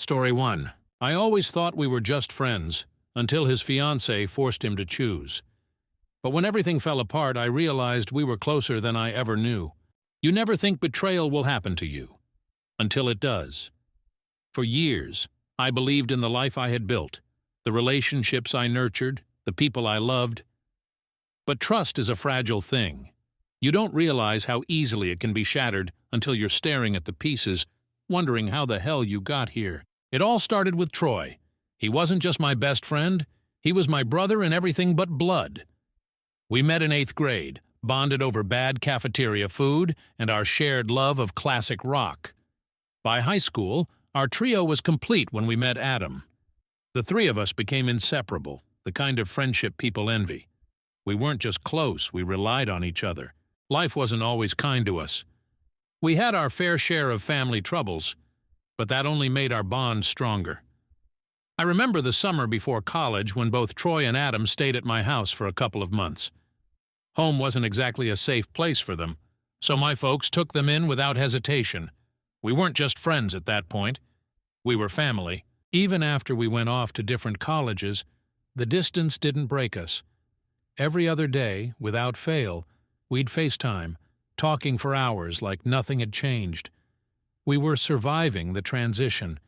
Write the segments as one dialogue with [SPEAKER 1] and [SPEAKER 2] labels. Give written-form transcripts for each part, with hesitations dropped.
[SPEAKER 1] Story 1. I always thought we were just friends, until his fiancée forced him to choose. But when everything fell apart, I realized we were closer than I ever knew. You never think betrayal will happen to you, until it does. For years, I believed in the life I had built, the relationships I nurtured, the people I loved. But trust is a fragile thing. You don't realize how easily it can be shattered until you're staring at the pieces, wondering how the hell you got here. It all started with Troy. He wasn't just my best friend, he was my brother in everything but blood. We met in 8th grade, bonded over bad cafeteria food and our shared love of classic rock. By high school, our trio was complete when we met Adam. The three of us became inseparable, the kind of friendship people envy. We weren't just close, we relied on each other. Life wasn't always kind to us. We had our fair share of family troubles, but that only made our bond stronger. I remember the summer before college when both Troy and Adam stayed at my house for a couple of months. Home wasn't exactly a safe place for them, so my folks took them in without hesitation. We weren't just friends at that point. We were family. Even after we went off to different colleges, the distance didn't break us. Every other day, without fail, we'd FaceTime, talking for hours like nothing had changed. We were surviving the transition,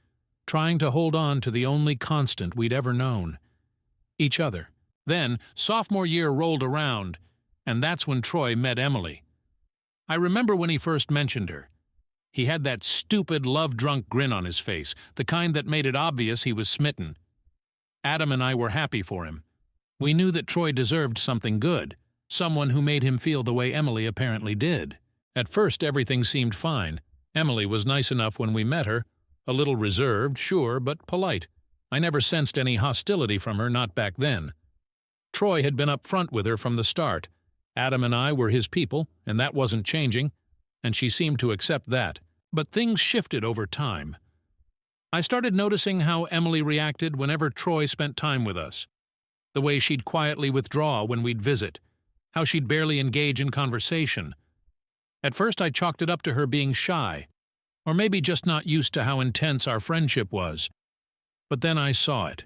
[SPEAKER 1] trying to hold on to the only constant we'd ever known: each other. Then, sophomore year rolled around, and that's when Troy met Emily. I remember when he first mentioned her. He had that stupid, love-drunk grin on his face, the kind that made it obvious he was smitten. Adam and I were happy for him. We knew that Troy deserved something good, someone who made him feel the way Emily apparently did. At first, everything seemed fine. Emily was nice enough when we met her, a little reserved, sure, but polite. I never sensed any hostility from her, not back then. Troy had been up front with her from the start. Adam and I were his people, and that wasn't changing, and she seemed to accept that. But things shifted over time. I started noticing how Emily reacted whenever Troy spent time with us. The way she'd quietly withdraw when we'd visit, how she'd barely engage in conversation. At first I chalked it up to her being shy, or maybe just not used to how intense our friendship was. But then I saw it.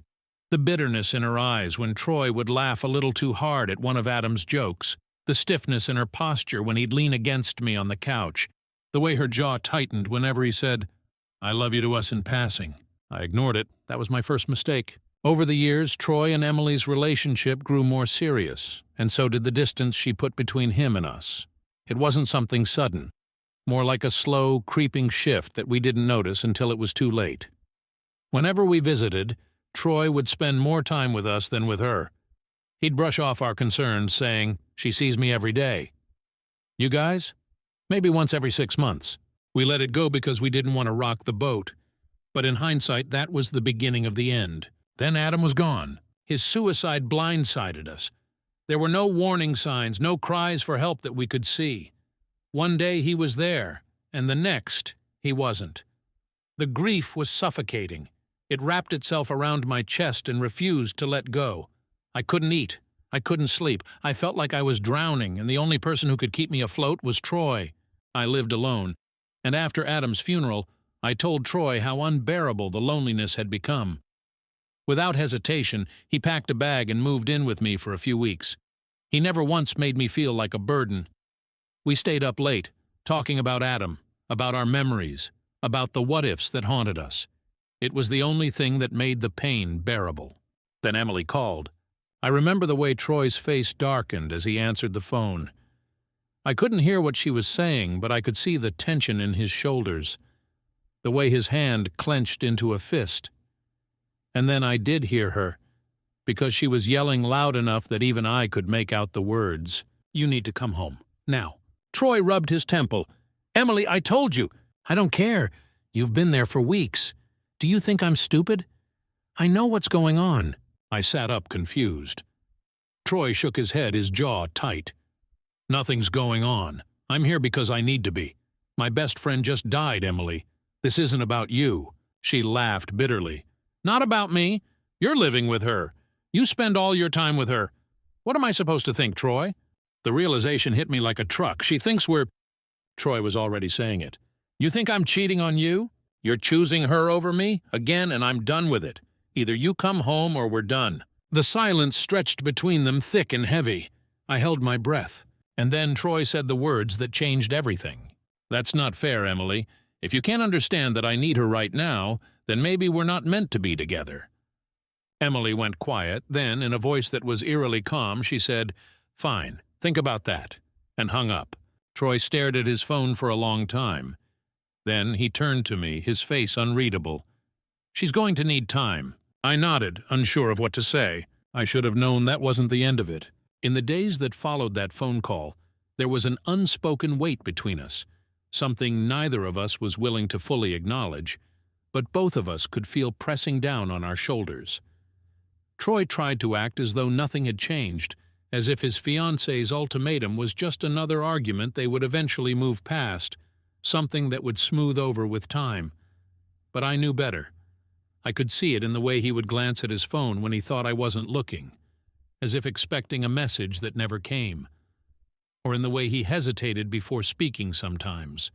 [SPEAKER 1] The bitterness in her eyes when Troy would laugh a little too hard at one of Adam's jokes, the stiffness in her posture when he'd lean against me on the couch, the way her jaw tightened whenever he said, "I love you" to us in passing. I ignored it. That was my first mistake. Over the years, Troy and Emily's relationship grew more serious, and so did the distance she put between him and us. It wasn't something sudden, more like a slow, creeping shift that we didn't notice until it was too late. Whenever we visited, Troy would spend more time with us than with her. He'd brush off our concerns, saying, "She sees me every day." You guys? Maybe once every 6 months. We let it go because we didn't want to rock the boat. But in hindsight, that was the beginning of the end. Then Adam was gone. His suicide blindsided us. There were no warning signs, no cries for help that we could see. One day he was there, and the next he wasn't. The grief was suffocating. It wrapped itself around my chest and refused to let go. I couldn't eat. I couldn't sleep. I felt like I was drowning, and the only person who could keep me afloat was Troy. I lived alone, and after Adam's funeral, I told Troy how unbearable the loneliness had become. Without hesitation, he packed a bag and moved in with me for a few weeks. He never once made me feel like a burden. We stayed up late, talking about Adam, about our memories, about the what-ifs that haunted us. It was the only thing that made the pain bearable. Then Emily called. I remember the way Troy's face darkened as he answered the phone. I couldn't hear what she was saying, but I could see the tension in his shoulders, the way his hand clenched into a fist. And then I did hear her, because she was yelling loud enough that even I could make out the words. "You need to come home, now." Troy rubbed his temple. "Emily, I told you." "I don't care. You've been there for weeks. Do you think I'm stupid? I know what's going on." I sat up confused. Troy shook his head, his jaw tight. "Nothing's going on. I'm here because I need to be. My best friend just died, Emily. This isn't about you." She laughed bitterly. "Not about me. You're living with her. You spend all your time with her. What am I supposed to think, Troy?" The realization hit me like a truck. "She thinks we're—" Troy was already saying it. "You think I'm cheating on you? You're choosing her over me again, and I'm done with it. Either you come home or we're done." The silence stretched between them thick and heavy. I held my breath. And then Troy said the words that changed everything. "That's not fair, Emily. If you can't understand that I need her right now, then maybe we're not meant to be together." Emily went quiet. Then, in a voice that was eerily calm, she said, "Fine, think about that," and hung up. Troy stared at his phone for a long time. Then he turned to me, his face unreadable. "She's going to need time." I nodded, unsure of what to say. I should have known that wasn't the end of it. In the days that followed that phone call, there was an unspoken weight between us, something neither of us was willing to fully acknowledge, but both of us could feel pressing down on our shoulders. Troy tried to act as though nothing had changed, as if his fiancée's ultimatum was just another argument they would eventually move past, something that would smooth over with time. But I knew better. I could see it in the way he would glance at his phone when he thought I wasn't looking, as if expecting a message that never came, or in the way he hesitated before speaking sometimes,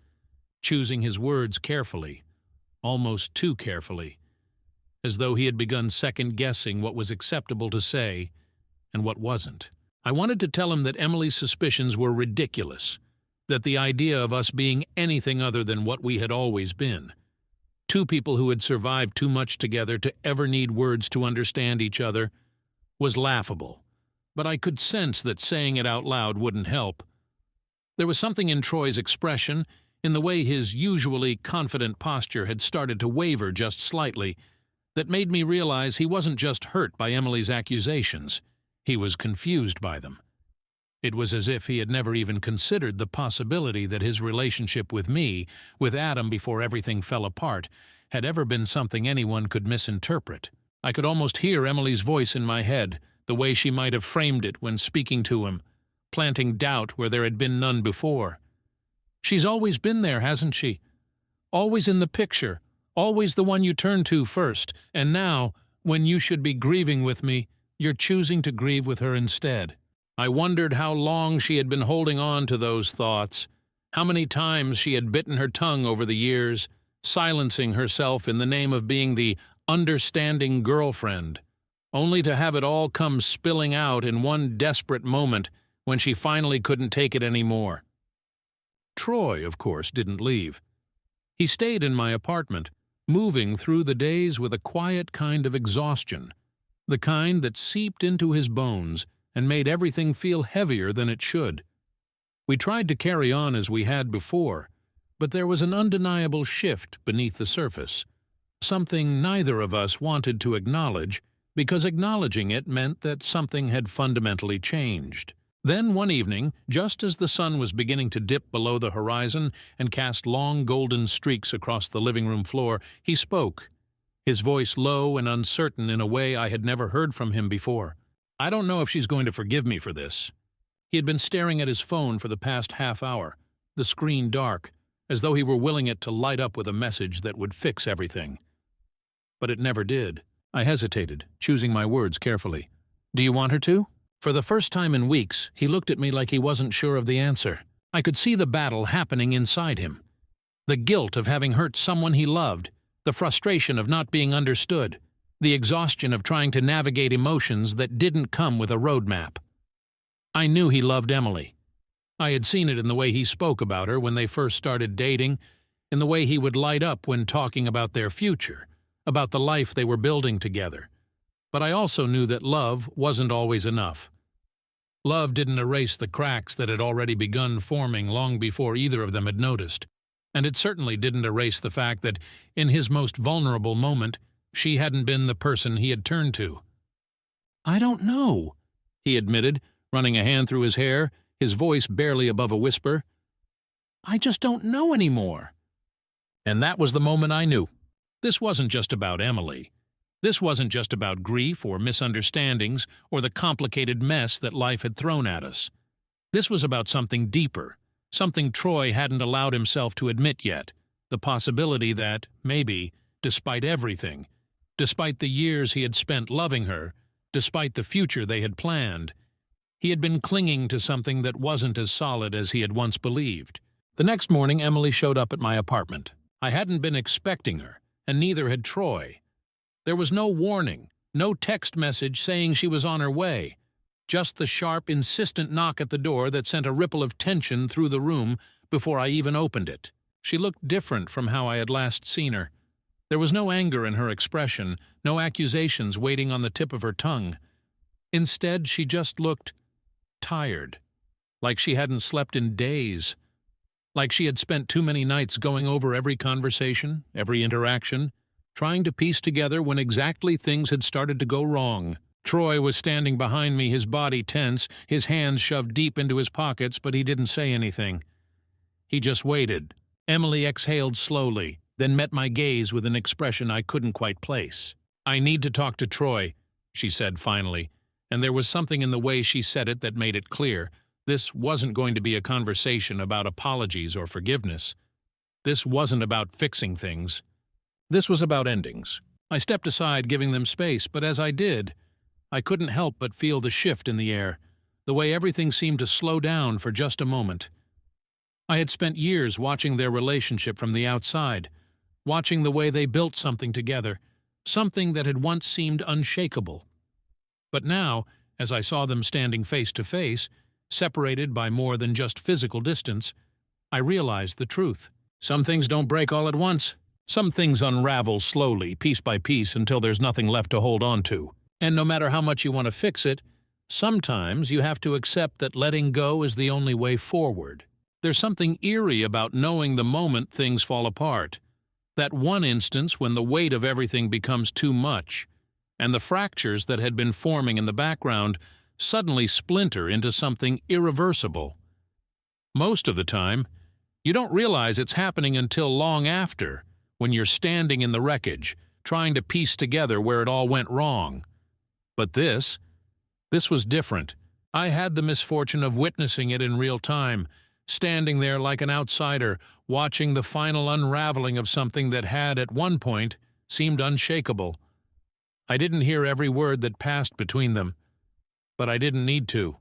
[SPEAKER 1] choosing his words carefully, almost too carefully, as though he had begun second-guessing what was acceptable to say and what wasn't. I wanted to tell him that Emily's suspicions were ridiculous, that the idea of us being anything other than what we had always been, two people who had survived too much together to ever need words to understand each other, was laughable. But I could sense that saying it out loud wouldn't help. There was something in Troy's expression, in the way his usually confident posture had started to waver just slightly, that made me realize he wasn't just hurt by Emily's accusations. He was confused by them. It was as if he had never even considered the possibility that his relationship with me, with Adam before everything fell apart, had ever been something anyone could misinterpret. I could almost hear Emily's voice in my head, the way she might have framed it when speaking to him, planting doubt where there had been none before. "She's always been there, hasn't she? Always in the picture, always the one you turn to first, and now, when you should be grieving with me, you're choosing to grieve with her instead." I wondered how long she had been holding on to those thoughts, how many times she had bitten her tongue over the years, silencing herself in the name of being the understanding girlfriend, only to have it all come spilling out in one desperate moment when she finally couldn't take it anymore. Troy, of course, didn't leave. He stayed in my apartment, moving through the days with a quiet kind of exhaustion, the kind that seeped into his bones and made everything feel heavier than it should. We tried to carry on as we had before, but there was an undeniable shift beneath the surface, something neither of us wanted to acknowledge, because acknowledging it meant that something had fundamentally changed. Then one evening, just as the sun was beginning to dip below the horizon and cast long golden streaks across the living room floor, he spoke, his voice low and uncertain in a way I had never heard from him before. "I don't know if she's going to forgive me for this." He had been staring at his phone for the past half hour, the screen dark, as though he were willing it to light up with a message that would fix everything. But it never did. I hesitated, choosing my words carefully. "Do you want her to?" For the first time in weeks, he looked at me like he wasn't sure of the answer. I could see the battle happening inside him. The guilt of having hurt someone he loved, the frustration of not being understood, the exhaustion of trying to navigate emotions that didn't come with a roadmap. I knew he loved Emily. I had seen it in the way he spoke about her when they first started dating, in the way he would light up when talking about their future, about the life they were building together. But I also knew that love wasn't always enough. Love didn't erase the cracks that had already begun forming long before either of them had noticed, and it certainly didn't erase the fact that, in his most vulnerable moment, she hadn't been the person he had turned to. "I don't know," he admitted, running a hand through his hair, his voice barely above a whisper. "I just don't know anymore." And that was the moment I knew. This wasn't just about Emily. This wasn't just about grief or misunderstandings or the complicated mess that life had thrown at us. This was about something deeper, something Troy hadn't allowed himself to admit yet, the possibility that, maybe, despite everything, despite the years he had spent loving her, despite the future they had planned, he had been clinging to something that wasn't as solid as he had once believed. The next morning, Emily showed up at my apartment. I hadn't been expecting her, and neither had Troy. There was no warning, no text message saying she was on her way, just the sharp, insistent knock at the door that sent a ripple of tension through the room before I even opened it. She looked different from how I had last seen her. There was no anger in her expression, no accusations waiting on the tip of her tongue. Instead, she just looked tired, like she hadn't slept in days, like she had spent too many nights going over every conversation, every interaction, trying to piece together when exactly things had started to go wrong. Troy was standing behind me, his body tense, his hands shoved deep into his pockets, but he didn't say anything. He just waited. Emily exhaled slowly, then met my gaze with an expression I couldn't quite place. "I need to talk to Troy," she said finally, and there was something in the way she said it that made it clear. This wasn't going to be a conversation about apologies or forgiveness. This wasn't about fixing things. This was about endings. I stepped aside, giving them space, but as I did, I couldn't help but feel the shift in the air, the way everything seemed to slow down for just a moment. I had spent years watching their relationship from the outside, watching the way they built something together, something that had once seemed unshakable. But now, as I saw them standing face to face, separated by more than just physical distance, I realized the truth. Some things don't break all at once. Some things unravel slowly, piece by piece, until there's nothing left to hold on to. And no matter how much you want to fix it, sometimes you have to accept that letting go is the only way forward. There's something eerie about knowing the moment things fall apart. That one instance when the weight of everything becomes too much, and the fractures that had been forming in the background suddenly splinter into something irreversible. Most of the time, you don't realize it's happening until long after, when you're standing in the wreckage, trying to piece together where it all went wrong. But this was different. I had the misfortune of witnessing it in real time, standing there like an outsider, watching the final unraveling of something that had, at one point, seemed unshakable. I didn't hear every word that passed between them, but I didn't need to.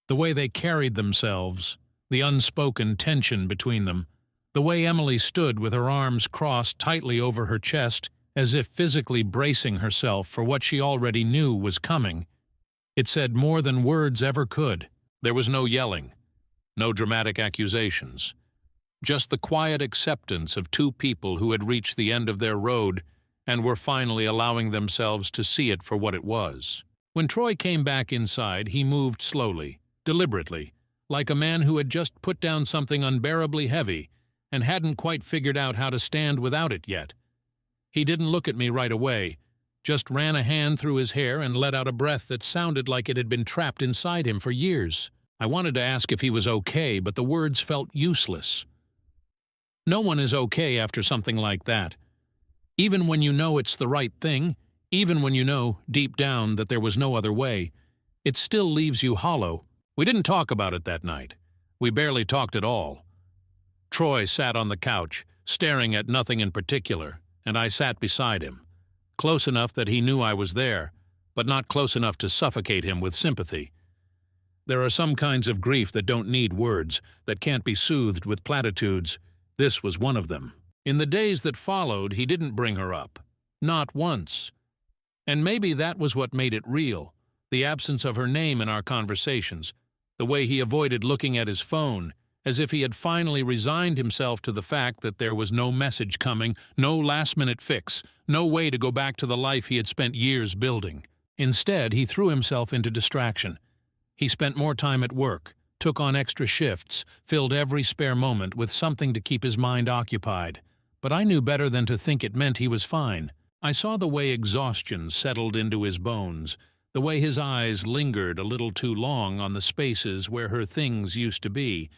[SPEAKER 1] The way they carried themselves, the unspoken tension between them, the way Emily stood with her arms crossed tightly over her chest, as if physically bracing herself for what she already knew was coming. It said more than words ever could. There was no yelling, no dramatic accusations, just the quiet acceptance of two people who had reached the end of their road and were finally allowing themselves to see it for what it was. When Troy came back inside, he moved slowly, deliberately, like a man who had just put down something unbearably heavy and hadn't quite figured out how to stand without it yet. He didn't look at me right away, just ran a hand through his hair and let out a breath that sounded like it had been trapped inside him for years. I wanted to ask if he was okay, but the words felt useless. No one is okay after something like that. Even when you know it's the right thing, even when you know, deep down, that there was no other way, it still leaves you hollow. We didn't talk about it that night. We barely talked at all. Troy sat on the couch, staring at nothing in particular, and I sat beside him, close enough that he knew I was there, but not close enough to suffocate him with sympathy. There are some kinds of grief that don't need words, that can't be soothed with platitudes. This was one of them. In the days that followed, he didn't bring her up. Not once. And maybe that was what made it real, the absence of her name in our conversations, the way he avoided looking at his phone, as if he had finally resigned himself to the fact that there was no message coming, no last-minute fix, no way to go back to the life he had spent years building. Instead, he threw himself into distraction. He spent more time at work, took on extra shifts, filled every spare moment with something to keep his mind occupied. But I knew better than to think it meant he was fine. I saw the way exhaustion settled into his bones, the way his eyes lingered a little too long on the spaces where her things used to be,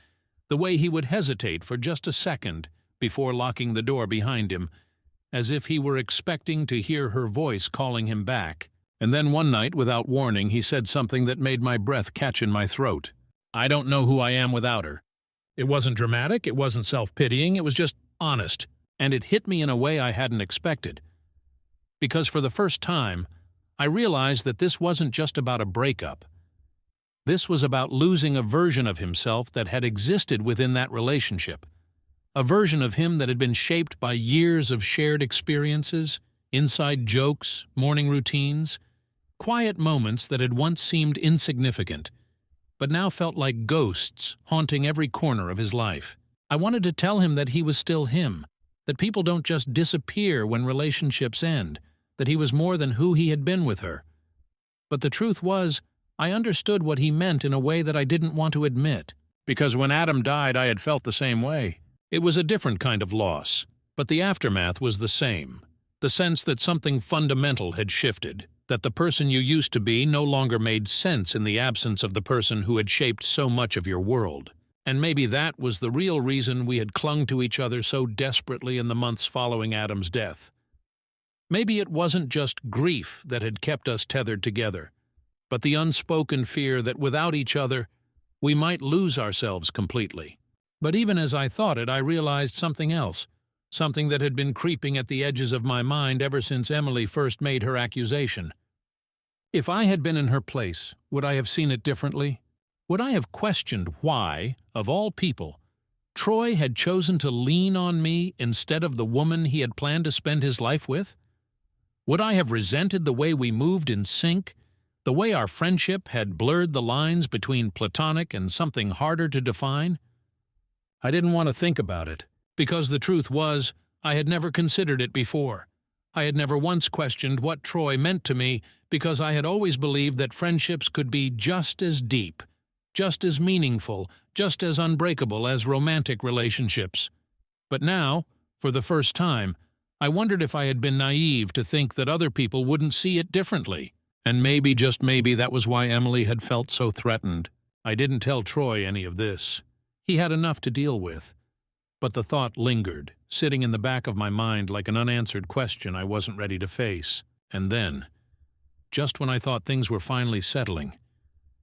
[SPEAKER 1] the way he would hesitate for just a second before locking the door behind him, as if he were expecting to hear her voice calling him back. And then one night, without warning, he said something that made my breath catch in my throat. "I don't know who I am without her." It wasn't dramatic, it wasn't self-pitying, it was just honest, and it hit me in a way I hadn't expected. Because for the first time, I realized that this wasn't just about a breakup. This was about losing a version of himself that had existed within that relationship. A version of him that had been shaped by years of shared experiences, inside jokes, morning routines, quiet moments that had once seemed insignificant, but now felt like ghosts haunting every corner of his life. I wanted to tell him that he was still him, that people don't just disappear when relationships end, that he was more than who he had been with her. But the truth was, I understood what he meant in a way that I didn't want to admit. Because when Adam died, I had felt the same way. It was a different kind of loss, but the aftermath was the same. The sense that something fundamental had shifted, that the person you used to be no longer made sense in the absence of the person who had shaped so much of your world. And maybe that was the real reason we had clung to each other so desperately in the months following Adam's death. Maybe it wasn't just grief that had kept us tethered together, but the unspoken fear that without each other, we might lose ourselves completely. But even as I thought it, I realized something else, something that had been creeping at the edges of my mind ever since Emily first made her accusation. If I had been in her place, would I have seen it differently? Would I have questioned why, of all people, Troy had chosen to lean on me instead of the woman he had planned to spend his life with? Would I have resented the way we moved in sync, the way our friendship had blurred the lines between platonic and something harder to define? I didn't want to think about it, because the truth was, I had never considered it before. I had never once questioned what Troy meant to me, because I had always believed that friendships could be just as deep, just as meaningful, just as unbreakable as romantic relationships. But now, for the first time, I wondered if I had been naive to think that other people wouldn't see it differently. And maybe, just maybe, that was why Emily had felt so threatened. I didn't tell Troy any of this. He had enough to deal with. But the thought lingered, sitting in the back of my mind like an unanswered question I wasn't ready to face. And then, just when I thought things were finally settling,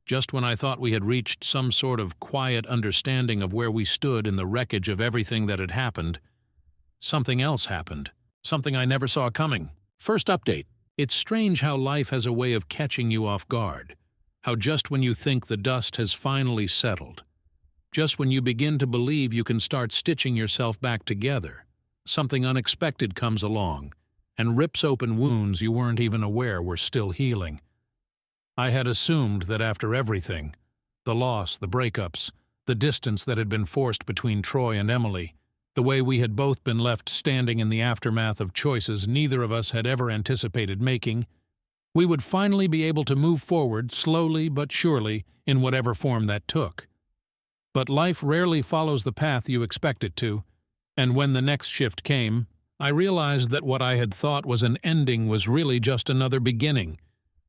[SPEAKER 1] just when I thought we had reached some sort of quiet understanding of where we stood in the wreckage of everything that had happened, something else happened. Something I never saw coming. First update. It's strange how life has a way of catching you off guard. How just when you think the dust has finally settled, just when you begin to believe you can start stitching yourself back together, something unexpected comes along and rips open wounds you weren't even aware were still healing. I had assumed that after everything, the loss, the breakups, the distance that had been forced between Troy and Emily, the way we had both been left standing in the aftermath of choices neither of us had ever anticipated making, we would finally be able to move forward slowly but surely in whatever form that took. But life rarely follows the path you expect it to, and when the next shift came, I realized that what I had thought was an ending was really just another beginning,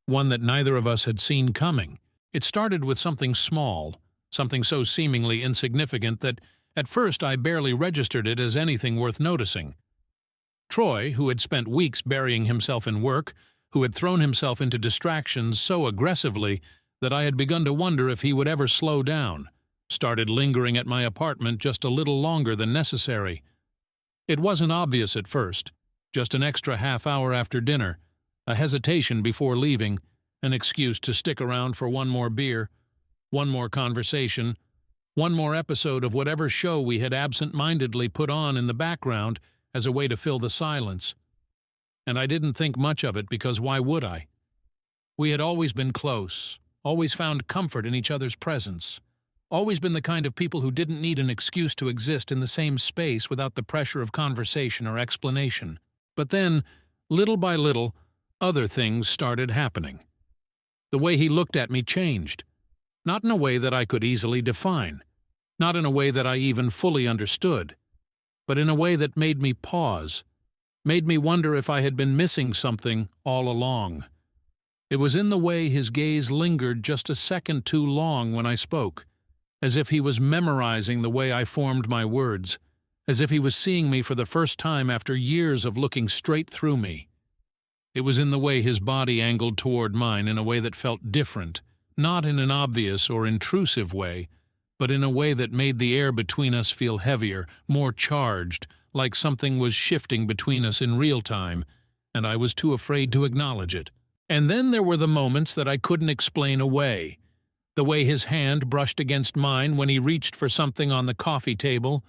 [SPEAKER 1] one that neither of us had seen coming. It started with something small, something so seemingly insignificant that at first I barely registered it as anything worth noticing. Troy, who had spent weeks burying himself in work, who had thrown himself into distractions so aggressively that I had begun to wonder if he would ever slow down, started lingering at my apartment just a little longer than necessary. It wasn't obvious at first, just an extra half hour after dinner, a hesitation before leaving, an excuse to stick around for one more beer, one more conversation, one more episode of whatever show we had absent-mindedly put on in the background as a way to fill the silence. And I didn't think much of it because why would I? We had always been close, always found comfort in each other's presence, always been the kind of people who didn't need an excuse to exist in the same space without the pressure of conversation or explanation. But then, little by little, other things started happening. The way he looked at me changed. Not in a way that I could easily define, not in a way that I even fully understood, but in a way that made me pause, made me wonder if I had been missing something all along. It was in the way his gaze lingered just a second too long when I spoke, as if he was memorizing the way I formed my words, as if he was seeing me for the first time after years of looking straight through me. It was in the way his body angled toward mine in a way that felt different, not in an obvious or intrusive way, but in a way that made the air between us feel heavier, more charged, like something was shifting between us in real time, and I was too afraid to acknowledge it. And then there were the moments that I couldn't explain away. The way his hand brushed against mine when he reached for something on the coffee table,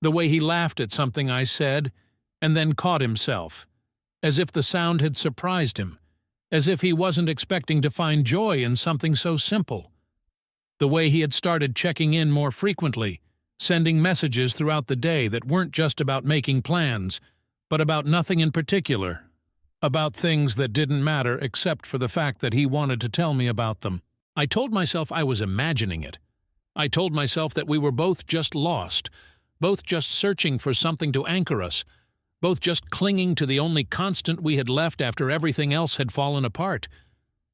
[SPEAKER 1] The way he laughed at something I said, and then caught himself, as if the sound had surprised him, as if he wasn't expecting to find joy in something so simple. The way he had started checking in more frequently, sending messages throughout the day that weren't just about making plans, but about nothing in particular, about things that didn't matter except for the fact that he wanted to tell me about them. I told myself I was imagining it. I told myself that we were both just lost, both just searching for something to anchor us, both just clinging to the only constant we had left after everything else had fallen apart.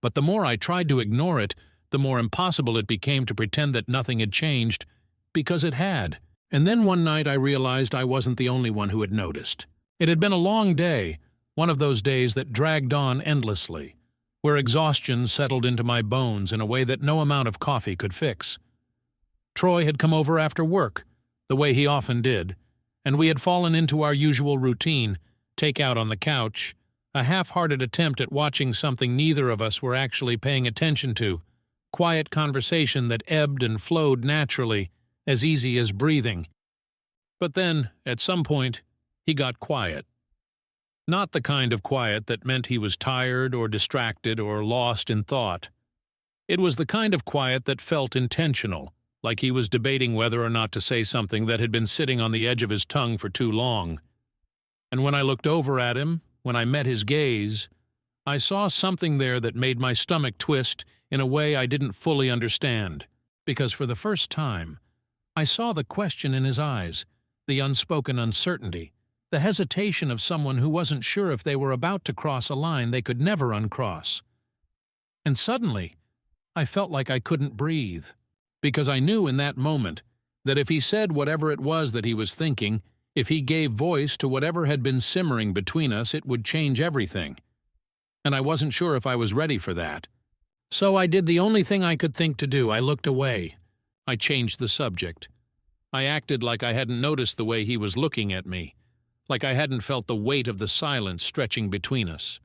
[SPEAKER 1] But the more I tried to ignore it, the more impossible it became to pretend that nothing had changed, because it had. And then one night I realized I wasn't the only one who had noticed. It had been a long day, one of those days that dragged on endlessly, where exhaustion settled into my bones in a way that no amount of coffee could fix. Troy had come over after work, the way he often did, and we had fallen into our usual routine, take out on the couch, a half-hearted attempt at watching something neither of us were actually paying attention to, quiet conversation that ebbed and flowed naturally, as easy as breathing. But then, at some point, he got quiet. Not the kind of quiet that meant he was tired or distracted or lost in thought. It was the kind of quiet that felt intentional, like he was debating whether or not to say something that had been sitting on the edge of his tongue for too long. And when I looked over at him, when I met his gaze, I saw something there that made my stomach twist in a way I didn't fully understand, because for the first time, I saw the question in his eyes, the unspoken uncertainty, the hesitation of someone who wasn't sure if they were about to cross a line they could never uncross. And suddenly, I felt like I couldn't breathe, because I knew in that moment that if he said whatever it was that he was thinking, if he gave voice to whatever had been simmering between us, it would change everything. And I wasn't sure if I was ready for that. So I did the only thing I could think to do. I looked away. I changed the subject. I acted like I hadn't noticed the way he was looking at me, like I hadn't felt the weight of the silence stretching between us.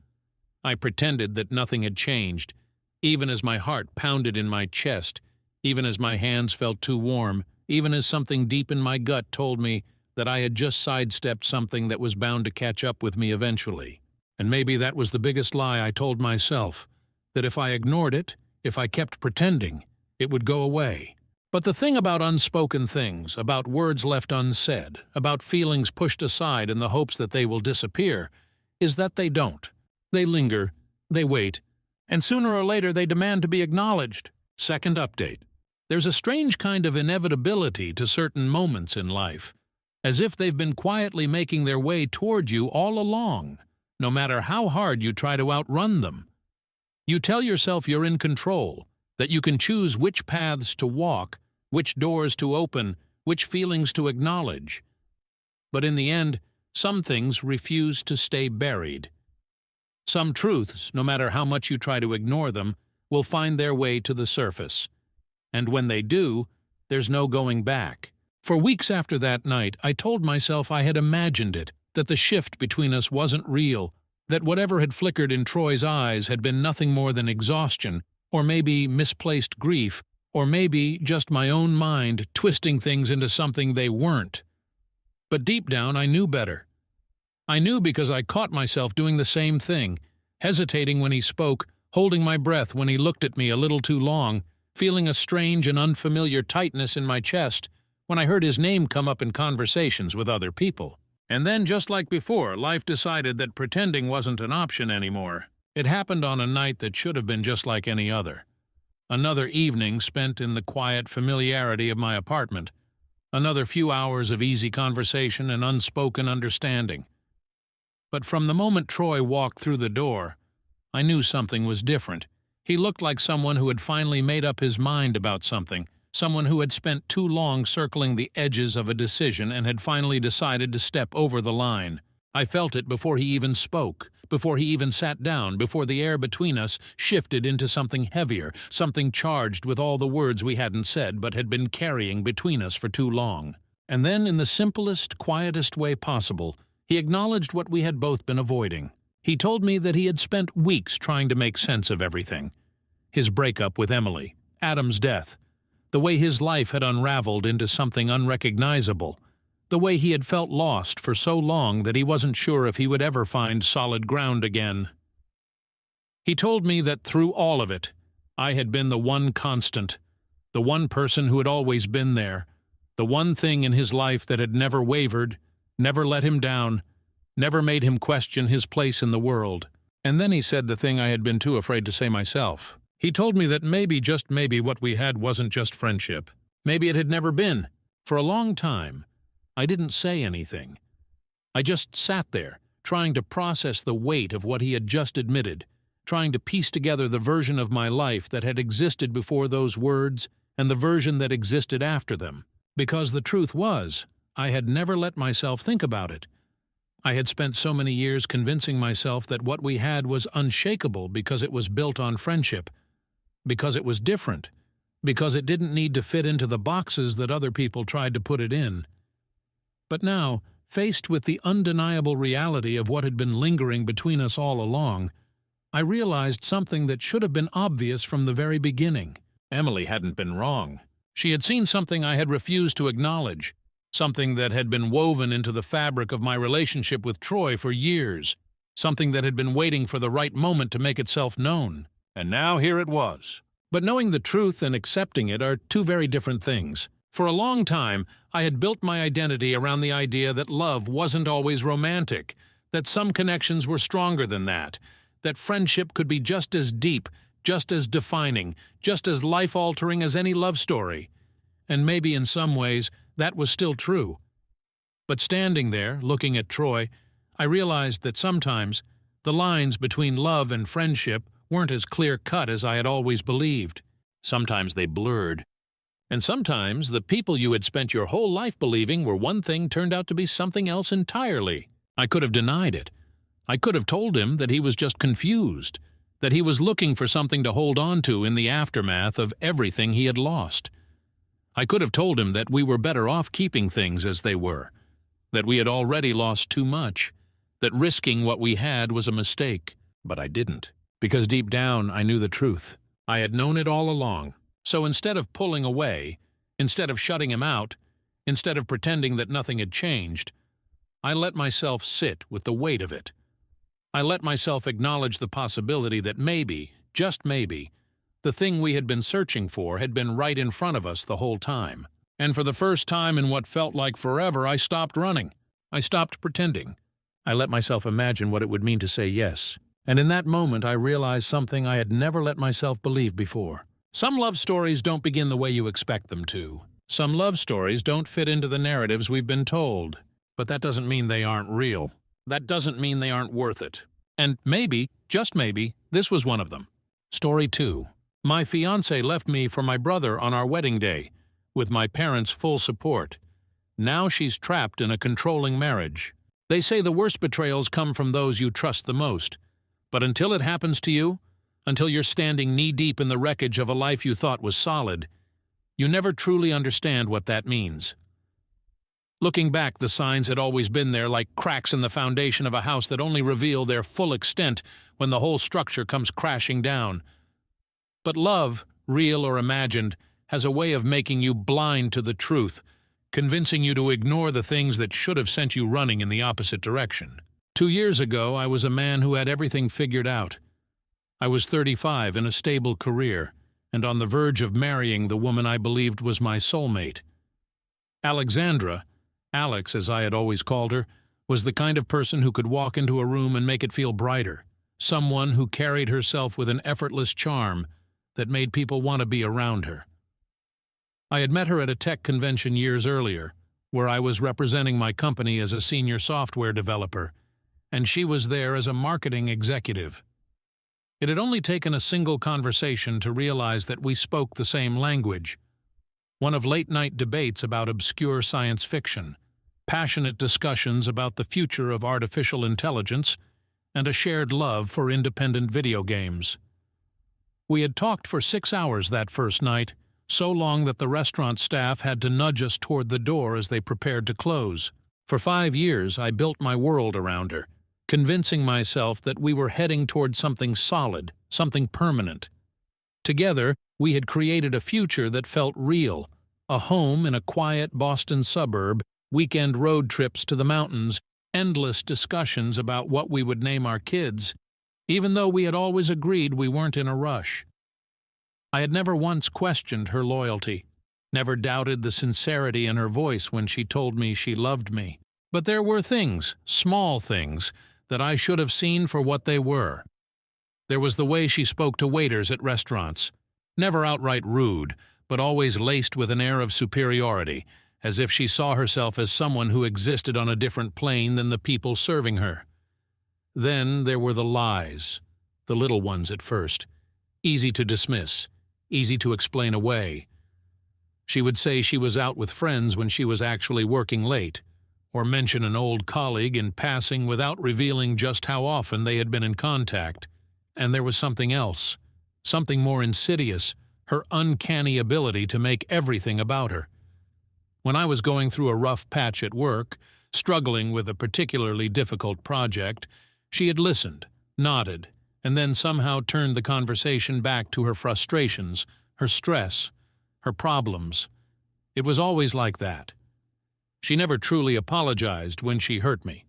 [SPEAKER 1] I pretended that nothing had changed, even as my heart pounded in my chest, even as my hands felt too warm, even as something deep in my gut told me that I had just sidestepped something that was bound to catch up with me eventually. And maybe that was the biggest lie I told myself, that if I ignored it, if I kept pretending, it would go away. But the thing about unspoken things, about words left unsaid, about feelings pushed aside in the hopes that they will disappear, is that they don't. They linger, they wait, and sooner or later they demand to be acknowledged. Second update. There's a strange kind of inevitability to certain moments in life, as if they've been quietly making their way toward you all along, no matter how hard you try to outrun them. You tell yourself you're in control, that you can choose which paths to walk, which doors to open, which feelings to acknowledge. But in the end, some things refuse to stay buried. Some truths, no matter how much you try to ignore them, will find their way to the surface. And when they do, there's no going back. For weeks after that night, I told myself I had imagined it, that the shift between us wasn't real, that whatever had flickered in Troy's eyes had been nothing more than exhaustion, or maybe misplaced grief, or maybe just my own mind twisting things into something they weren't. But deep down, I knew better. I knew because I caught myself doing the same thing, hesitating when he spoke, holding my breath when he looked at me a little too long, feeling a strange and unfamiliar tightness in my chest when I heard his name come up in conversations with other people. And then, just like before, life decided that pretending wasn't an option anymore. It happened on a night that should have been just like any other. Another evening spent in the quiet familiarity of my apartment. Another few hours of easy conversation and unspoken understanding. But from the moment Troy walked through the door, I knew something was different. He looked like someone who had finally made up his mind about something, someone who had spent too long circling the edges of a decision and had finally decided to step over the line. I felt it before he even spoke, before he even sat down, before the air between us shifted into something heavier, something charged with all the words we hadn't said but had been carrying between us for too long. And then, in the simplest, quietest way possible, he acknowledged what we had both been avoiding. He told me that he had spent weeks trying to make sense of everything. His breakup with Emily, Adam's death, the way his life had unraveled into something unrecognizable, the way he had felt lost for so long that he wasn't sure if he would ever find solid ground again. He told me that through all of it, I had been the one constant, the one person who had always been there, the one thing in his life that had never wavered, never let him down, never made him question his place in the world. And then he said the thing I had been too afraid to say myself. He told me that maybe, just maybe, what we had wasn't just friendship. Maybe it had never been. For a long time, I didn't say anything. I just sat there, trying to process the weight of what he had just admitted, trying to piece together the version of my life that had existed before those words and the version that existed after them. Because the truth was, I had never let myself think about it. I had spent so many years convincing myself that what we had was unshakable because it was built on friendship, because it was different, because it didn't need to fit into the boxes that other people tried to put it in. But now, faced with the undeniable reality of what had been lingering between us all along, I realized something that should have been obvious from the very beginning. Emily hadn't been wrong. She had seen something I had refused to acknowledge, something that had been woven into the fabric of my relationship with Troy for years, something that had been waiting for the right moment to make itself known. And now here it was. But knowing the truth and accepting it are two very different things. For a long time, I had built my identity around the idea that love wasn't always romantic, that some connections were stronger than that friendship could be just as deep, just as defining, just as life-altering as any love story. And maybe in some ways, that was still true. But standing there, looking at Troy, I realized that sometimes the lines between love and friendship weren't as clear-cut as I had always believed. Sometimes they blurred. And sometimes the people you had spent your whole life believing were one thing turned out to be something else entirely. I could have denied it. I could have told him that he was just confused, that he was looking for something to hold on to in the aftermath of everything he had lost. I could have told him that we were better off keeping things as they were, that we had already lost too much, that risking what we had was a mistake. But I didn't, because deep down I knew the truth. I had known it all along. So instead of pulling away, instead of shutting him out, instead of pretending that nothing had changed, I let myself sit with the weight of it. I let myself acknowledge the possibility that maybe, just maybe, the thing we had been searching for had been right in front of us the whole time. And for the first time in what felt like forever, I stopped running. I stopped pretending. I let myself imagine what it would mean to say yes. And in that moment, I realized something I had never let myself believe before. Some love stories don't begin the way you expect them to. Some love stories don't fit into the narratives we've been told. But that doesn't mean they aren't real. That doesn't mean they aren't worth it. And maybe, just maybe, this was one of them. Story 2. My fiancée left me for my brother on our wedding day, with my parents' full support. Now she's trapped in a controlling marriage. They say the worst betrayals come from those you trust the most. But until it happens to you, until you're standing knee-deep in the wreckage of a life you thought was solid, you never truly understand what that means. Looking back, the signs had always been there, like cracks in the foundation of a house that only reveal their full extent when the whole structure comes crashing down. But love, real or imagined, has a way of making you blind to the truth, convincing you to ignore the things that should have sent you running in the opposite direction. 2 years ago, I was a man who had everything figured out. I was 35 in a stable career, and on the verge of marrying the woman I believed was my soulmate. Alexandra, Alex as I had always called her, was the kind of person who could walk into a room and make it feel brighter, someone who carried herself with an effortless charm that made people want to be around her. I had met her at a tech convention years earlier, where I was representing my company as a senior software developer, and she was there as a marketing executive. It had only taken a single conversation to realize that we spoke the same language, one of late-night debates about obscure science fiction, passionate discussions about the future of artificial intelligence, and a shared love for independent video games. We had talked for 6 hours that first night, so long that the restaurant staff had to nudge us toward the door as they prepared to close. For 5 years, I built my world around her, convincing myself that we were heading toward something solid, something permanent. Together, we had created a future that felt real, a home in a quiet Boston suburb weekend road trips to the mountains, endless discussions about what we would name our kids, even though we had always agreed we weren't in a rush. I had never once questioned her loyalty, never doubted the sincerity in her voice when she told me she loved me. But there were things, small things, that I should have seen for what they were. There was the way she spoke to waiters at restaurants, never outright rude, but always laced with an air of superiority, as if she saw herself as someone who existed on a different plane than the people serving her. Then there were the lies, the little ones at first, easy to dismiss, easy to explain away. She would say she was out with friends when she was actually working late, or mention an old colleague in passing without revealing just how often they had been in contact. And there was something else, something more insidious, her uncanny ability to make everything about her. When I was going through a rough patch at work, struggling with a particularly difficult project, she had listened, nodded, and then somehow turned the conversation back to her frustrations, her stress, her problems. It was always like that. She never truly apologized when she hurt me.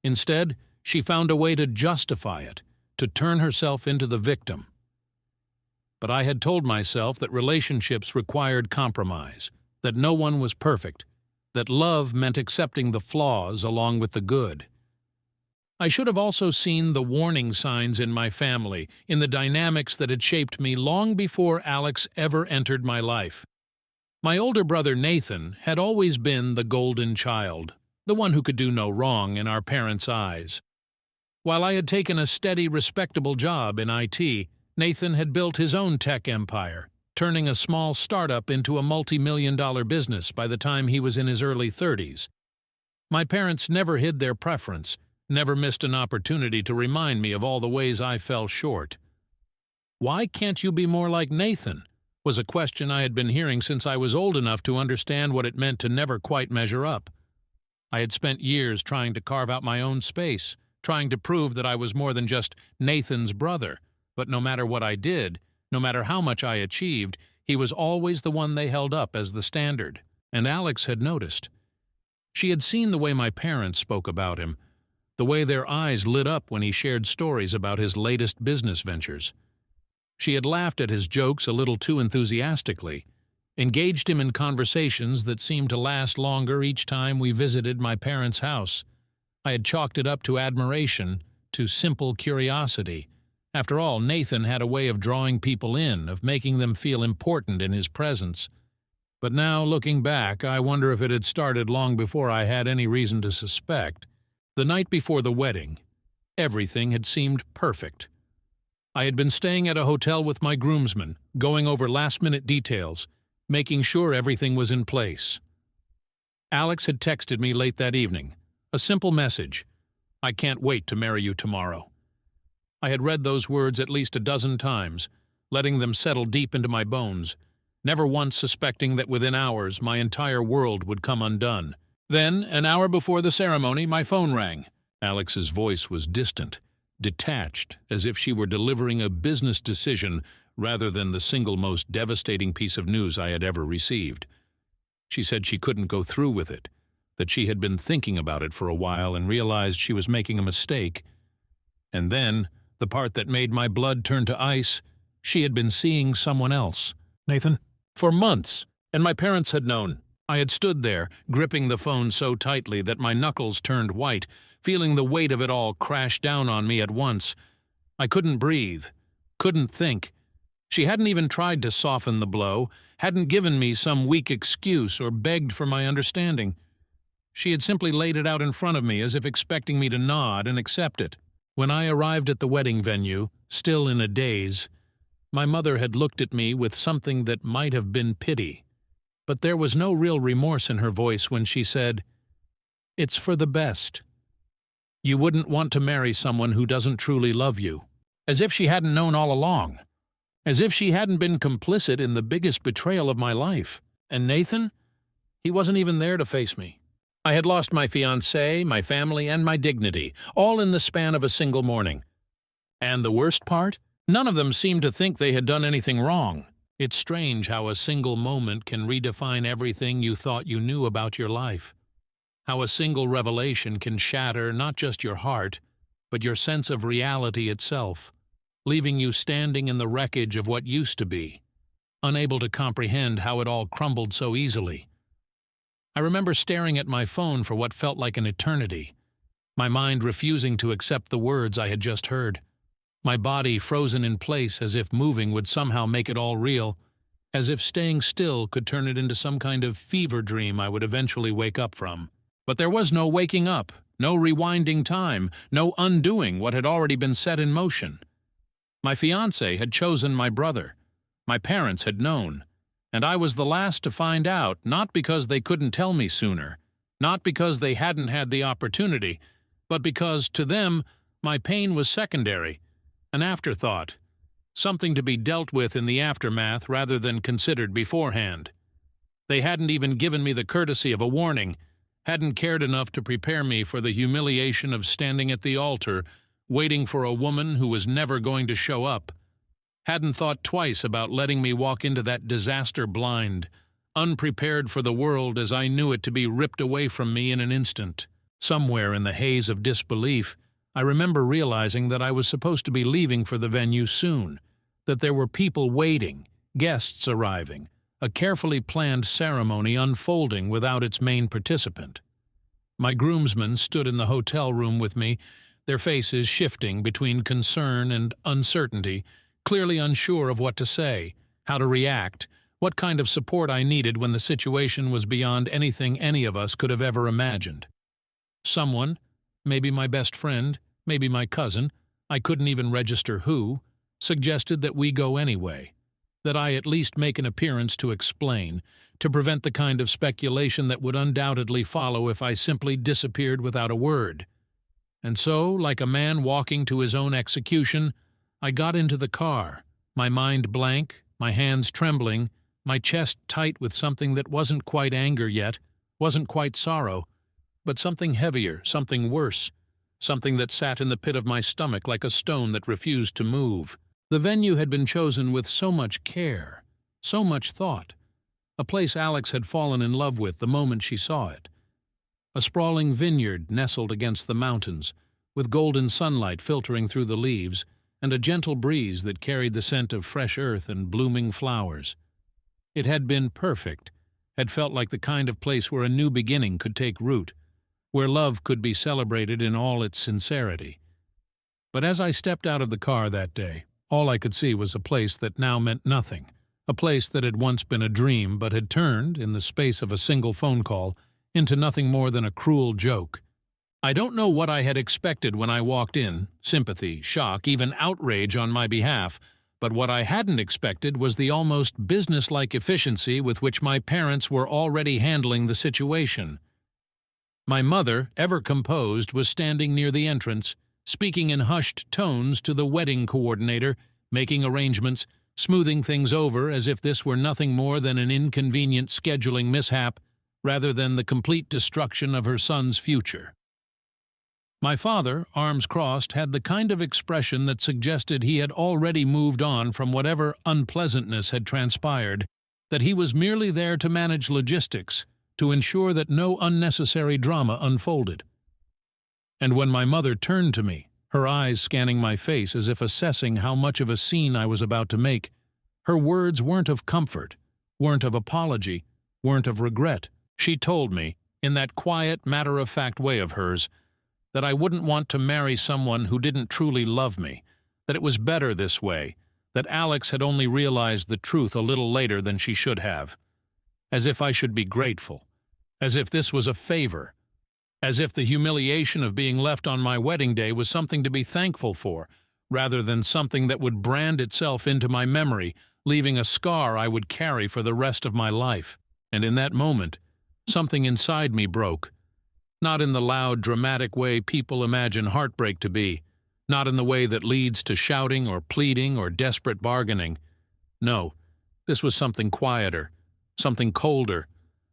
[SPEAKER 1] Instead, she found a way to justify it, to turn herself into the victim. But I had told myself that relationships required compromise, that no one was perfect, that love meant accepting the flaws along with the good. I should have also seen the warning signs in my family, in the dynamics that had shaped me long before Alex ever entered my life. My older brother Nathan had always been the golden child, the one who could do no wrong in our parents' eyes. While I had taken a steady, respectable job in IT, Nathan had built his own tech empire, turning a small startup into a multi-million-dollar business by the time he was in his early 30s. My parents never hid their preference, never missed an opportunity to remind me of all the ways I fell short. "Why can't you be more like Nathan?" was a question I had been hearing since I was old enough to understand what it meant to never quite measure up. I had spent years trying to carve out my own space, trying to prove that I was more than just Nathan's brother, but no matter what I did, no matter how much I achieved, he was always the one they held up as the standard. And Alex had noticed. She had seen the way my parents spoke about him, the way their eyes lit up when he shared stories about his latest business ventures. She had laughed at his jokes a little too enthusiastically, engaged him in conversations that seemed to last longer each time we visited my parents' house. I had chalked it up to admiration, to simple curiosity. After all, Nathan had a way of drawing people in, of making them feel important in his presence. But now, looking back, I wonder if it had started long before I had any reason to suspect. The night before the wedding, everything had seemed perfect. I had been staying at a hotel with my groomsmen, going over last-minute details, making sure everything was in place. Alex had texted me late that evening, a simple message: "I can't wait to marry you tomorrow." I had read those words at least a dozen times, letting them settle deep into my bones, never once suspecting that within hours my entire world would come undone. Then, an hour before the ceremony, my phone rang. Alex's voice was distant, detached, as if she were delivering a business decision rather than the single most devastating piece of news I had ever received. She said she couldn't go through with it, that she had been thinking about it for a while and realized she was making a mistake. And then, the part that made my blood turn to ice, she had been seeing someone else. "Nathan?" For months, and my parents had known. I had stood there, gripping the phone so tightly that my knuckles turned white, feeling the weight of it all crash down on me at once. I couldn't breathe, couldn't think. She hadn't even tried to soften the blow, hadn't given me some weak excuse or begged for my understanding. She had simply laid it out in front of me as if expecting me to nod and accept it. When I arrived at the wedding venue, still in a daze, my mother had looked at me with something that might have been pity. But there was no real remorse in her voice when she said, "It's for the best. You wouldn't want to marry someone who doesn't truly love you." As if she hadn't known all along. As if she hadn't been complicit in the biggest betrayal of my life. And Nathan? He wasn't even there to face me. I had lost my fiancée, my family, and my dignity, all in the span of a single morning. And the worst part? None of them seemed to think they had done anything wrong. It's strange how a single moment can redefine everything you thought you knew about your life. How a single revelation can shatter not just your heart, but your sense of reality itself, leaving you standing in the wreckage of what used to be, unable to comprehend how it all crumbled so easily. I remember staring at my phone for what felt like an eternity, my mind refusing to accept the words I had just heard, my body frozen in place as if moving would somehow make it all real, as if staying still could turn it into some kind of fever dream I would eventually wake up from. But there was no waking up, no rewinding time, no undoing what had already been set in motion. My fiancé had chosen my brother. My parents had known. And I was the last to find out, not because they couldn't tell me sooner, not because they hadn't had the opportunity, but because, to them, my pain was secondary, an afterthought, something to be dealt with in the aftermath rather than considered beforehand. They hadn't even given me the courtesy of a warning, hadn't cared enough to prepare me for the humiliation of standing at the altar, waiting for a woman who was never going to show up, hadn't thought twice about letting me walk into that disaster blind, unprepared for the world as I knew it to be ripped away from me in an instant. Somewhere in the haze of disbelief, I remember realizing that I was supposed to be leaving for the venue soon, that there were people waiting, guests arriving, a carefully planned ceremony unfolding without its main participant. My groomsmen stood in the hotel room with me, their faces shifting between concern and uncertainty, clearly unsure of what to say, how to react, what kind of support I needed when the situation was beyond anything any of us could have ever imagined. Someone, maybe my best friend, maybe my cousin, I couldn't even register who, suggested that we go anyway, that I at least make an appearance to explain, to prevent the kind of speculation that would undoubtedly follow if I simply disappeared without a word. And so, like a man walking to his own execution, I got into the car, my mind blank, my hands trembling, my chest tight with something that wasn't quite anger yet, wasn't quite sorrow, but something heavier, something worse, something that sat in the pit of my stomach like a stone that refused to move. The venue had been chosen with so much care, so much thought, a place Alex had fallen in love with the moment she saw it. A sprawling vineyard nestled against the mountains, with golden sunlight filtering through the leaves, and a gentle breeze that carried the scent of fresh earth and blooming flowers. It had been perfect, had felt like the kind of place where a new beginning could take root, where love could be celebrated in all its sincerity. But as I stepped out of the car that day, all I could see was a place that now meant nothing, a place that had once been a dream but had turned, in the space of a single phone call, into nothing more than a cruel joke. I don't know what I had expected when I walked in, sympathy, shock, even outrage on my behalf, but what I hadn't expected was the almost businesslike efficiency with which my parents were already handling the situation. My mother, ever composed, was standing near the entrance, speaking in hushed tones to the wedding coordinator, making arrangements, smoothing things over as if this were nothing more than an inconvenient scheduling mishap, rather than the complete destruction of her son's future. My father, arms crossed, had the kind of expression that suggested he had already moved on from whatever unpleasantness had transpired, that he was merely there to manage logistics, to ensure that no unnecessary drama unfolded. And when my mother turned to me, her eyes scanning my face as if assessing how much of a scene I was about to make, her words weren't of comfort, weren't of apology, weren't of regret. She told me, in that quiet, matter-of-fact way of hers, that I wouldn't want to marry someone who didn't truly love me, that it was better this way, that Alex had only realized the truth a little later than she should have. As if I should be grateful, as if this was a favor, as if the humiliation of being left on my wedding day was something to be thankful for, rather than something that would brand itself into my memory, leaving a scar I would carry for the rest of my life. And in that moment, something inside me broke. Not in the loud, dramatic way people imagine heartbreak to be, not in the way that leads to shouting or pleading or desperate bargaining. No, this was something quieter, something colder,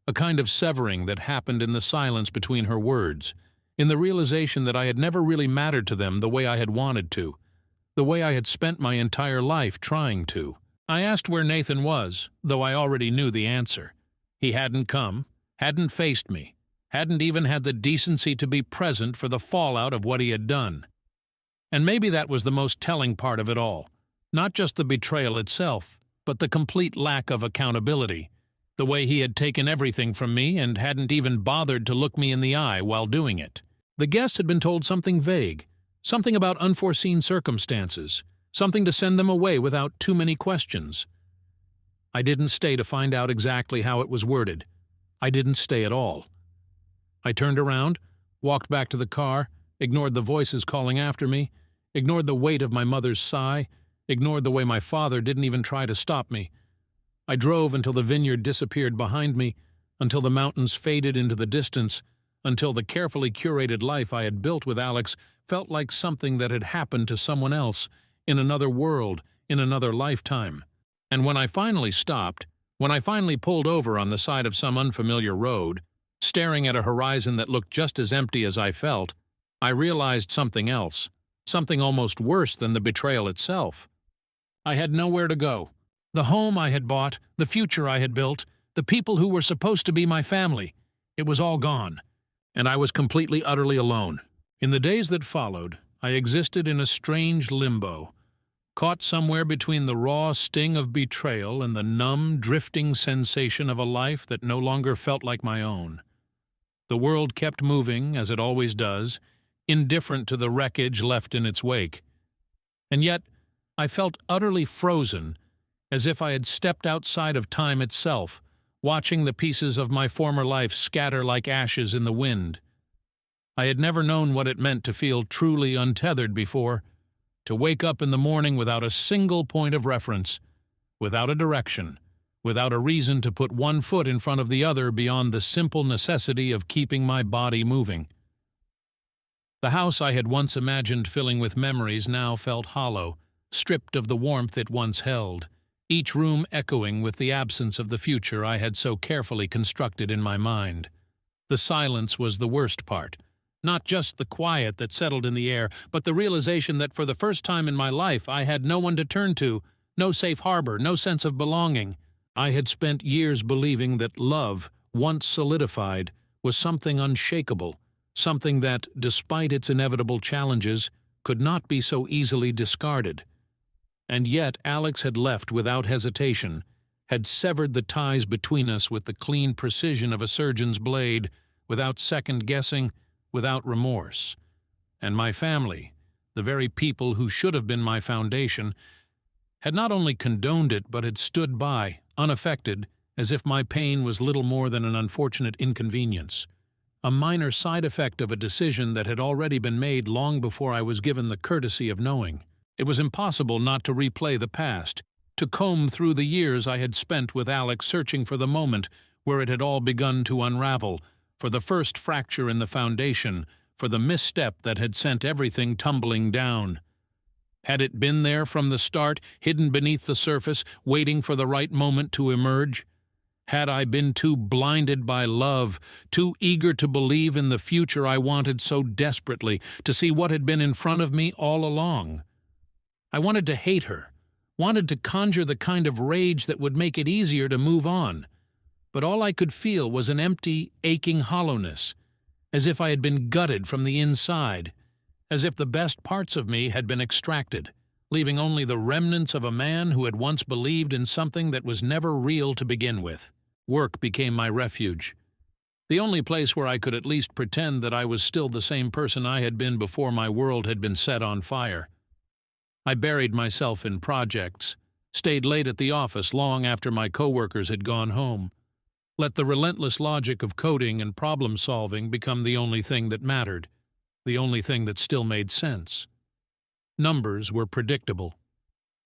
[SPEAKER 1] a kind of severing that happened in the silence between her words, in the realization that I had never really mattered to them the way I had wanted to, the way I had spent my entire life trying to. I asked where Nathan was, though I already knew the answer. He hadn't come, hadn't faced me, hadn't even had the decency to be present for the fallout of what he had done. And maybe that was the most telling part of it all. Not just the betrayal itself, but the complete lack of accountability. The way he had taken everything from me and hadn't even bothered to look me in the eye while doing it. The guests had been told something vague, something about unforeseen circumstances, something to send them away without too many questions. I didn't stay to find out exactly how it was worded. I didn't stay at all. I turned around, walked back to the car, ignored the voices calling after me, ignored the weight of my mother's sigh, ignored the way my father didn't even try to stop me. I drove until the vineyard disappeared behind me, until the mountains faded into the distance, until the carefully curated life I had built with Alex felt like something that had happened to someone else, in another world, in another lifetime. And when I finally stopped, when I finally pulled over on the side of some unfamiliar road, staring at a horizon that looked just as empty as I felt, I realized something else, something almost worse than the betrayal itself. I had nowhere to go. The home I had bought, the future I had built, the people who were supposed to be my family, it was all gone. And I was completely, utterly alone. In the days that followed, I existed in a strange limbo, caught somewhere between the raw sting of betrayal and the numb, drifting sensation of a life that no longer felt like my own. The world kept moving, as it always does, indifferent to the wreckage left in its wake. And yet, I felt utterly frozen, as if I had stepped outside of time itself, watching the pieces of my former life scatter like ashes in the wind. I had never known what it meant to feel truly untethered before, to wake up in the morning without a single point of reference, without a direction, without a reason to put one foot in front of the other beyond the simple necessity of keeping my body moving. The house I had once imagined filling with memories now felt hollow, stripped of the warmth it once held, each room echoing with the absence of the future I had so carefully constructed in my mind. The silence was the worst part. Not just the quiet that settled in the air, but the realization that for the first time in my life I had no one to turn to, no safe harbor, no sense of belonging. I had spent years believing that love, once solidified, was something unshakable, something that, despite its inevitable challenges, could not be so easily discarded. And yet Alex had left without hesitation, had severed the ties between us with the clean precision of a surgeon's blade, without second-guessing, without remorse. And my family, the very people who should have been my foundation, had not only condoned it but had stood by, unaffected, as if my pain was little more than an unfortunate inconvenience, a minor side effect of a decision that had already been made long before I was given the courtesy of knowing. It was impossible not to replay the past, to comb through the years I had spent with Alex searching for the moment where it had all begun to unravel, for the first fracture in the foundation, for the misstep that had sent everything tumbling down. Had it been there from the start, hidden beneath the surface, waiting for the right moment to emerge? Had I been too blinded by love, too eager to believe in the future I wanted so desperately, to see what had been in front of me all along? I wanted to hate her, wanted to conjure the kind of rage that would make it easier to move on. But all I could feel was an empty, aching hollowness, as if I had been gutted from the inside, as if the best parts of me had been extracted, leaving only the remnants of a man who had once believed in something that was never real to begin with. Work became my refuge, the only place where I could at least pretend that I was still the same person I had been before my world had been set on fire. I buried myself in projects, stayed late at the office long after my coworkers had gone home, let the relentless logic of coding and problem-solving become the only thing that mattered, the only thing that still made sense. Numbers were predictable.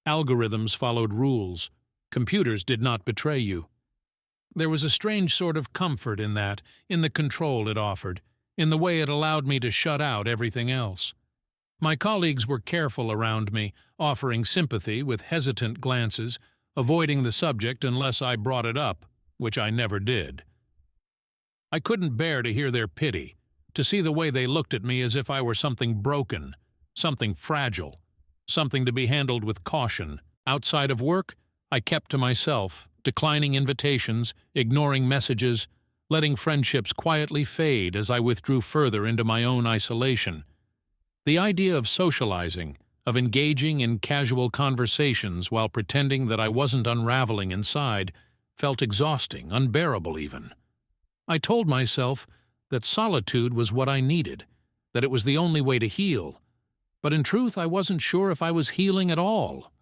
[SPEAKER 1] Algorithms followed rules. Computers did not betray you. There was a strange sort of comfort in that, in the control it offered, in the way it allowed me to shut out everything else. My colleagues were careful around me, offering sympathy with hesitant glances, avoiding the subject unless I brought it up, which I never did. I couldn't bear to hear their pity, to see the way they looked at me as if I were something broken, something fragile, something to be handled with caution. Outside of work, I kept to myself, declining invitations, ignoring messages, letting friendships quietly fade as I withdrew further into my own isolation. The idea of socializing, of engaging in casual conversations while pretending that I wasn't unraveling inside, felt exhausting, unbearable even. I told myself that solitude was what I needed, that it was the only way to heal, but in truth I wasn't sure if I was healing at all.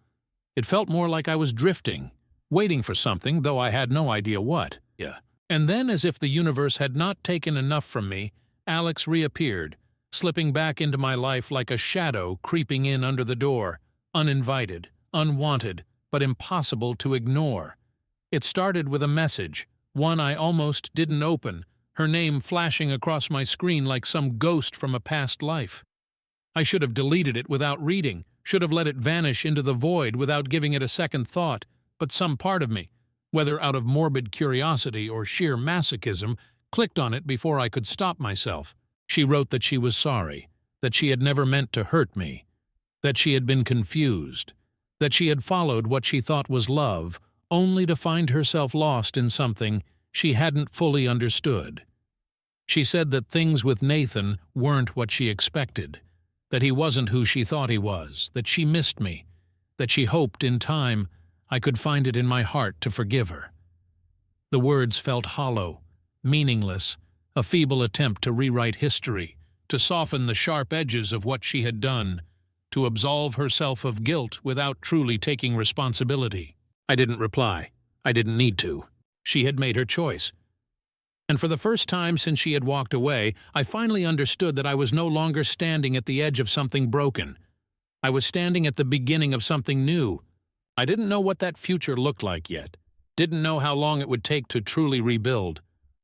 [SPEAKER 1] It felt more like I was drifting, waiting for something, though I had no idea what. And then, as if the universe had not taken enough from me, Alex reappeared, slipping back into my life like a shadow creeping in under the door, uninvited, unwanted, but impossible to ignore. It started with a message, one I almost didn't open, her name flashing across my screen like some ghost from a past life. I should have deleted it without reading, should have let it vanish into the void without giving it a second thought, but some part of me, whether out of morbid curiosity or sheer masochism, clicked on it before I could stop myself. She wrote that she was sorry, that she had never meant to hurt me, that she had been confused, that she had followed what she thought was love, only to find herself lost in something she hadn't fully understood. She said that things with Nathan weren't what she expected, that he wasn't who she thought he was, that she missed me, that she hoped in time I could find it in my heart to forgive her. The words felt hollow, meaningless, a feeble attempt to rewrite history, to soften the sharp edges of what she had done, to absolve herself of guilt without truly taking responsibility. I didn't reply. I didn't need to. She had made her choice. And for the first time since she had walked away, I finally understood that I was no longer standing at the edge of something broken. I was standing at the beginning of something new. I didn't know what that future looked like yet, didn't know how long it would take to truly rebuild,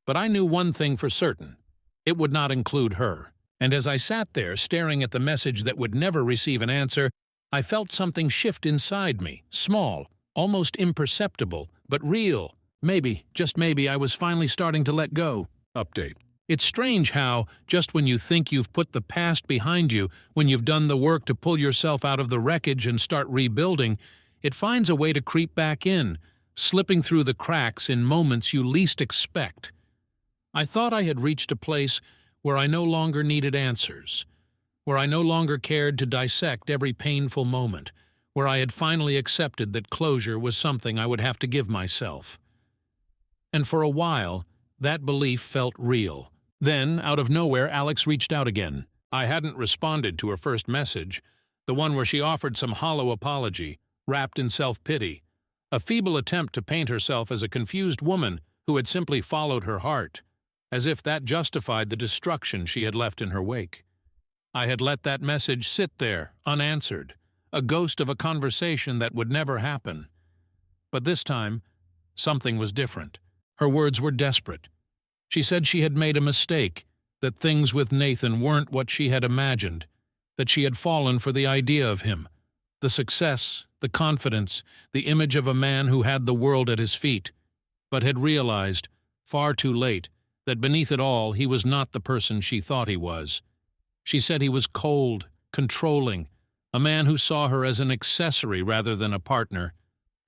[SPEAKER 1] but I knew one thing for certain. It would not include her. And as I sat there staring at the message that would never receive an answer, I felt something shift inside me, small, almost imperceptible, but real. Maybe, just maybe, I was finally starting to let go. Update. It's strange how, just when you think you've put the past behind you, when you've done the work to pull yourself out of the wreckage and start rebuilding, it finds a way to creep back in, slipping through the cracks in moments you least expect. I thought I had reached a place where I no longer needed answers, where I no longer cared to dissect every painful moment, where I had finally accepted that closure was something I would have to give myself. And for a while, that belief felt real. Then, out of nowhere, Alex reached out again. I hadn't responded to her first message, the one where she offered some hollow apology, wrapped in self-pity, a feeble attempt to paint herself as a confused woman who had simply followed her heart, as if that justified the destruction she had left in her wake. I had let that message sit there, unanswered, a ghost of a conversation that would never happen. But this time, something was different. Her words were desperate. She said she had made a mistake, that things with Nathan weren't what she had imagined, that she had fallen for the idea of him, the success, the confidence, the image of a man who had the world at his feet, but had realized, far too late, that beneath it all he was not the person she thought he was. She said he was cold, controlling, a man who saw her as an accessory rather than a partner,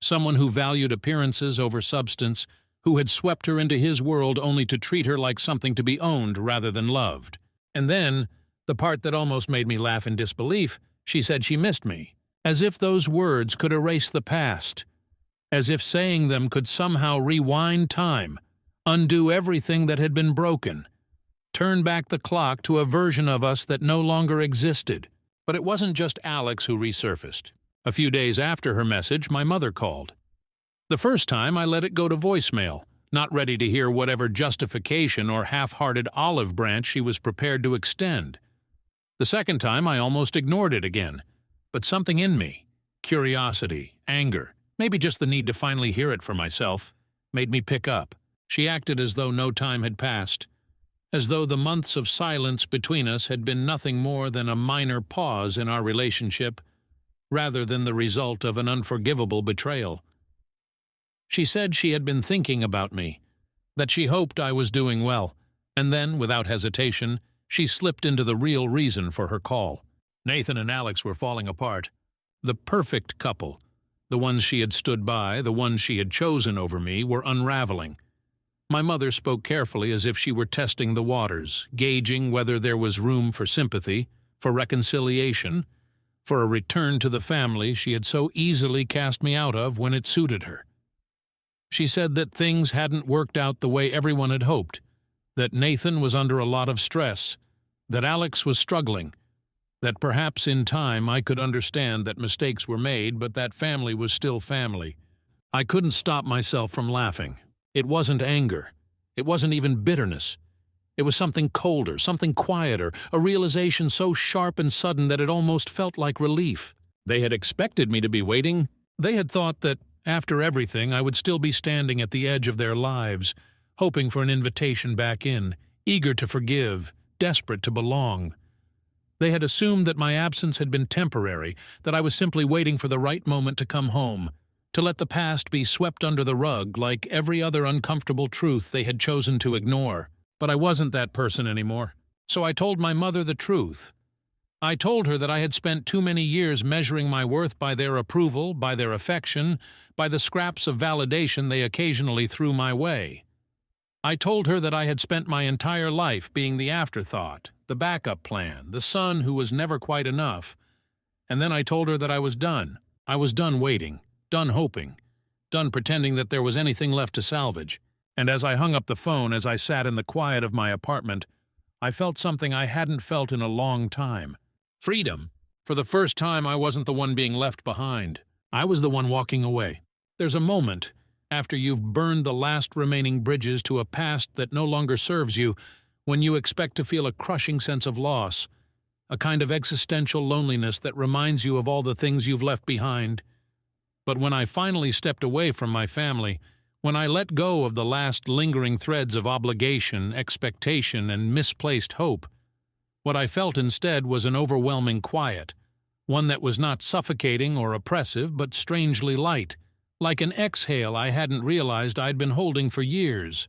[SPEAKER 1] someone who valued appearances over substance, who had swept her into his world only to treat her like something to be owned rather than loved. And then, the part that almost made me laugh in disbelief, she said she missed me, as if those words could erase the past, as if saying them could somehow rewind time, undo everything that had been broken, turn back the clock to a version of us that no longer existed. But it wasn't just Alex who resurfaced. A few days after her message, my mother called. The first time I let it go to voicemail, not ready to hear whatever justification or half-hearted olive branch she was prepared to extend. The second time I almost ignored it again, but something in me, curiosity, anger, maybe just the need to finally hear it for myself, made me pick up. She acted as though no time had passed, as though the months of silence between us had been nothing more than a minor pause in our relationship, rather than the result of an unforgivable betrayal. She said she had been thinking about me, that she hoped I was doing well, and then, without hesitation, she slipped into the real reason for her call. Nathan and Alex were falling apart. The perfect couple, the ones she had stood by, the ones she had chosen over me, were unraveling. My mother spoke carefully as if she were testing the waters, gauging whether there was room for sympathy, for reconciliation, for a return to the family she had so easily cast me out of when it suited her. She said that things hadn't worked out the way everyone had hoped, that Nathan was under a lot of stress, that Alex was struggling, that perhaps in time I could understand that mistakes were made, but that family was still family. I couldn't stop myself from laughing. It wasn't anger. It wasn't even bitterness. It was something colder, something quieter, a realization so sharp and sudden that it almost felt like relief. They had expected me to be waiting. They had thought that, after everything, I would still be standing at the edge of their lives, hoping for an invitation back in, eager to forgive, desperate to belong. They had assumed that my absence had been temporary, that I was simply waiting for the right moment to come home, to let the past be swept under the rug like every other uncomfortable truth they had chosen to ignore. But I wasn't that person anymore. So I told my mother the truth. I told her that I had spent too many years measuring my worth by their approval, by their affection, by the scraps of validation they occasionally threw my way. I told her that I had spent my entire life being the afterthought, the backup plan, the son who was never quite enough. And then I told her that I was done. I was done waiting, done hoping, done pretending that there was anything left to salvage. And as I hung up the phone, as I sat in the quiet of my apartment, I felt something I hadn't felt in a long time. Freedom. For the first time, I wasn't the one being left behind. I was the one walking away. There's a moment, after you've burned the last remaining bridges to a past that no longer serves you, when you expect to feel a crushing sense of loss, a kind of existential loneliness that reminds you of all the things you've left behind. But when I finally stepped away from my family, when I let go of the last lingering threads of obligation, expectation, and misplaced hope, what I felt instead was an overwhelming quiet, one that was not suffocating or oppressive, but strangely light, like an exhale I hadn't realized I'd been holding for years.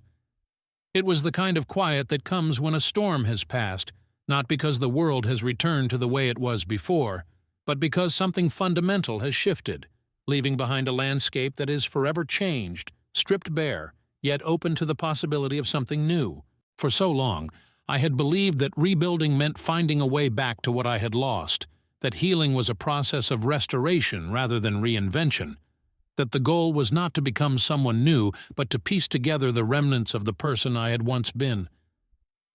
[SPEAKER 1] It was the kind of quiet that comes when a storm has passed, not because the world has returned to the way it was before, but because something fundamental has shifted, leaving behind a landscape that is forever changed, stripped bare, yet open to the possibility of something new. For so long, I had believed that rebuilding meant finding a way back to what I had lost, that healing was a process of restoration rather than reinvention, that the goal was not to become someone new, but to piece together the remnants of the person I had once been.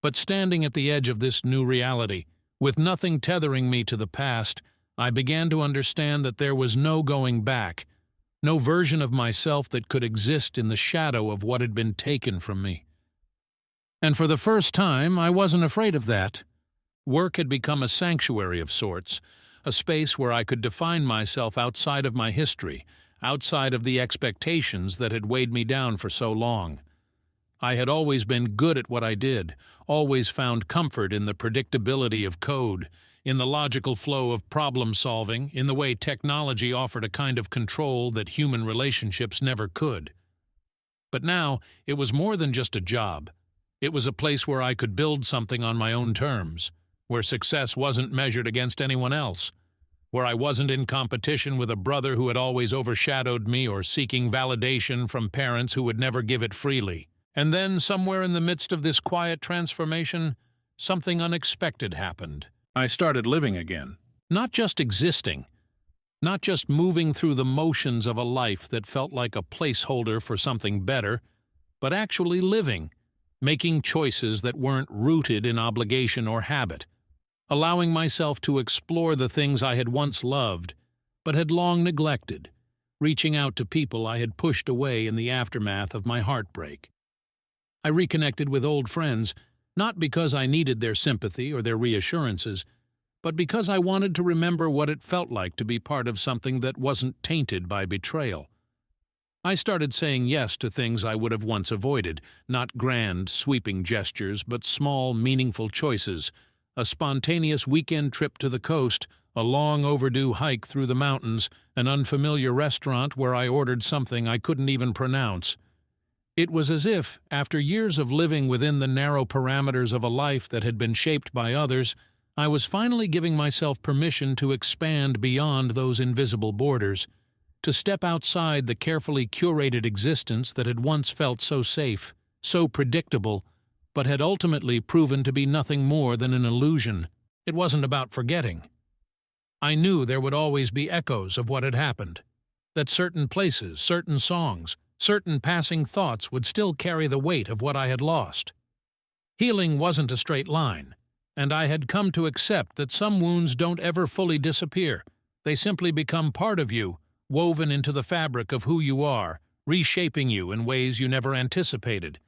[SPEAKER 1] But standing at the edge of this new reality, with nothing tethering me to the past, I began to understand that there was no going back, no version of myself that could exist in the shadow of what had been taken from me. And for the first time, I wasn't afraid of that. Work had become a sanctuary of sorts, a space where I could define myself outside of my history, outside of the expectations that had weighed me down for so long. I had always been good at what I did, always found comfort in the predictability of code, in the logical flow of problem-solving, in the way technology offered a kind of control that human relationships never could. But now, it was more than just a job. It was a place where I could build something on my own terms, where success wasn't measured against anyone else, where I wasn't in competition with a brother who had always overshadowed me or seeking validation from parents who would never give it freely. And then, somewhere in the midst of this quiet transformation, something unexpected happened. I started living again. Not just existing. Not just moving through the motions of a life that felt like a placeholder for something better, but actually living, making choices that weren't rooted in obligation or habit, allowing myself to explore the things I had once loved, but had long neglected, reaching out to people I had pushed away in the aftermath of my heartbreak. I reconnected with old friends, not because I needed their sympathy or their reassurances, but because I wanted to remember what it felt like to be part of something that wasn't tainted by betrayal. I started saying yes to things I would have once avoided, not grand, sweeping gestures, but small, meaningful choices, a spontaneous weekend trip to the coast, a long overdue hike through the mountains, an unfamiliar restaurant where I ordered something I couldn't even pronounce. It was as if, after years of living within the narrow parameters of a life that had been shaped by others, I was finally giving myself permission to expand beyond those invisible borders, to step outside the carefully curated existence that had once felt so safe. so predictable, but had ultimately proven to be nothing more than an illusion. It wasn't about forgetting. I knew there would always be echoes of what had happened, that certain places, certain songs, certain passing thoughts would still carry the weight of what I had lost. Healing wasn't a straight line, and I had come to accept that some wounds don't ever fully disappear. They simply become part of you, woven into the fabric of who you are, reshaping you in ways you never anticipated.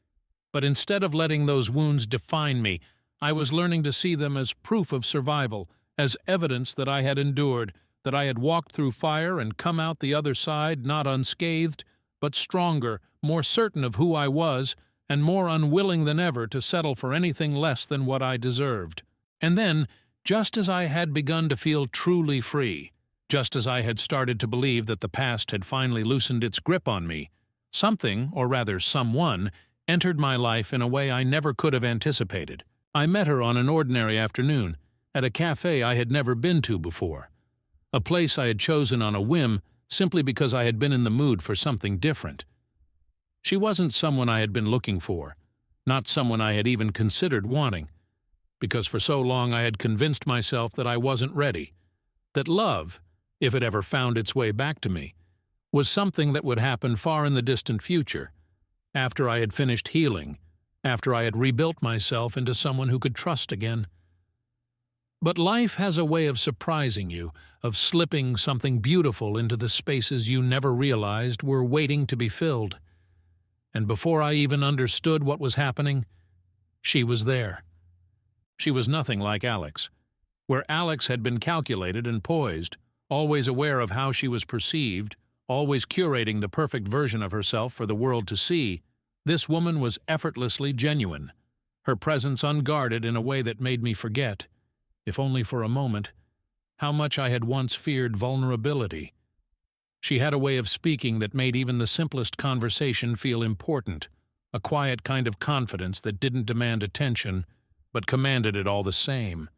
[SPEAKER 1] But instead of letting those wounds define me, I was learning to see them as proof of survival, as evidence that I had endured, that I had walked through fire and come out the other side not unscathed, but stronger, more certain of who I was, and more unwilling than ever to settle for anything less than what I deserved. And then, just as I had begun to feel truly free, just as I had started to believe that the past had finally loosened its grip on me, something, or rather someone, entered my life in a way I never could have anticipated. I met her on an ordinary afternoon, at a cafe I had never been to before, a place I had chosen on a whim simply because I had been in the mood for something different. She wasn't someone I had been looking for, not someone I had even considered wanting, because for so long I had convinced myself that I wasn't ready, that love, if it ever found its way back to me, was something that would happen far in the distant future, after I had finished healing, after I had rebuilt myself into someone who could trust again. But life has a way of surprising you, of slipping something beautiful into the spaces you never realized were waiting to be filled. And before I even understood what was happening, she was there. She was nothing like Alex. Where Alex had been calculated and poised, always aware of how she was perceived, always curating the perfect version of herself for the world to see, this woman was effortlessly genuine, her presence unguarded in a way that made me forget, if only for a moment, how much I had once feared vulnerability. She had a way of speaking that made even the simplest conversation feel important, a quiet kind of confidence that didn't demand attention, but commanded it all the same.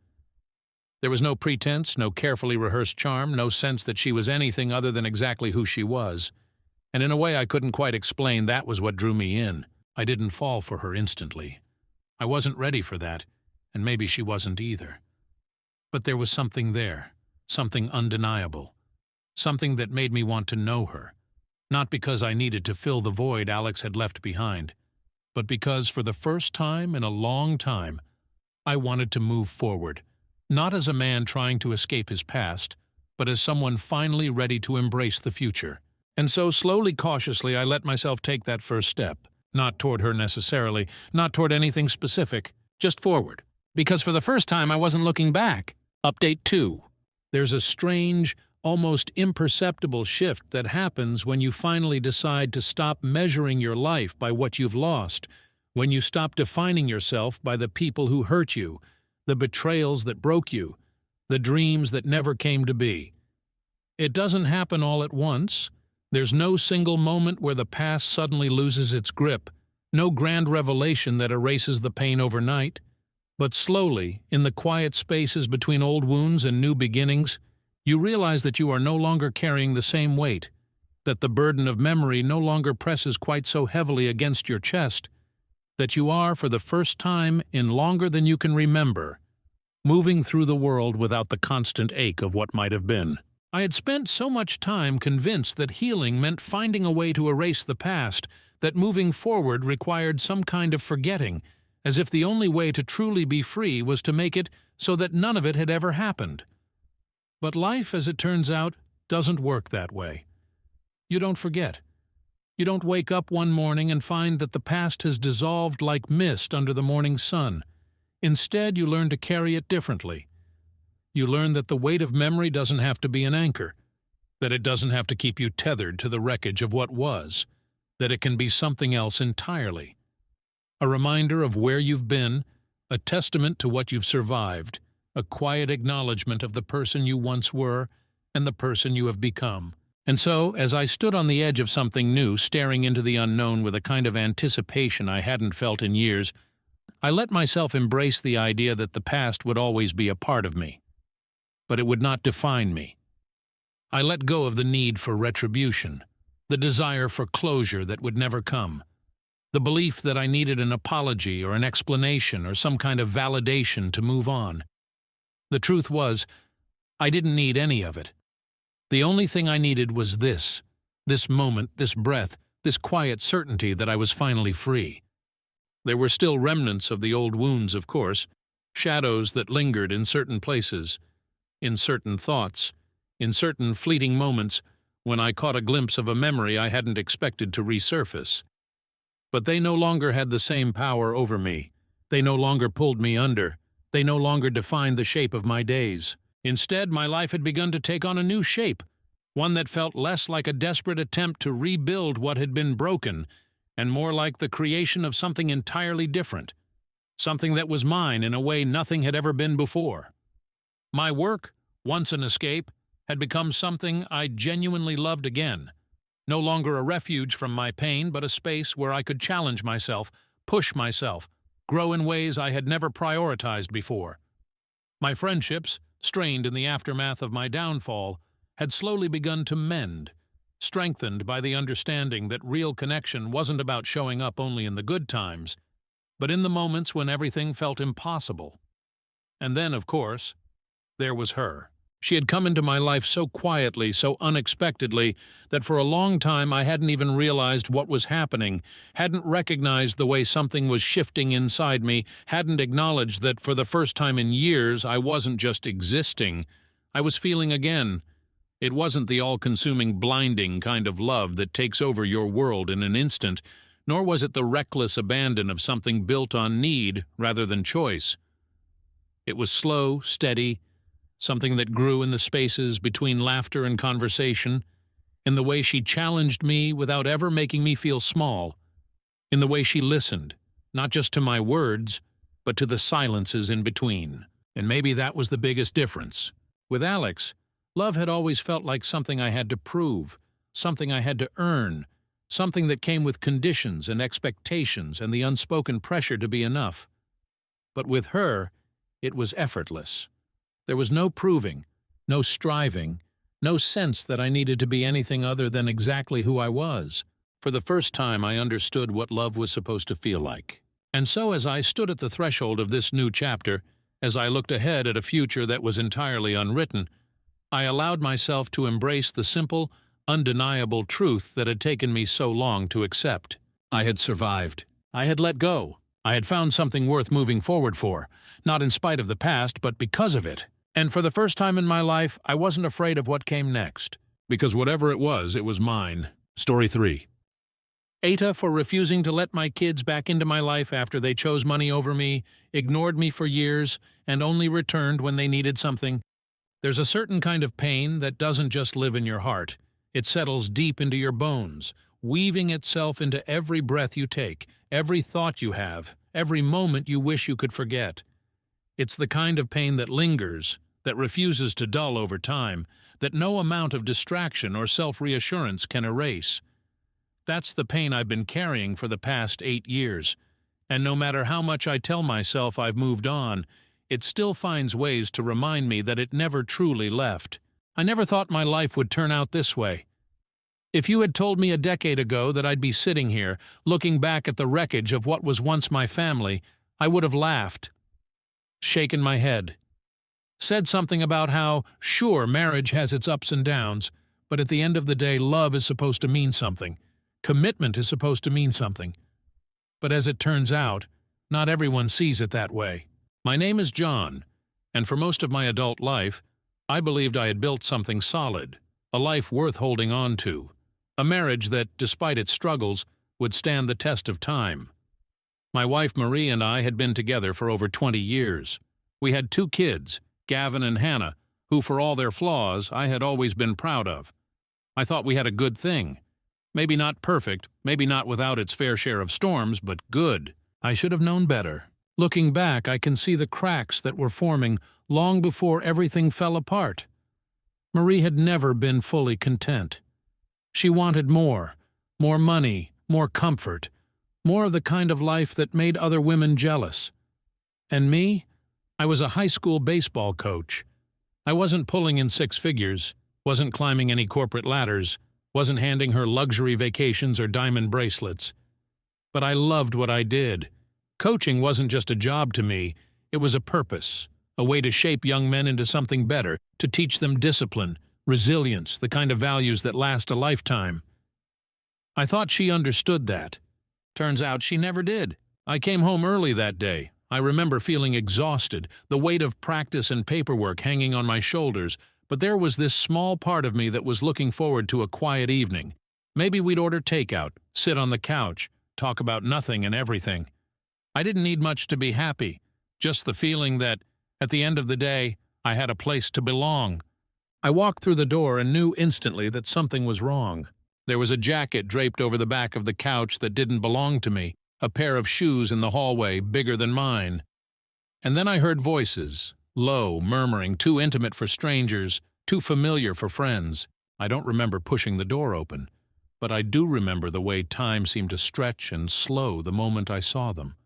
[SPEAKER 1] There was no pretense, no carefully rehearsed charm, no sense that she was anything other than exactly who she was. And in a way I couldn't quite explain, that was what drew me in. I didn't fall for her instantly. I wasn't ready for that, and maybe she wasn't either. But there was something there, something undeniable, something that made me want to know her, not because I needed to fill the void Alex had left behind, but because for the first time in a long time, I wanted to move forward, not as a man trying to escape his past, but as someone finally ready to embrace the future. And so slowly, cautiously, I let myself take that first step, not toward her necessarily, not toward anything specific, just forward. Because for the first time I wasn't looking back. Update 2. There's a strange, almost imperceptible shift that happens when you finally decide to stop measuring your life by what you've lost, when you stop defining yourself by the people who hurt you, the betrayals that broke you, the dreams that never came to be. It doesn't happen all at once. There's no single moment where the past suddenly loses its grip, no grand revelation that erases the pain overnight. But slowly, in the quiet spaces between old wounds and new beginnings, you realize that you are no longer carrying the same weight, that the burden of memory no longer presses quite so heavily against your chest, that you are, for the first time in longer than you can remember, moving through the world without the constant ache of what might have been. I had spent so much time convinced that healing meant finding a way to erase the past, that moving forward required some kind of forgetting, as if the only way to truly be free was to make it so that none of it had ever happened. But life, as it turns out, doesn't work that way. You don't forget. You don't wake up one morning and find that the past has dissolved like mist under the morning sun. Instead, you learn to carry it differently. You learn that the weight of memory doesn't have to be an anchor, that it doesn't have to keep you tethered to the wreckage of what was, that it can be something else entirely. A reminder of where you've been, a testament to what you've survived, a quiet acknowledgement of the person you once were and the person you have become. And so, as I stood on the edge of something new, staring into the unknown with a kind of anticipation I hadn't felt in years, I let myself embrace the idea that the past would always be a part of me, but it would not define me. I let go of the need for retribution, the desire for closure that would never come, The belief that I needed an apology or an explanation or some kind of validation to move on. The truth was, I didn't need any of it. The only thing I needed was this moment, this breath, this quiet certainty that I was finally free. There were still remnants of the old wounds, of course, shadows that lingered in certain places, in certain thoughts, in certain fleeting moments when I caught a glimpse of a memory I hadn't expected to resurface. But they no longer had the same power over me. They no longer pulled me under. They no longer defined the shape of my days. Instead, my life had begun to take on a new shape, one that felt less like a desperate attempt to rebuild what had been broken, and more like the creation of something entirely different, something that was mine in a way nothing had ever been before. My work, once an escape, had become something I genuinely loved again, no longer a refuge from my pain, but a space where I could challenge myself, push myself, grow in ways I had never prioritized before. My friendships, strained in the aftermath of my downfall, had slowly begun to mend, strengthened by the understanding that real connection wasn't about showing up only in the good times, but in the moments when everything felt impossible. And then, of course, there was her. She had come into my life so quietly, so unexpectedly, that for a long time I hadn't even realized what was happening, hadn't recognized the way something was shifting inside me, hadn't acknowledged that for the first time in years I wasn't just existing, I was feeling again. It wasn't the all-consuming, blinding kind of love that takes over your world in an instant, nor was it the reckless abandon of something built on need rather than choice. It was slow, steady, something that grew in the spaces between laughter and conversation, in the way she challenged me without ever making me feel small, in the way she listened, not just to my words, but to the silences in between. And maybe that was the biggest difference. With Alex, love had always felt like something I had to prove, something I had to earn, something that came with conditions and expectations and the unspoken pressure to be enough. But with her, it was effortless. There was no proving, no striving, no sense that I needed to be anything other than exactly who I was. For the first time, I understood what love was supposed to feel like. And so as I stood at the threshold of this new chapter, as I looked ahead at a future that was entirely unwritten, I allowed myself to embrace the simple, undeniable truth that had taken me so long to accept. I had survived. I had let go. I had found something worth moving forward for, not in spite of the past, but because of it. And for the first time in my life, I wasn't afraid of what came next. Because whatever it was mine. Story 3. Eta for refusing to let my kids back into my life after they chose money over me, ignored me for years, and only returned when they needed something. There's a certain kind of pain that doesn't just live in your heart. It settles deep into your bones, weaving itself into every breath you take, every thought you have, every moment you wish you could forget. It's the kind of pain that lingers, that refuses to dull over time, that no amount of distraction or self-reassurance can erase. That's the pain I've been carrying for the past 8 years, and no matter how much I tell myself I've moved on, it still finds ways to remind me that it never truly left. I never thought my life would turn out this way. If you had told me a decade ago that I'd be sitting here, looking back at the wreckage of what was once my family, I would have laughed, shaken my head, said something about how, sure, marriage has its ups and downs, but at the end of the day, love is supposed to mean something. Commitment is supposed to mean something. But as it turns out, not everyone sees it that way. My name is John, and for most of my adult life, I believed I had built something solid, a life worth holding on to, a marriage that, despite its struggles, would stand the test of time. My wife Marie and I had been together for over 20 years. We had 2 kids, Gavin and Hannah, who for all their flaws I had always been proud of. I thought we had a good thing. Maybe not perfect, maybe not without its fair share of storms, but good. I should have known better. Looking back, I can see the cracks that were forming long before everything fell apart. Marie had never been fully content. She wanted more money, more comfort, more of the kind of life that made other women jealous. And me? I was a high school baseball coach. I wasn't pulling in 6 figures, wasn't climbing any corporate ladders, wasn't handing her luxury vacations or diamond bracelets. but I loved what I did. Coaching wasn't just a job to me, it was a purpose, a way to shape young men into something better, to teach them discipline, resilience, the kind of values that last a lifetime. I thought she understood that. Turns out she never did. I came home early that day. I remember feeling exhausted, the weight of practice and paperwork hanging on my shoulders, but there was this small part of me that was looking forward to a quiet evening. Maybe we'd order takeout, sit on the couch, talk about nothing and everything. I didn't need much to be happy, just the feeling that, at the end of the day, I had a place to belong. I walked through the door and knew instantly that something was wrong. There was a jacket draped over the back of the couch that didn't belong to me, a pair of shoes in the hallway bigger than mine. And then I heard voices, low, murmuring, too intimate for strangers, too familiar for friends. I don't remember pushing the door open, but I do remember the way time seemed to stretch and slow the moment I saw them.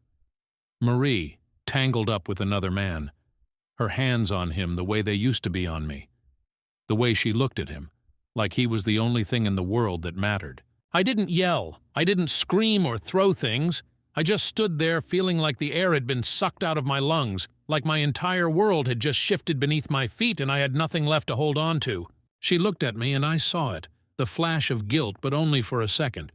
[SPEAKER 1] Marie, tangled up with another man, her hands on him the way they used to be on me, the way she looked at him, like he was the only thing in the world that mattered. I didn't yell, I didn't scream or throw things. I just stood there feeling like the air had been sucked out of my lungs, like my entire world had just shifted beneath my feet and I had nothing left to hold on to. She looked at me and I saw it, the flash of guilt, but only for a second.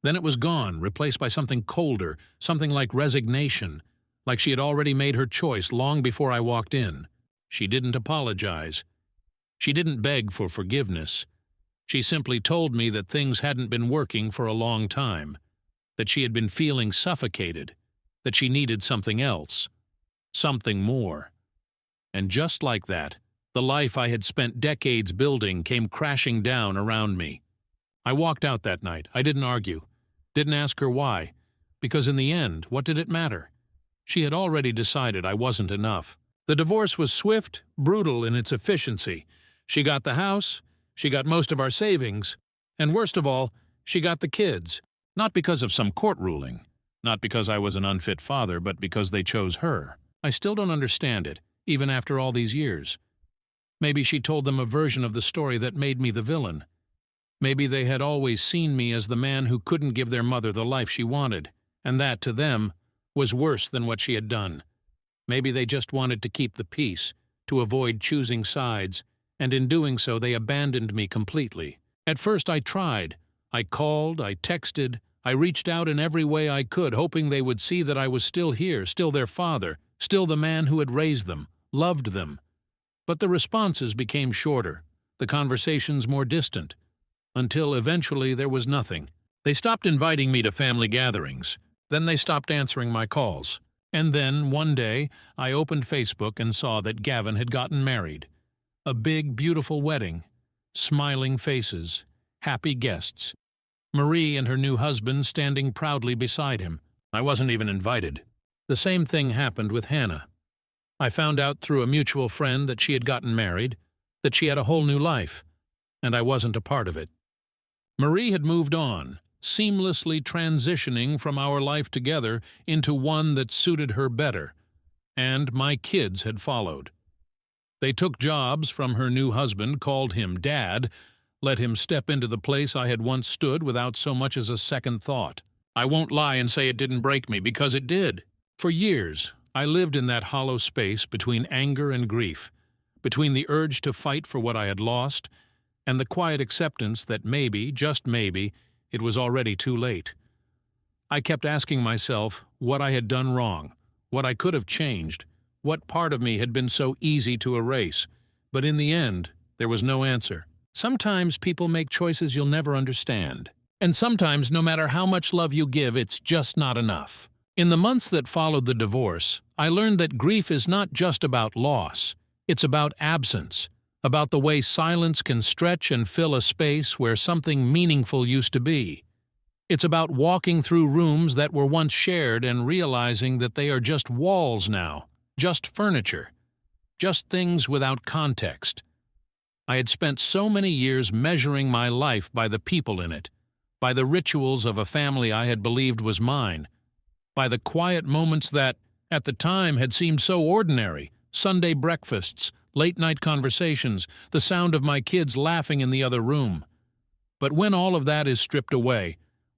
[SPEAKER 1] Then it was gone, replaced by something colder, something like resignation, like she had already made her choice long before I walked in. She didn't apologize. She didn't beg for forgiveness. She simply told me that things hadn't been working for a long time, that she had been feeling suffocated, that she needed something else, something more. And just like that, the life I had spent decades building came crashing down around me. I walked out that night. I didn't argue, didn't ask her why, because in the end, what did it matter? She had already decided I wasn't enough. The divorce was swift, brutal in its efficiency. She got the house, she got most of our savings, and worst of all, she got the kids. Not because of some court ruling, not because I was an unfit father, but because they chose her. I still don't understand it, even after all these years. Maybe she told them a version of the story that made me the villain. Maybe they had always seen me as the man who couldn't give their mother the life she wanted, and that, to them, was worse than what she had done. Maybe they just wanted to keep the peace, to avoid choosing sides, and in doing so they abandoned me completely. At first I tried. I called, I texted, I reached out in every way I could, hoping they would see that I was still here, still their father, still the man who had raised them, loved them. But the responses became shorter, the conversations more distant, until eventually there was nothing. They stopped inviting me to family gatherings. Then they stopped answering my calls. And then, one day, I opened Facebook and saw that Gavin had gotten married. A big, beautiful wedding. Smiling faces. Happy guests. Marie and her new husband standing proudly beside him. I wasn't even invited. The same thing happened with Hannah. I found out through a mutual friend that she had gotten married, that she had a whole new life, and I wasn't a part of it. Marie had moved on, seamlessly transitioning from our life together into one that suited her better, and my kids had followed. They took jobs from her new husband, called him Dad, let him step into the place I had once stood without so much as a second thought. I won't lie and say it didn't break me, because it did. For years, I lived in that hollow space between anger and grief, between the urge to fight for what I had lost, and the quiet acceptance that maybe, just maybe, it was already too late. I kept asking myself what I had done wrong, what I could have changed, what part of me had been so easy to erase, but in the end, there was no answer. Sometimes people make choices you'll never understand, and sometimes no matter how much love you give, it's just not enough. In the months that followed the divorce, I learned that grief is not just about loss, it's about absence, about the way silence can stretch and fill a space where something meaningful used to be. It's about walking through rooms that were once shared and realizing that they are just walls now, just furniture, just things without context. I had spent so many years measuring my life by the people in it, by the rituals of a family I had believed was mine, by the quiet moments that, at the time, had seemed so ordinary, Sunday breakfasts, late-night conversations, the sound of my kids laughing in the other room. But when all of that is stripped away,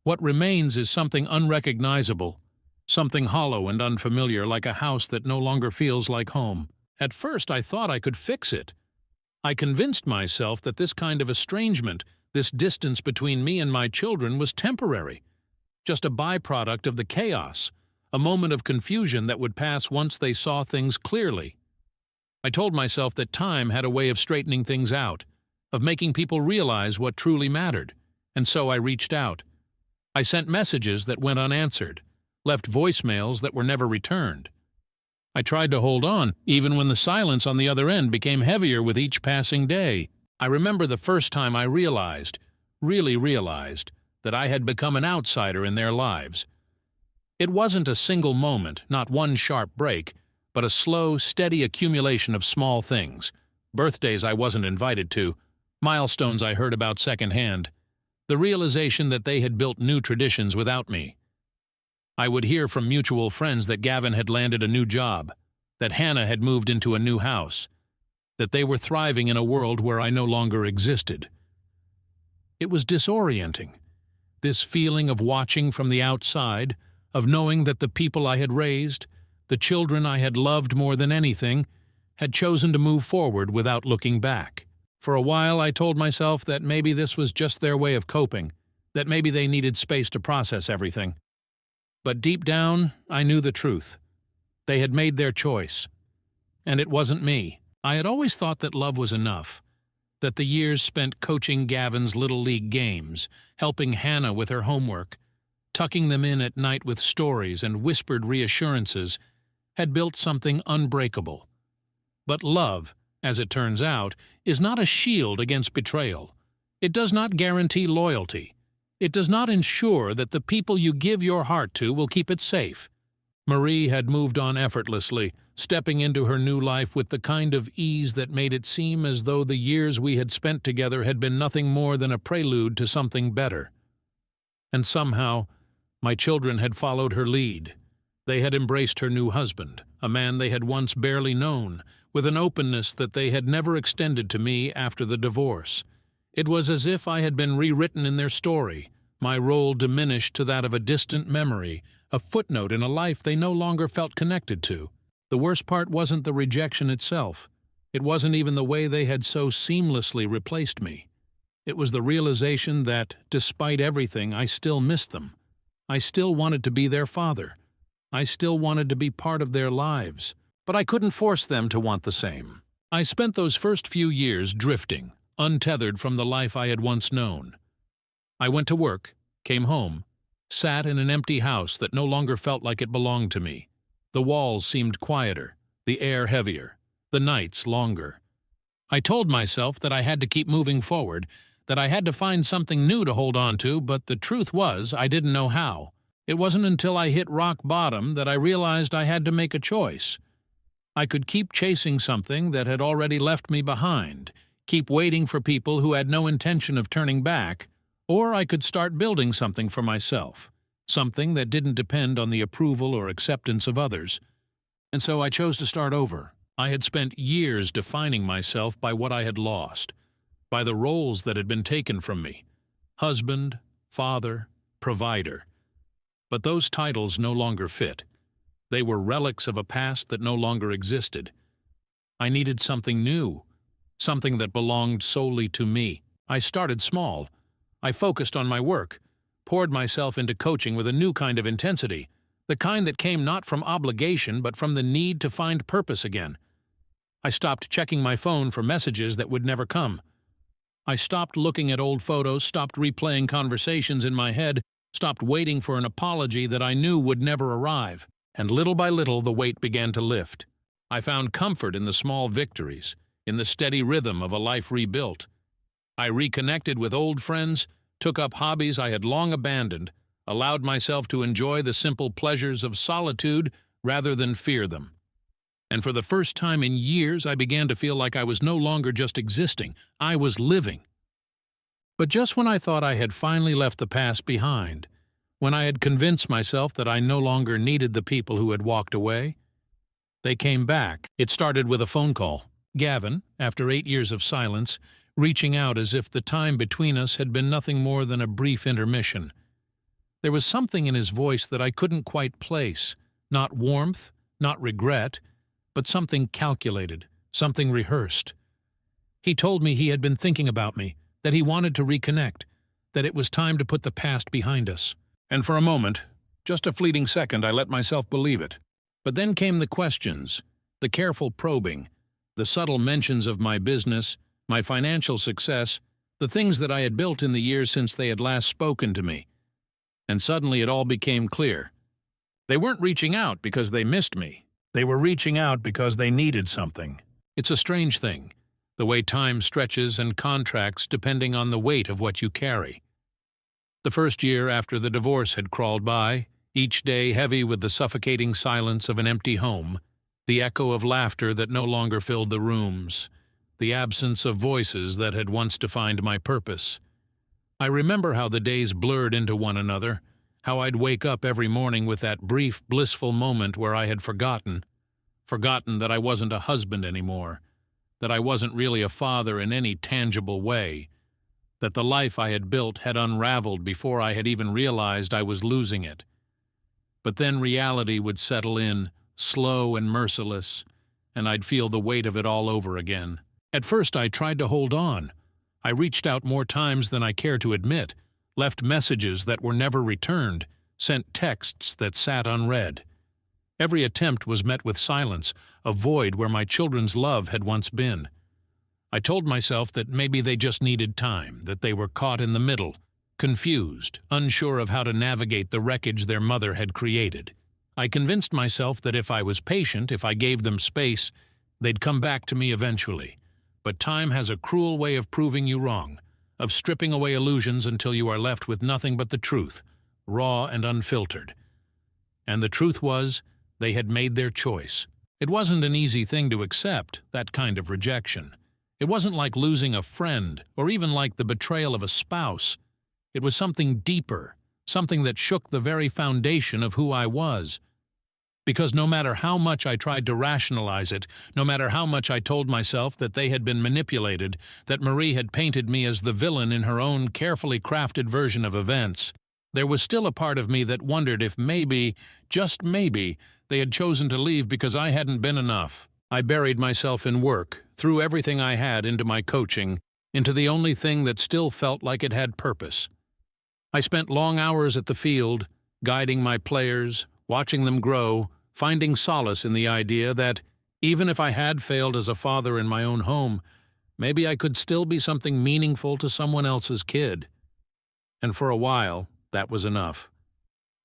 [SPEAKER 1] What remains is something unrecognizable, something hollow and unfamiliar, like a house that no longer feels like home. At first, I thought I could fix it. I convinced myself that this kind of estrangement, this distance between me and my children, was temporary, just a byproduct of the chaos, a moment of confusion that would pass once they saw things clearly. I told myself that time had a way of straightening things out, of making people realize what truly mattered, and so I reached out. I sent messages that went unanswered, left voicemails that were never returned. I tried to hold on, even when the silence on the other end became heavier with each passing day. I remember the first time I really realized, that I had become an outsider in their lives. It wasn't a single moment, not one sharp break, but a slow, steady accumulation of small things. Birthdays I wasn't invited to, milestones I heard about secondhand, the realization that they had built new traditions without me. I would hear from mutual friends that Gavin had landed a new job, that Hannah had moved into a new house, that they were thriving in a world where I no longer existed. It was disorienting, this feeling of watching from the outside, of knowing that the people I had raised, the children I had loved more than anything, had chosen to move forward without looking back. For a while I told myself that maybe this was just their way of coping, that maybe they needed space to process everything. But deep down, I knew the truth. They had made their choice. And it wasn't me. I had always thought that love was enough, that the years spent coaching Gavin's Little League games, helping Hannah with her homework, tucking them in at night with stories and whispered reassurances, had built something unbreakable. But love, as it turns out, is not a shield against betrayal. It does not guarantee loyalty. It does not ensure that the people you give your heart to will keep it safe. Marie had moved on effortlessly, stepping into her new life with the kind of ease that made it seem as though the years we had spent together had been nothing more than a prelude to something better. And somehow, my children had followed her lead. They had embraced her new husband, a man they had once barely known, with an openness that they had never extended to me after the divorce. It was as if I had been rewritten in their story, my role diminished to that of a distant memory, a footnote in a life they no longer felt connected to. The worst part wasn't the rejection itself. It wasn't even the way they had so seamlessly replaced me. It was the realization that, despite everything, I still missed them. I still wanted to be their father. I still wanted to be part of their lives. But I couldn't force them to want the same. I spent those first few years drifting, untethered from the life I had once known. I went to work, came home, sat in an empty house that no longer felt like it belonged to me. The walls seemed quieter, the air heavier, the nights longer. I told myself that I had to keep moving forward, that I had to find something new to hold on to, but the truth was I didn't know how. It wasn't until I hit rock bottom that I realized I had to make a choice. I could keep chasing something that had already left me behind, keep waiting for people who had no intention of turning back, or I could start building something for myself, something that didn't depend on the approval or acceptance of others. And so I chose to start over. I had spent years defining myself by what I had lost, by the roles that had been taken from me: husband, father, provider. But those titles no longer fit. They were relics of a past that no longer existed. I needed something new, something that belonged solely to me. I started small. I focused on my work, poured myself into coaching with a new kind of intensity, the kind that came not from obligation but from the need to find purpose again. I stopped checking my phone for messages that would never come. I stopped looking at old photos, stopped replaying conversations in my head, stopped waiting for an apology that I knew would never arrive. And little by little the weight began to lift. I found comfort in the small victories, in the steady rhythm of a life rebuilt. I reconnected with old friends, took up hobbies I had long abandoned, allowed myself to enjoy the simple pleasures of solitude rather than fear them. And for the first time in years, I began to feel like I was no longer just existing, I was living. But just when I thought I had finally left the past behind, when I had convinced myself that I no longer needed the people who had walked away, they came back. It started with a phone call. Gavin, after 8 years of silence, reaching out as if the time between us had been nothing more than a brief intermission. There was something in his voice that I couldn't quite place, not warmth, not regret, but something calculated, something rehearsed. He told me he had been thinking about me, that he wanted to reconnect, that it was time to put the past behind us. And for a moment, just a fleeting second, I let myself believe it. But then came the questions, the careful probing, the subtle mentions of my business, my financial success, the things that I had built in the years since they had last spoken to me. And suddenly it all became clear. They weren't reaching out because they missed me. They were reaching out because they needed something. It's a strange thing, the way time stretches and contracts depending on the weight of what you carry. The first year after the divorce had crawled by, each day heavy with the suffocating silence of an empty home, the echo of laughter that no longer filled the rooms, the absence of voices that had once defined my purpose. I remember how the days blurred into one another, how I'd wake up every morning with that brief, blissful moment where I had forgotten that I wasn't a husband anymore, that I wasn't really a father in any tangible way, that the life I had built had unraveled before I had even realized I was losing it. But then reality would settle in, slow and merciless, and I'd feel the weight of it all over again. At first I tried to hold on. I reached out more times than I care to admit, left messages that were never returned, sent texts that sat unread. Every attempt was met with silence, a void where my children's love had once been. I told myself that maybe they just needed time, that they were caught in the middle, confused, unsure of how to navigate the wreckage their mother had created. I convinced myself that if I was patient, if I gave them space, they'd come back to me eventually. But time has a cruel way of proving you wrong, of stripping away illusions until you are left with nothing but the truth, raw and unfiltered. And the truth was, they had made their choice. It wasn't an easy thing to accept, that kind of rejection. It wasn't like losing a friend, or even like the betrayal of a spouse. It was something deeper, something that shook the very foundation of who I was. Because no matter how much I tried to rationalize it, no matter how much I told myself that they had been manipulated, that Marie had painted me as the villain in her own carefully crafted version of events, there was still a part of me that wondered if maybe, just maybe, they had chosen to leave because I hadn't been enough. I buried myself in work, threw everything I had into my coaching, into the only thing that still felt like it had purpose. I spent long hours at the field, guiding my players, watching them grow, finding solace in the idea that, even if I had failed as a father in my own home, maybe I could still be something meaningful to someone else's kid. And for a while, that was enough.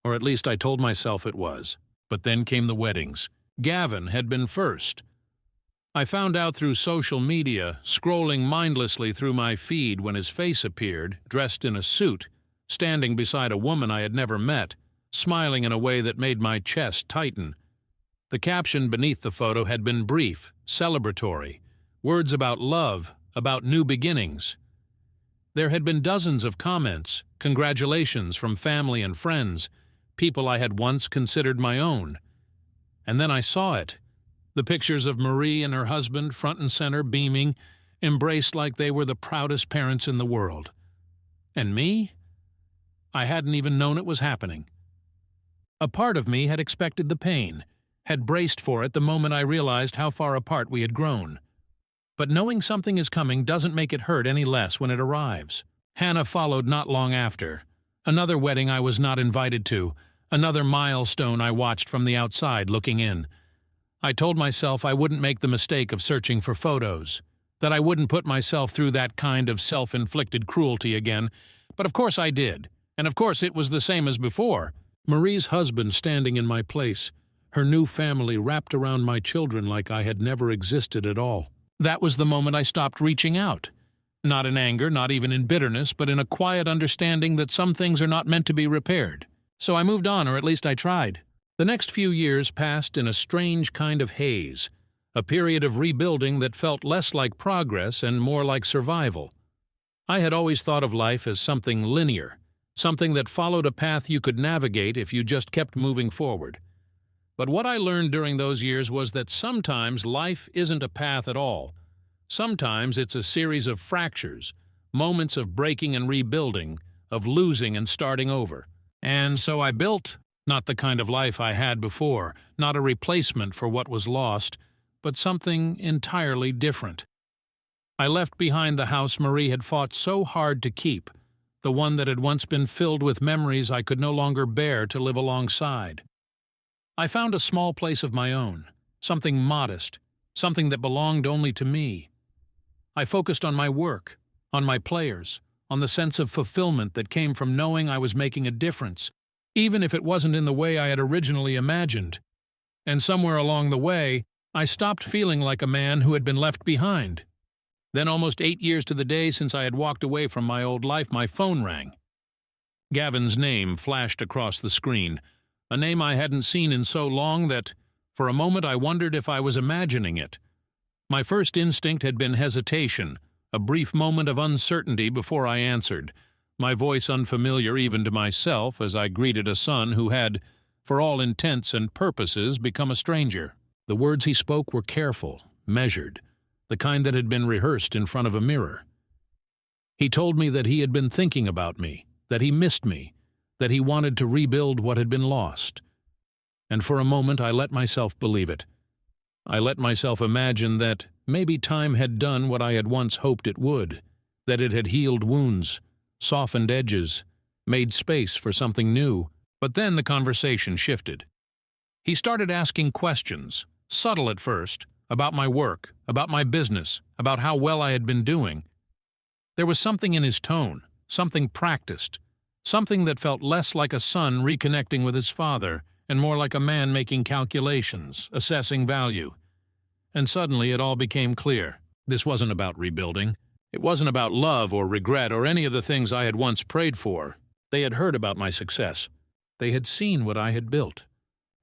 [SPEAKER 1] Or at least I told myself it was. But then came the weddings. Gavin had been first. I found out through social media, scrolling mindlessly through my feed when his face appeared, dressed in a suit, standing beside a woman I had never met, smiling in a way that made my chest tighten. The caption beneath the photo had been brief, celebratory, words about love, about new beginnings. There had been dozens of comments, congratulations from family and friends, people I had once considered my own. And then I saw it. The pictures of Marie and her husband, front and center, beaming, embraced like they were the proudest parents in the world. And me? I hadn't even known it was happening. A part of me had expected the pain, had braced for it the moment I realized how far apart we had grown. But knowing something is coming doesn't make it hurt any less when it arrives. Hannah followed not long after. Another wedding I was not invited to, another milestone I watched from the outside looking in. I told myself I wouldn't make the mistake of searching for photos, that I wouldn't put myself through that kind of self-inflicted cruelty again, but of course I did, and of course it was the same as before. Marie's husband standing in my place, her new family wrapped around my children like I had never existed at all. That was the moment I stopped reaching out. Not in anger, not even in bitterness, but in a quiet understanding that some things are not meant to be repaired. So I moved on, or at least I tried. The next few years passed in a strange kind of haze, a period of rebuilding that felt less like progress and more like survival. I had always thought of life as something linear, something that followed a path you could navigate if you just kept moving forward. But what I learned during those years was that sometimes life isn't a path at all. Sometimes it's a series of fractures, moments of breaking and rebuilding, of losing and starting over. And so I built, not the kind of life I had before, not a replacement for what was lost, but something entirely different. I left behind the house Marie had fought so hard to keep, the one that had once been filled with memories I could no longer bear to live alongside. I found a small place of my own, something modest, something that belonged only to me. I focused on my work, on my players, on the sense of fulfillment that came from knowing I was making a difference, even if it wasn't in the way I had originally imagined. And somewhere along the way, I stopped feeling like a man who had been left behind. Then, almost 8 years to the day since I had walked away from my old life, my phone rang. Gavin's name flashed across the screen, a name I hadn't seen in so long that, for a moment, I wondered if I was imagining it. My first instinct had been hesitation, a brief moment of uncertainty before I answered, my voice unfamiliar even to myself as I greeted a son who had, for all intents and purposes, become a stranger. The words he spoke were careful, measured, the kind that had been rehearsed in front of a mirror. He told me that he had been thinking about me, that he missed me, that he wanted to rebuild what had been lost. And for a moment I let myself believe it. I let myself imagine that maybe time had done what I had once hoped it would, that it had healed wounds, softened edges, made space for something new. But then the conversation shifted. He started asking questions, subtle at first, about my work, about my business, about how well I had been doing. There was something in his tone, something practiced, something that felt less like a son reconnecting with his father and more like a man making calculations, assessing value. And suddenly it all became clear. This wasn't about rebuilding. It wasn't about love or regret or any of the things I had once prayed for. They had heard about my success. They had seen what I had built.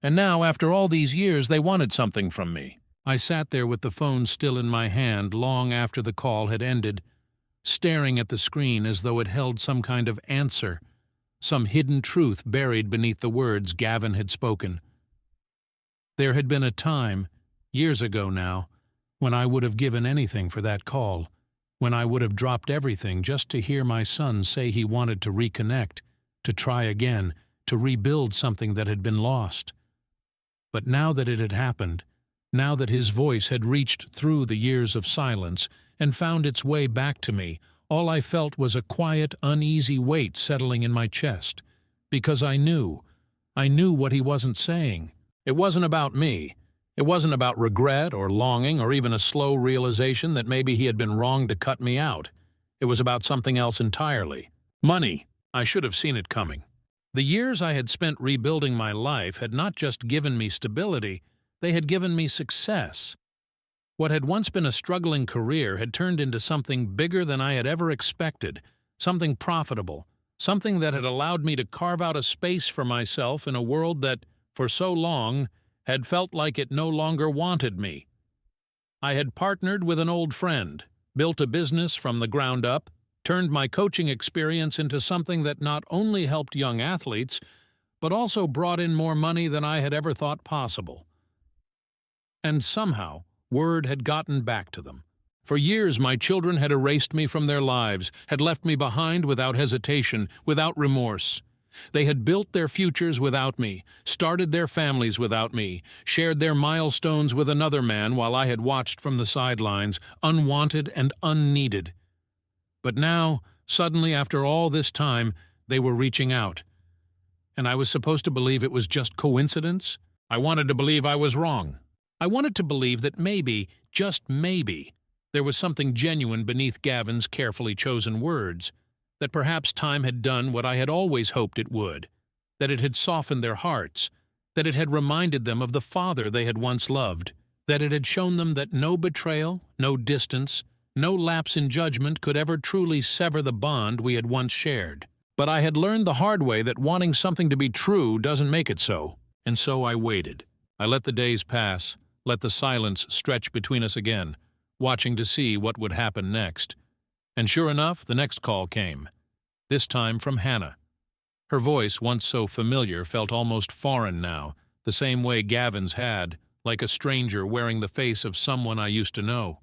[SPEAKER 1] And now, after all these years, they wanted something from me. I sat there with the phone still in my hand long after the call had ended, staring at the screen as though it held some kind of answer, some hidden truth buried beneath the words Gavin had spoken. There had been a time, years ago now, when I would have given anything for that call, when I would have dropped everything just to hear my son say he wanted to reconnect, to try again, to rebuild something that had been lost. But now that it had happened, now that his voice had reached through the years of silence and found its way back to me, all I felt was a quiet, uneasy weight settling in my chest, because I knew what he wasn't saying. It wasn't about me. It wasn't about regret or longing or even a slow realization that maybe he had been wrong to cut me out. It was about something else entirely. Money. I should have seen it coming. The years I had spent rebuilding my life had not just given me stability, they had given me success. What had once been a struggling career had turned into something bigger than I had ever expected, something profitable, something that had allowed me to carve out a space for myself in a world that, for so long, had felt like it no longer wanted me. I had partnered with an old friend, built a business from the ground up, turned my coaching experience into something that not only helped young athletes, but also brought in more money than I had ever thought possible. And somehow, word had gotten back to them. For years my children had erased me from their lives, had left me behind without hesitation, without remorse. They had built their futures without me, started their families without me, shared their milestones with another man while I had watched from the sidelines, unwanted and unneeded. But now, suddenly after all this time, they were reaching out. And I was supposed to believe it was just coincidence? I wanted to believe I was wrong. I wanted to believe that maybe, just maybe, there was something genuine beneath Gavin's carefully chosen words, that perhaps time had done what I had always hoped it would, that it had softened their hearts, that it had reminded them of the father they had once loved, that it had shown them that no betrayal, no distance, no lapse in judgment could ever truly sever the bond we had once shared. But I had learned the hard way that wanting something to be true doesn't make it so. And so I waited. I let the days pass, let the silence stretch between us again, watching to see what would happen next. And sure enough, the next call came, this time from Hannah. Her voice, once so familiar, felt almost foreign now, the same way Gavin's had, like a stranger wearing the face of someone I used to know.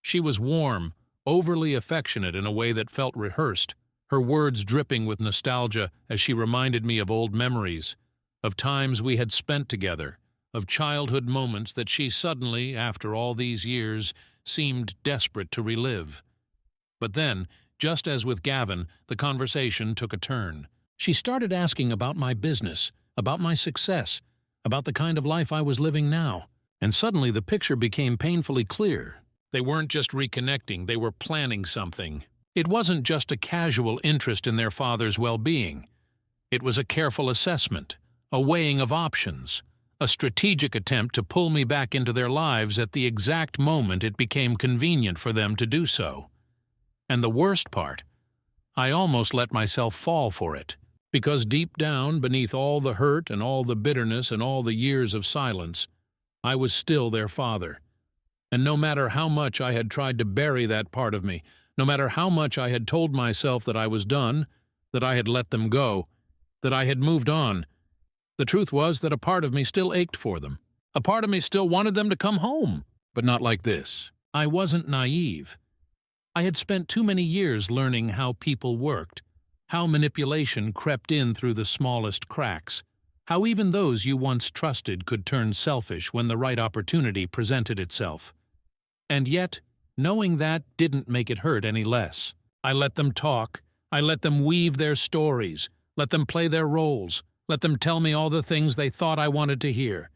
[SPEAKER 1] She was warm, overly affectionate in a way that felt rehearsed, her words dripping with nostalgia as she reminded me of old memories, of times we had spent together, of childhood moments that she suddenly, after all these years, seemed desperate to relive. But then, just as with Gavin, the conversation took a turn. She started asking about my business, about my success, about the kind of life I was living now. And suddenly the picture became painfully clear. They weren't just reconnecting, they were planning something. It wasn't just a casual interest in their father's well-being. It was a careful assessment, a weighing of options, a strategic attempt to pull me back into their lives at the exact moment it became convenient for them to do so. And the worst part, I almost let myself fall for it, because deep down, beneath all the hurt and all the bitterness and all the years of silence, I was still their father. And no matter how much I had tried to bury that part of me, no matter how much I had told myself that I was done, that I had let them go, that I had moved on, the truth was that a part of me still ached for them. A part of me still wanted them to come home, but not like this. I wasn't naive. I had spent too many years learning how people worked, how manipulation crept in through the smallest cracks, how even those you once trusted could turn selfish when the right opportunity presented itself. And yet, knowing that didn't make it hurt any less. I let them talk, I let them weave their stories, let them play their roles, let them tell me all the things they thought I wanted to hear.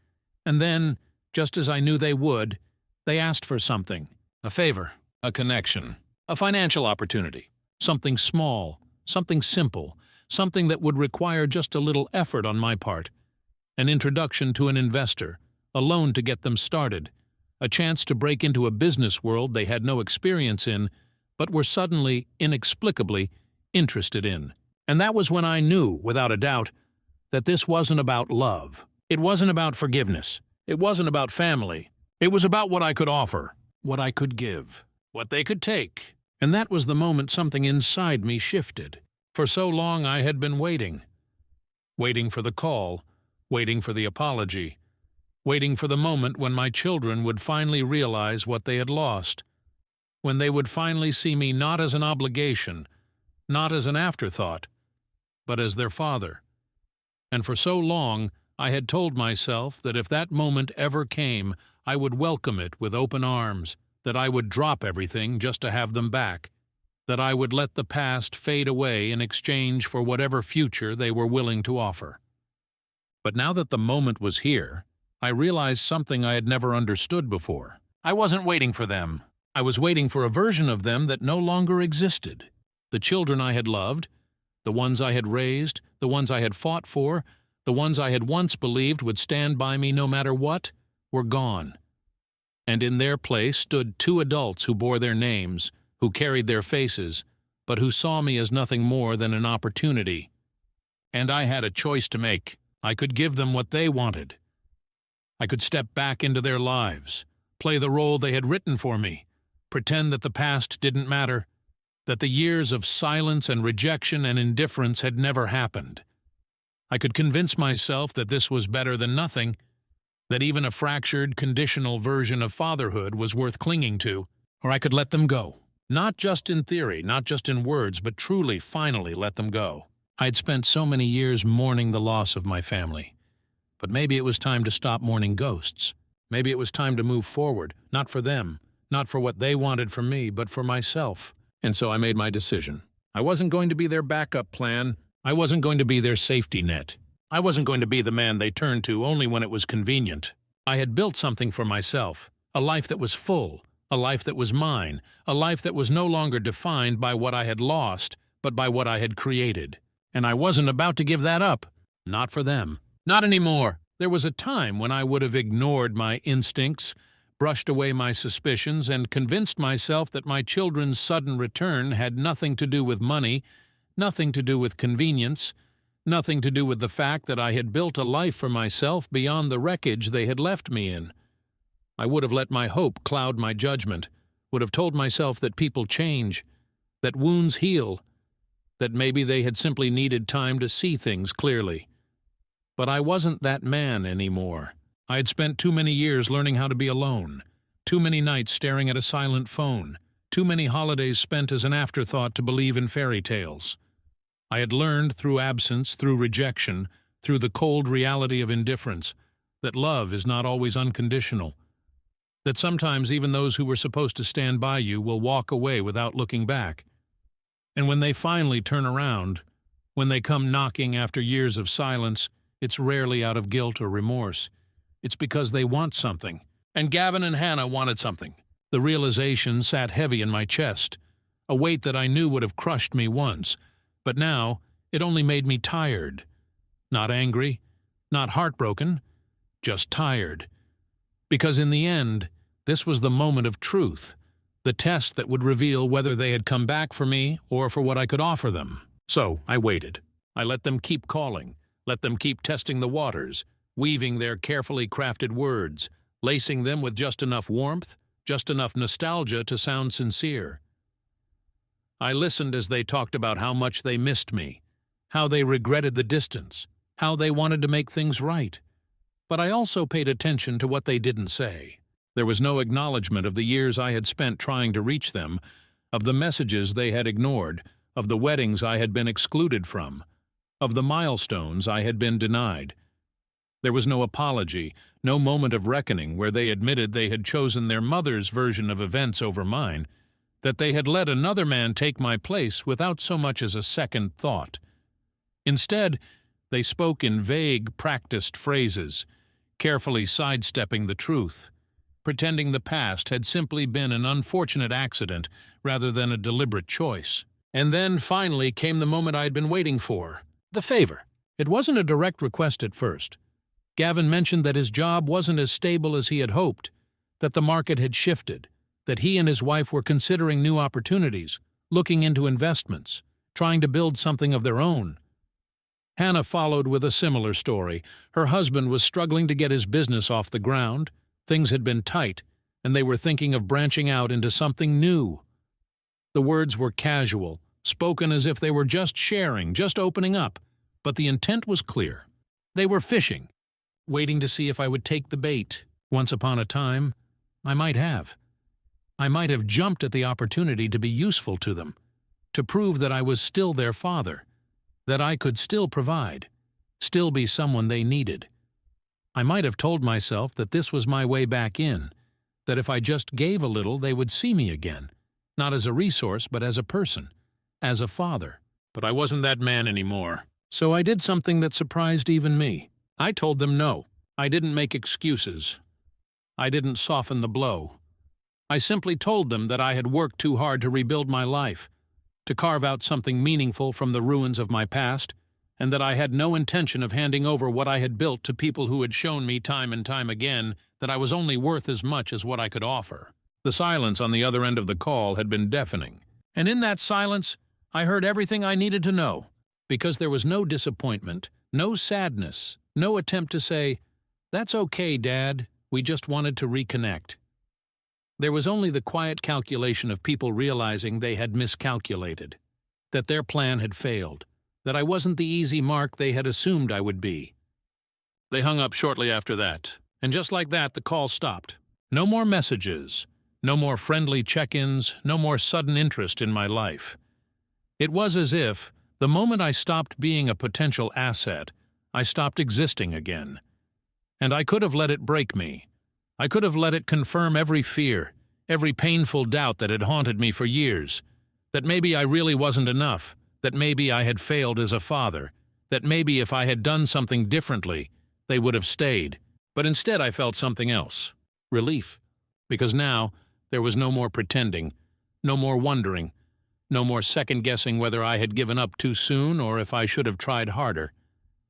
[SPEAKER 1] And then, just as I knew they would, they asked for something. A favor, a connection, a financial opportunity, something small, something simple, something that would require just a little effort on my part, an introduction to an investor, a loan to get them started, a chance to break into a business world they had no experience in, but were suddenly, inexplicably, interested in. And that was when I knew, without a doubt, that this wasn't about love. It wasn't about forgiveness. It wasn't about family. It was about what I could offer, what I could give, what they could take. And that was the moment something inside me shifted. For so long I had been waiting. Waiting for the call, waiting for the apology, waiting for the moment when my children would finally realize what they had lost, when they would finally see me not as an obligation, not as an afterthought, but as their father. And for so long I had told myself that if that moment ever came, I would welcome it with open arms, that I would drop everything just to have them back, that I would let the past fade away in exchange for whatever future they were willing to offer. But now that the moment was here, I realized something I had never understood before. I wasn't waiting for them. I was waiting for a version of them that no longer existed. The children I had loved, the ones I had raised, the ones I had fought for, the ones I had once believed would stand by me no matter what, were gone. And in their place stood two adults who bore their names, who carried their faces, but who saw me as nothing more than an opportunity. And I had a choice to make. I could give them what they wanted. I could step back into their lives, play the role they had written for me, pretend that the past didn't matter, that the years of silence and rejection and indifference had never happened. I could convince myself that this was better than nothing, that even a fractured, conditional version of fatherhood was worth clinging to, or I could let them go. Not just in theory, not just in words, but truly, finally let them go. I had spent so many years mourning the loss of my family. But maybe it was time to stop mourning ghosts. Maybe it was time to move forward, not for them, not for what they wanted from me, but for myself. And so I made my decision. I wasn't going to be their backup plan. I wasn't going to be their safety net. I wasn't going to be the man they turned to only when it was convenient. I had built something for myself, a life that was full, a life that was mine, a life that was no longer defined by what I had lost, but by what I had created. And I wasn't about to give that up. Not for them. Not anymore. There was a time when I would have ignored my instincts, brushed away my suspicions, and convinced myself that my children's sudden return had nothing to do with money, nothing to do with convenience, nothing to do with the fact that I had built a life for myself beyond the wreckage they had left me in. I would have let my hope cloud my judgment, would have told myself that people change, that wounds heal, that maybe they had simply needed time to see things clearly. But I wasn't that man anymore. I had spent too many years learning how to be alone, too many nights staring at a silent phone, too many holidays spent as an afterthought to believe in fairy tales. I had learned through absence, through rejection, through the cold reality of indifference, that love is not always unconditional, that sometimes even those who were supposed to stand by you will walk away without looking back. And when they finally turn around, when they come knocking after years of silence, it's rarely out of guilt or remorse. It's because they want something. And Gavin and Hannah wanted something. The realization sat heavy in my chest, a weight that I knew would have crushed me once, but now it only made me tired. Not angry, not heartbroken, just tired. Because in the end, this was the moment of truth, the test that would reveal whether they had come back for me or for what I could offer them. So I waited. I let them keep calling, let them keep testing the waters, weaving their carefully crafted words, lacing them with just enough warmth, just enough nostalgia to sound sincere. I listened as they talked about how much they missed me, how they regretted the distance, how they wanted to make things right. But I also paid attention to what they didn't say. There was no acknowledgement of the years I had spent trying to reach them, of the messages they had ignored, of the weddings I had been excluded from, of the milestones I had been denied. There was no apology, no moment of reckoning where they admitted they had chosen their mother's version of events over mine, that they had let another man take my place without so much as a second thought. Instead, they spoke in vague, practiced phrases, carefully sidestepping the truth, pretending the past had simply been an unfortunate accident rather than a deliberate choice. And then finally came the moment I had been waiting for, the favor. It wasn't a direct request at first. Gavin mentioned that his job wasn't as stable as he had hoped, that the market had shifted, that he and his wife were considering new opportunities, looking into investments, trying to build something of their own. Hannah followed with a similar story. Her husband was struggling to get his business off the ground, things had been tight, and they were thinking of branching out into something new. The words were casual, spoken as if they were just sharing, just opening up, but the intent was clear. They were fishing, waiting to see if I would take the bait. Once upon a time, I might have. I might have jumped at the opportunity to be useful to them, to prove that I was still their father, that I could still provide, still be someone they needed. I might have told myself that this was my way back in, that if I just gave a little they would see me again, not as a resource but as a person, as a father. But I wasn't that man anymore. So I did something that surprised even me. I told them no. I didn't make excuses. I didn't soften the blow. I simply told them that I had worked too hard to rebuild my life, to carve out something meaningful from the ruins of my past, and that I had no intention of handing over what I had built to people who had shown me time and time again that I was only worth as much as what I could offer. The silence on the other end of the call had been deafening, and in that silence, I heard everything I needed to know, because there was no disappointment, no sadness, no attempt to say, "That's okay, Dad, we just wanted to reconnect." There was only the quiet calculation of people realizing they had miscalculated, that their plan had failed, that I wasn't the easy mark they had assumed I would be. They hung up shortly after that, and just like that the call stopped. No more messages, no more friendly check-ins, no more sudden interest in my life. It was as if, the moment I stopped being a potential asset, I stopped existing again. And I could have let it break me. I could have let it confirm every fear, every painful doubt that had haunted me for years, that maybe I really wasn't enough, that maybe I had failed as a father, that maybe if I had done something differently, they would have stayed. But instead I felt something else, relief, because now there was no more pretending, no more wondering, no more second-guessing whether I had given up too soon or if I should have tried harder.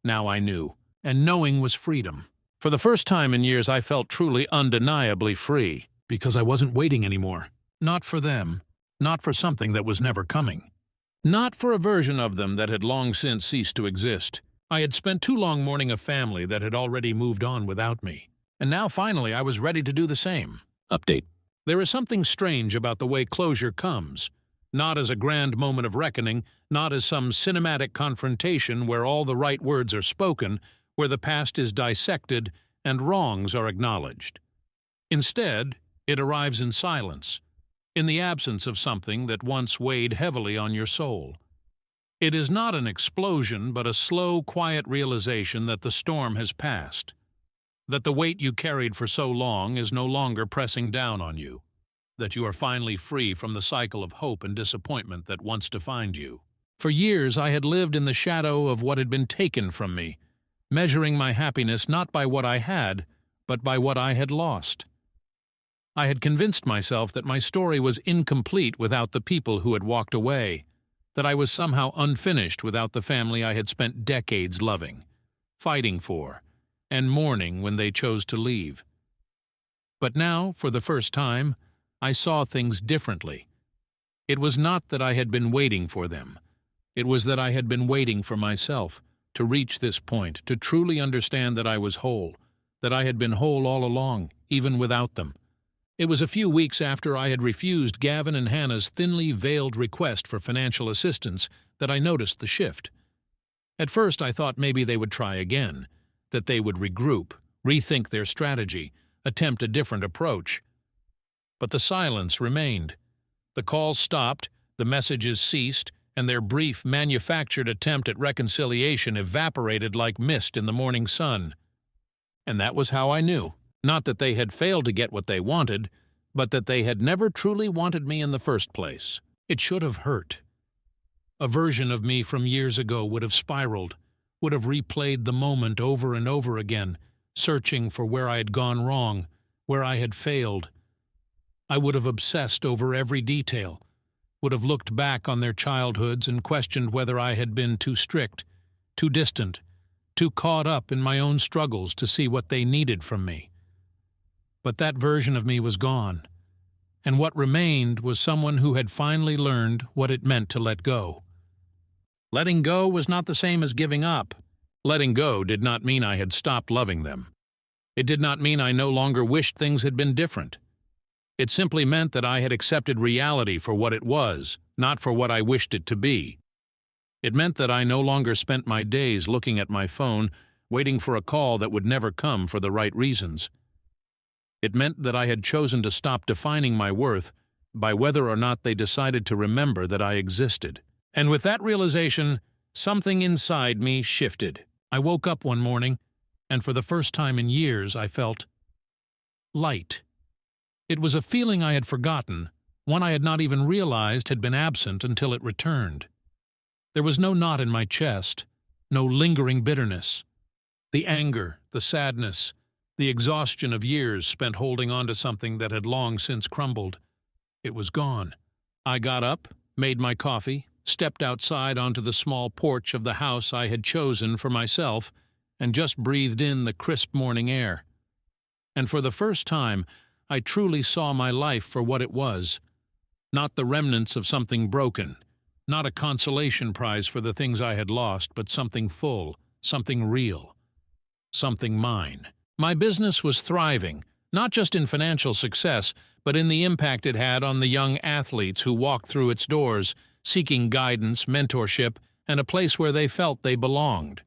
[SPEAKER 1] Now I knew, and knowing was freedom. For the first time in years I felt truly undeniably free, because I wasn't waiting anymore. Not for them, not for something that was never coming. Not for a version of them that had long since ceased to exist. I had spent too long mourning a family that had already moved on without me. And now finally I was ready to do the same. Update. There is something strange about the way closure comes. Not as a grand moment of reckoning, not as some cinematic confrontation where all the right words are spoken, where the past is dissected and wrongs are acknowledged. Instead, it arrives in silence, in the absence of something that once weighed heavily on your soul. It is not an explosion, but a slow, quiet realization that the storm has passed, that the weight you carried for so long is no longer pressing down on you, that you are finally free from the cycle of hope and disappointment that once defined you. For years I had lived in the shadow of what had been taken from me, measuring my happiness not by what I had, but by what I had lost. I had convinced myself that my story was incomplete without the people who had walked away, that I was somehow unfinished without the family I had spent decades loving, fighting for, and mourning when they chose to leave. But now, for the first time, I saw things differently. It was not that I had been waiting for them. It was that I had been waiting for myself, to reach this point, to truly understand that I was whole, that I had been whole all along, even without them. It was a few weeks after I had refused Gavin and Hannah's thinly veiled request for financial assistance that I noticed the shift. At first I thought maybe they would try again, that they would regroup, rethink their strategy, attempt a different approach. But the silence remained. The calls stopped, the messages ceased, and their brief, manufactured attempt at reconciliation evaporated like mist in the morning sun. And that was how I knew. Not that they had failed to get what they wanted, but that they had never truly wanted me in the first place. It should have hurt. A version of me from years ago would have spiraled, would have replayed the moment over and over again, searching for where I had gone wrong, where I had failed. I would have obsessed over every detail, would have looked back on their childhoods and questioned whether I had been too strict, too distant, too caught up in my own struggles to see what they needed from me. But that version of me was gone, and what remained was someone who had finally learned what it meant to let go. Letting go was not the same as giving up. Letting go did not mean I had stopped loving them. It did not mean I no longer wished things had been different. It simply meant that I had accepted reality for what it was, not for what I wished it to be. It meant that I no longer spent my days looking at my phone, waiting for a call that would never come for the right reasons. It meant that I had chosen to stop defining my worth by whether or not they decided to remember that I existed. And with that realization, something inside me shifted. I woke up one morning, and for the first time in years I felt light. It was a feeling I had forgotten, one I had not even realized had been absent until it returned. There was no knot in my chest, no lingering bitterness. The anger, the sadness, the exhaustion of years spent holding on to something that had long since crumbled. It was gone. I got up, made my coffee, stepped outside onto the small porch of the house I had chosen for myself, and just breathed in the crisp morning air. And for the first time, I truly saw my life for what it was. Not the remnants of something broken, not a consolation prize for the things I had lost, but something full, something real, something mine. My business was thriving, not just in financial success, but in the impact it had on the young athletes who walked through its doors, seeking guidance, mentorship, and a place where they felt they belonged.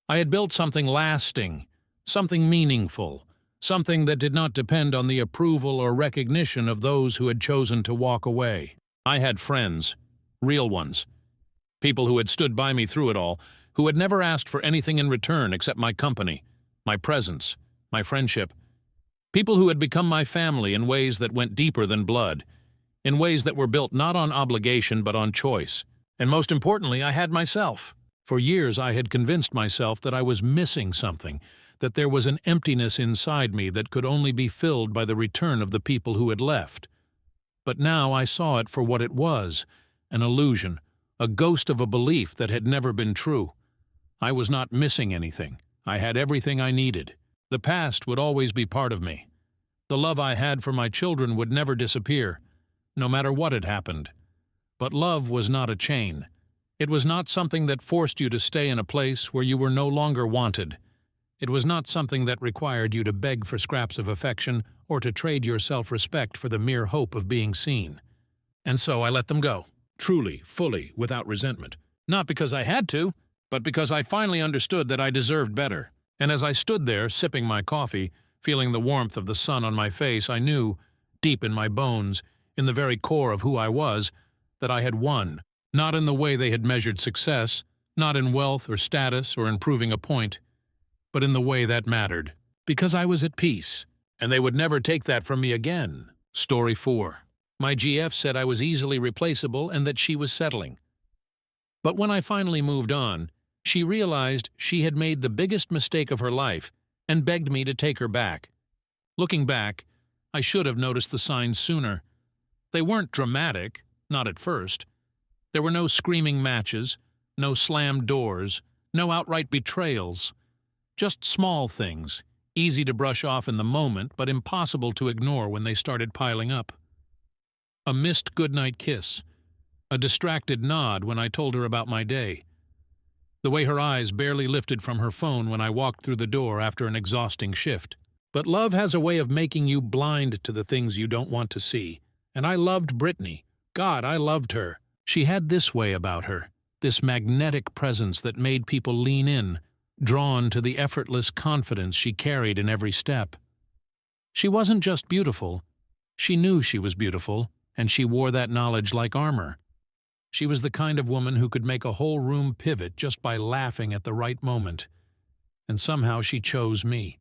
[SPEAKER 1] I had built something lasting, something meaningful, something that did not depend on the approval or recognition of those who had chosen to walk away. I had friends, real ones, people who had stood by me through it all, who had never asked for anything in return except my company, my presence, my friendship. People who had become my family in ways that went deeper than blood, in ways that were built not on obligation but on choice. And most importantly, I had myself. For years I had convinced myself that I was missing something, that there was an emptiness inside me that could only be filled by the return of the people who had left. But now I saw it for what it was, an illusion, a ghost of a belief that had never been true. I was not missing anything. I had everything I needed. The past would always be part of me. The love I had for my children would never disappear, no matter what had happened. But love was not a chain. It was not something that forced you to stay in a place where you were no longer wanted. It was not something that required you to beg for scraps of affection or to trade your self-respect for the mere hope of being seen. And so I let them go, truly, fully, without resentment. Not because I had to, but because I finally understood that I deserved better. And as I stood there, sipping my coffee, feeling the warmth of the sun on my face, I knew, deep in my bones, in the very core of who I was, that I had won. Not in the way they had measured success, not in wealth or status or in proving a point, but in the way that mattered. Because I was at peace, and they would never take that from me again. Story 4. My GF said I was easily replaceable and that she was settling. But when I finally moved on, she realized she had made the biggest mistake of her life and begged me to take her back. Looking back, I should have noticed the signs sooner. They weren't dramatic, not at first. There were no screaming matches, no slammed doors, no outright betrayals. Just small things, easy to brush off in the moment but impossible to ignore when they started piling up. A missed goodnight kiss, a distracted nod when I told her about my day, the way her eyes barely lifted from her phone when I walked through the door after an exhausting shift. But love has a way of making you blind to the things you don't want to see, and I loved Brittany. God, I loved her. She had this way about her, this magnetic presence that made people lean in, drawn to the effortless confidence she carried in every step. She wasn't just beautiful. She knew she was beautiful, and she wore that knowledge like armor. She was the kind of woman who could make a whole room pivot just by laughing at the right moment. And somehow she chose me.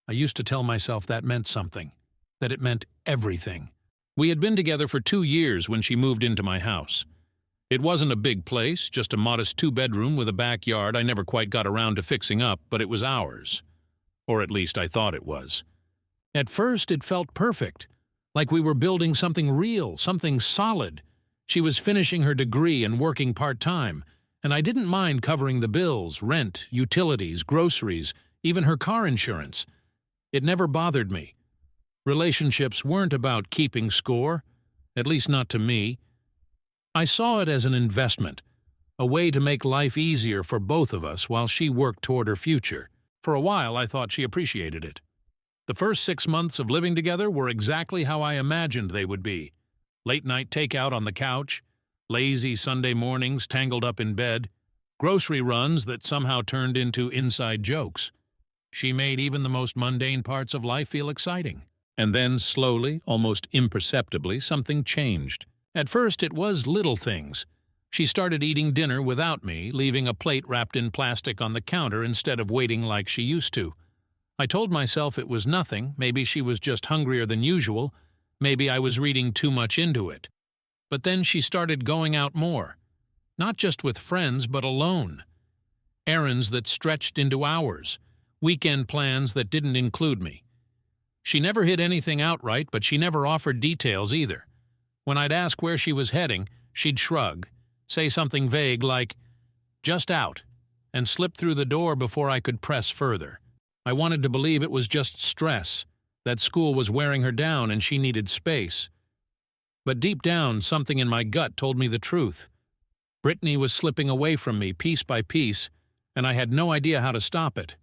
[SPEAKER 1] I used to tell myself that meant something, that it meant everything. We had been together for 2 years when she moved into my house. It wasn't a big place, just a modest 2-bedroom with a backyard I never quite got around to fixing up, but it was ours. Or at least I thought it was. At first it felt perfect, like we were building something real, something solid. She was finishing her degree and working part-time, and I didn't mind covering the bills, rent, utilities, groceries, even her car insurance. It never bothered me. Relationships weren't about keeping score, at least not to me. I saw it as an investment, a way to make life easier for both of us while she worked toward her future. For a while, I thought she appreciated it. The first 6 months of living together were exactly how I imagined they would be. Late-night takeout on the couch, lazy Sunday mornings tangled up in bed, grocery runs that somehow turned into inside jokes. She made even the most mundane parts of life feel exciting. And then, slowly, almost imperceptibly, something changed. At first, it was little things. She started eating dinner without me, leaving a plate wrapped in plastic on the counter instead of waiting like she used to. I told myself it was nothing, maybe she was just hungrier than usual, maybe I was reading too much into it. But then she started going out more. Not just with friends, but alone. Errands that stretched into hours. Weekend plans that didn't include me. She never hid anything outright, but she never offered details either. When I'd ask where she was heading, she'd shrug, say something vague like, "Just out," and slip through the door before I could press further. I wanted to believe it was just stress, that school was wearing her down and she needed space. But deep down, something in my gut told me the truth. Brittany was slipping away from me piece by piece, and I had no idea how to stop it.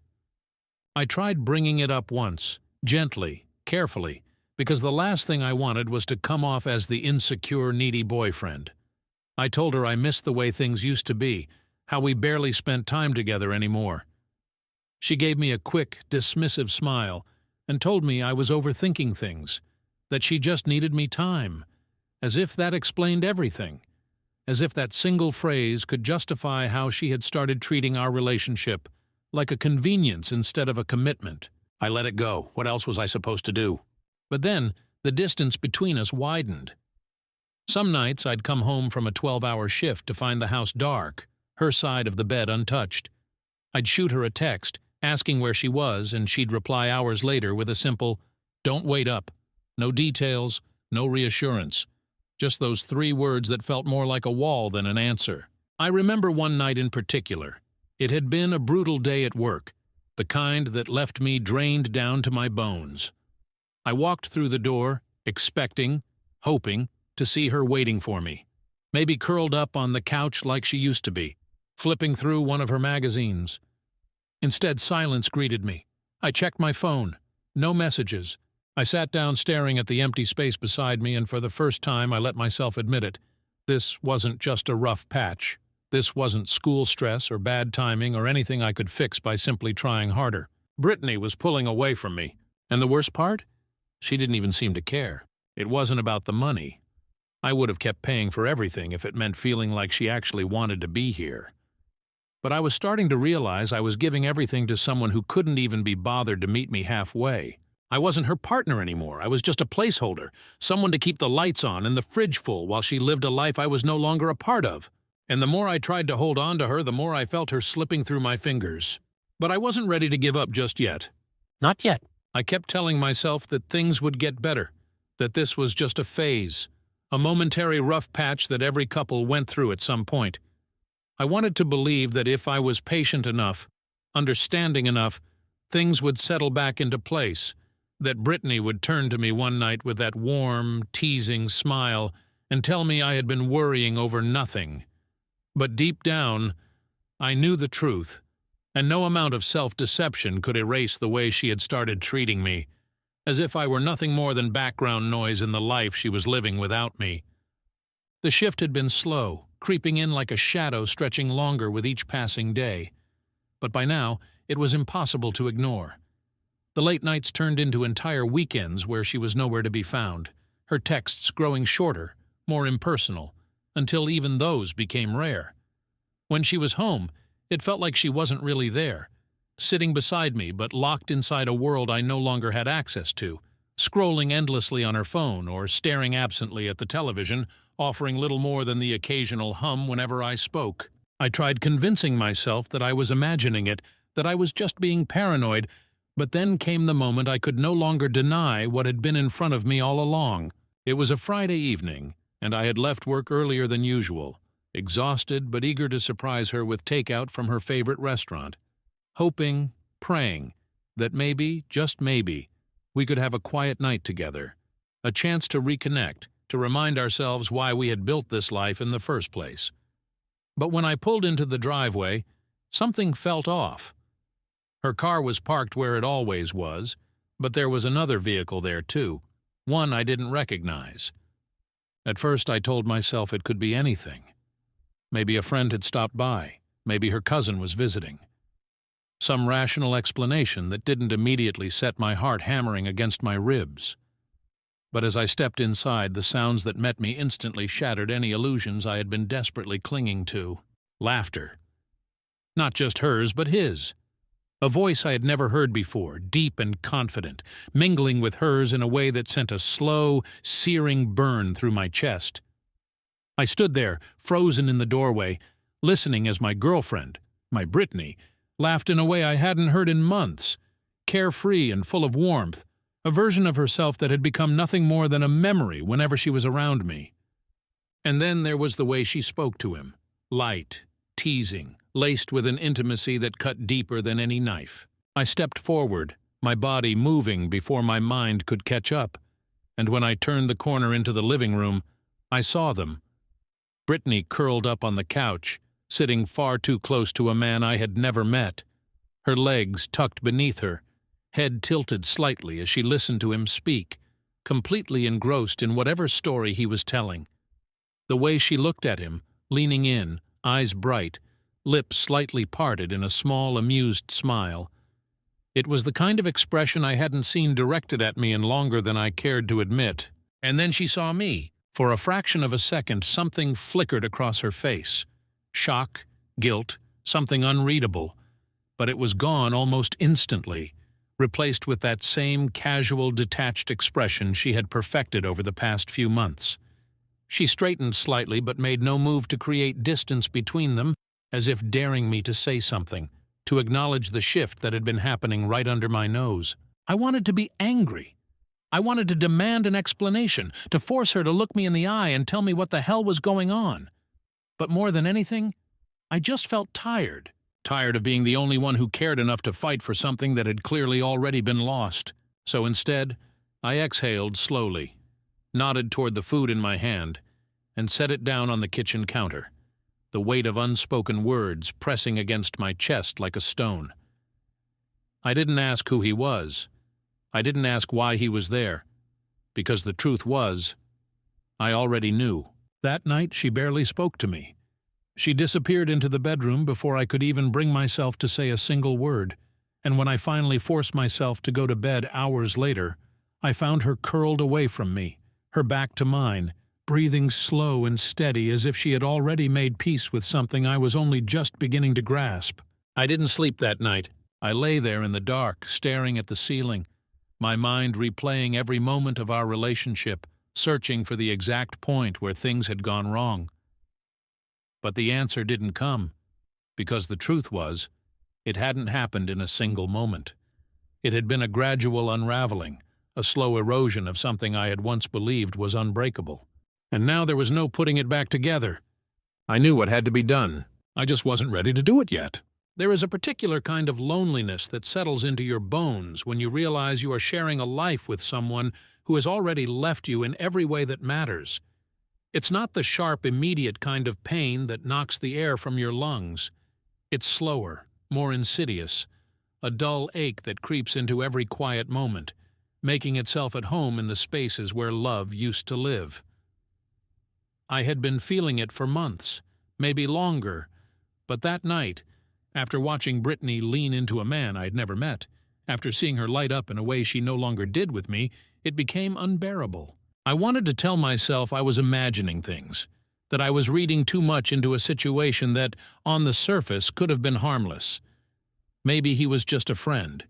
[SPEAKER 1] I tried bringing it up once, gently, carefully, because the last thing I wanted was to come off as the insecure, needy boyfriend. I told her I missed the way things used to be, how we barely spent time together anymore. She gave me a quick, dismissive smile and told me I was overthinking things, that she just needed me time, as if that explained everything, as if that single phrase could justify how she had started treating our relationship like a convenience instead of a commitment. I let it go. What else was I supposed to do? But then, the distance between us widened. Some nights I'd come home from a 12-hour shift to find the house dark, her side of the bed untouched. I'd shoot her a text, asking where she was, and she'd reply hours later with a simple, "Don't wait up." No details, no reassurance. Just those 3 words that felt more like a wall than an answer. I remember one night in particular. It had been a brutal day at work, the kind that left me drained down to my bones. I walked through the door, expecting, hoping, to see her waiting for me. Maybe curled up on the couch like she used to be, flipping through one of her magazines. Instead, silence greeted me. I checked my phone. No messages. I sat down staring at the empty space beside me, and for the first time I let myself admit it. This wasn't just a rough patch. This wasn't school stress or bad timing or anything I could fix by simply trying harder. Brittany was pulling away from me. And the worst part? She didn't even seem to care. It wasn't about the money. I would have kept paying for everything if it meant feeling like she actually wanted to be here. But I was starting to realize I was giving everything to someone who couldn't even be bothered to meet me halfway. I wasn't her partner anymore. I was just a placeholder, someone to keep the lights on and the fridge full while she lived a life I was no longer a part of. And the more I tried to hold on to her, the more I felt her slipping through my fingers. But I wasn't ready to give up just yet. Not yet. I kept telling myself that things would get better, that this was just a phase, a momentary rough patch that every couple went through at some point. I wanted to believe that if I was patient enough, understanding enough, things would settle back into place, that Brittany would turn to me one night with that warm, teasing smile and tell me I had been worrying over nothing. But deep down, I knew the truth, and no amount of self-deception could erase the way she had started treating me, as if I were nothing more than background noise in the life she was living without me. The shift had been slow, creeping in like a shadow stretching longer with each passing day. But by now, it was impossible to ignore. The late nights turned into entire weekends where she was nowhere to be found, her texts growing shorter, more impersonal, until even those became rare. When she was home, it felt like she wasn't really there, sitting beside me but locked inside a world I no longer had access to, scrolling endlessly on her phone or staring absently at the television, offering little more than the occasional hum whenever I spoke. I tried convincing myself that I was imagining it, that I was just being paranoid, but then came the moment I could no longer deny what had been in front of me all along. It was a Friday evening, and I had left work earlier than usual, exhausted but eager to surprise her with takeout from her favorite restaurant, hoping, praying, that maybe, just maybe, we could have a quiet night together, a chance to reconnect, to remind ourselves why we had built this life in the first place. But when I pulled into the driveway, something felt off. Her car was parked where it always was, but there was another vehicle there too, one I didn't recognize. At first I told myself it could be anything. Maybe a friend had stopped by, maybe her cousin was visiting. Some rational explanation that didn't immediately set my heart hammering against my ribs. But as I stepped inside, the sounds that met me instantly shattered any illusions I had been desperately clinging to. Laughter. Not just hers, but his. A voice I had never heard before, deep and confident, mingling with hers in a way that sent a slow, searing burn through my chest. I stood there, frozen in the doorway, listening as my girlfriend, my Brittany, laughed in a way I hadn't heard in months, carefree and full of warmth, a version of herself that had become nothing more than a memory whenever she was around me. And then there was the way she spoke to him, light, teasing, laced with an intimacy that cut deeper than any knife. I stepped forward, my body moving before my mind could catch up, and when I turned the corner into the living room, I saw them. Brittany curled up on the couch, sitting far too close to a man I had never met, her legs tucked beneath her, head tilted slightly as she listened to him speak, completely engrossed in whatever story he was telling. The way she looked at him, leaning in, eyes bright, lips slightly parted in a small, amused smile. It was the kind of expression I hadn't seen directed at me in longer than I cared to admit. And then she saw me. For a fraction of a second, something flickered across her face. Shock, guilt, something unreadable. But it was gone almost instantly, replaced with that same casual, detached expression she had perfected over the past few months. She straightened slightly but made no move to create distance between them, as if daring me to say something, to acknowledge the shift that had been happening right under my nose. I wanted to be angry. I wanted to demand an explanation, to force her to look me in the eye and tell me what the hell was going on. But more than anything, I just felt tired. Tired of being the only one who cared enough to fight for something that had clearly already been lost. So instead, I exhaled slowly, nodded toward the food in my hand, and set it down on the kitchen counter, the weight of unspoken words pressing against my chest like a stone. I didn't ask who he was. I didn't ask why he was there, because the truth was, I already knew. That night she barely spoke to me. She disappeared into the bedroom before I could even bring myself to say a single word, and when I finally forced myself to go to bed hours later, I found her curled away from me, her back to mine, breathing slow and steady as if she had already made peace with something I was only just beginning to grasp. I didn't sleep that night. I lay there in the dark, staring at the ceiling, my mind replaying every moment of our relationship, searching for the exact point where things had gone wrong. But the answer didn't come, because the truth was, it hadn't happened in a single moment. It had been a gradual unraveling, a slow erosion of something I had once believed was unbreakable. And now there was no putting it back together. I knew what had to be done. I just wasn't ready to do it yet. There is a particular kind of loneliness that settles into your bones when you realize you are sharing a life with someone who has already left you in every way that matters. It's not the sharp, immediate kind of pain that knocks the air from your lungs. It's slower, more insidious, a dull ache that creeps into every quiet moment, making itself at home in the spaces where love used to live. I had been feeling it for months, maybe longer, but that night, after watching Brittany lean into a man I had never met, after seeing her light up in a way she no longer did with me, it became unbearable. I wanted to tell myself I was imagining things, that I was reading too much into a situation that, on the surface, could have been harmless. Maybe he was just a friend.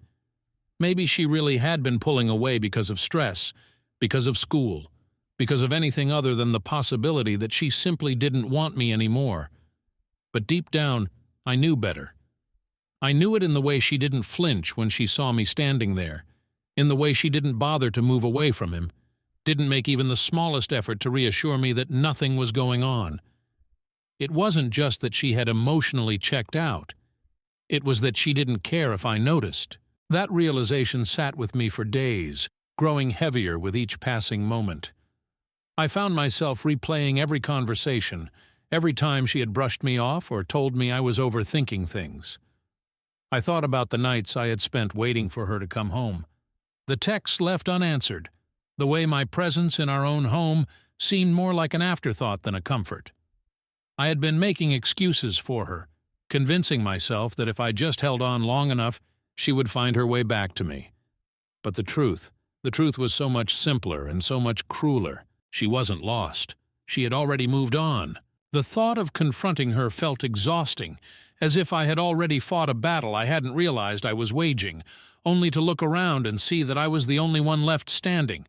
[SPEAKER 1] Maybe she really had been pulling away because of stress, because of school, because of anything other than the possibility that she simply didn't want me anymore. But deep down, I knew better. I knew it in the way she didn't flinch when she saw me standing there, in the way she didn't bother to move away from him, didn't make even the smallest effort to reassure me that nothing was going on. It wasn't just that she had emotionally checked out. It was that she didn't care if I noticed. That realization sat with me for days, growing heavier with each passing moment. I found myself replaying every conversation, every time she had brushed me off or told me I was overthinking things. I thought about the nights I had spent waiting for her to come home, the texts left unanswered, the way my presence in our own home seemed more like an afterthought than a comfort. I had been making excuses for her, convincing myself that if I just held on long enough, she would find her way back to me. But the truth was so much simpler and so much crueler. She wasn't lost. She had already moved on. The thought of confronting her felt exhausting, as if I had already fought a battle I hadn't realized I was waging, only to look around and see that I was the only one left standing.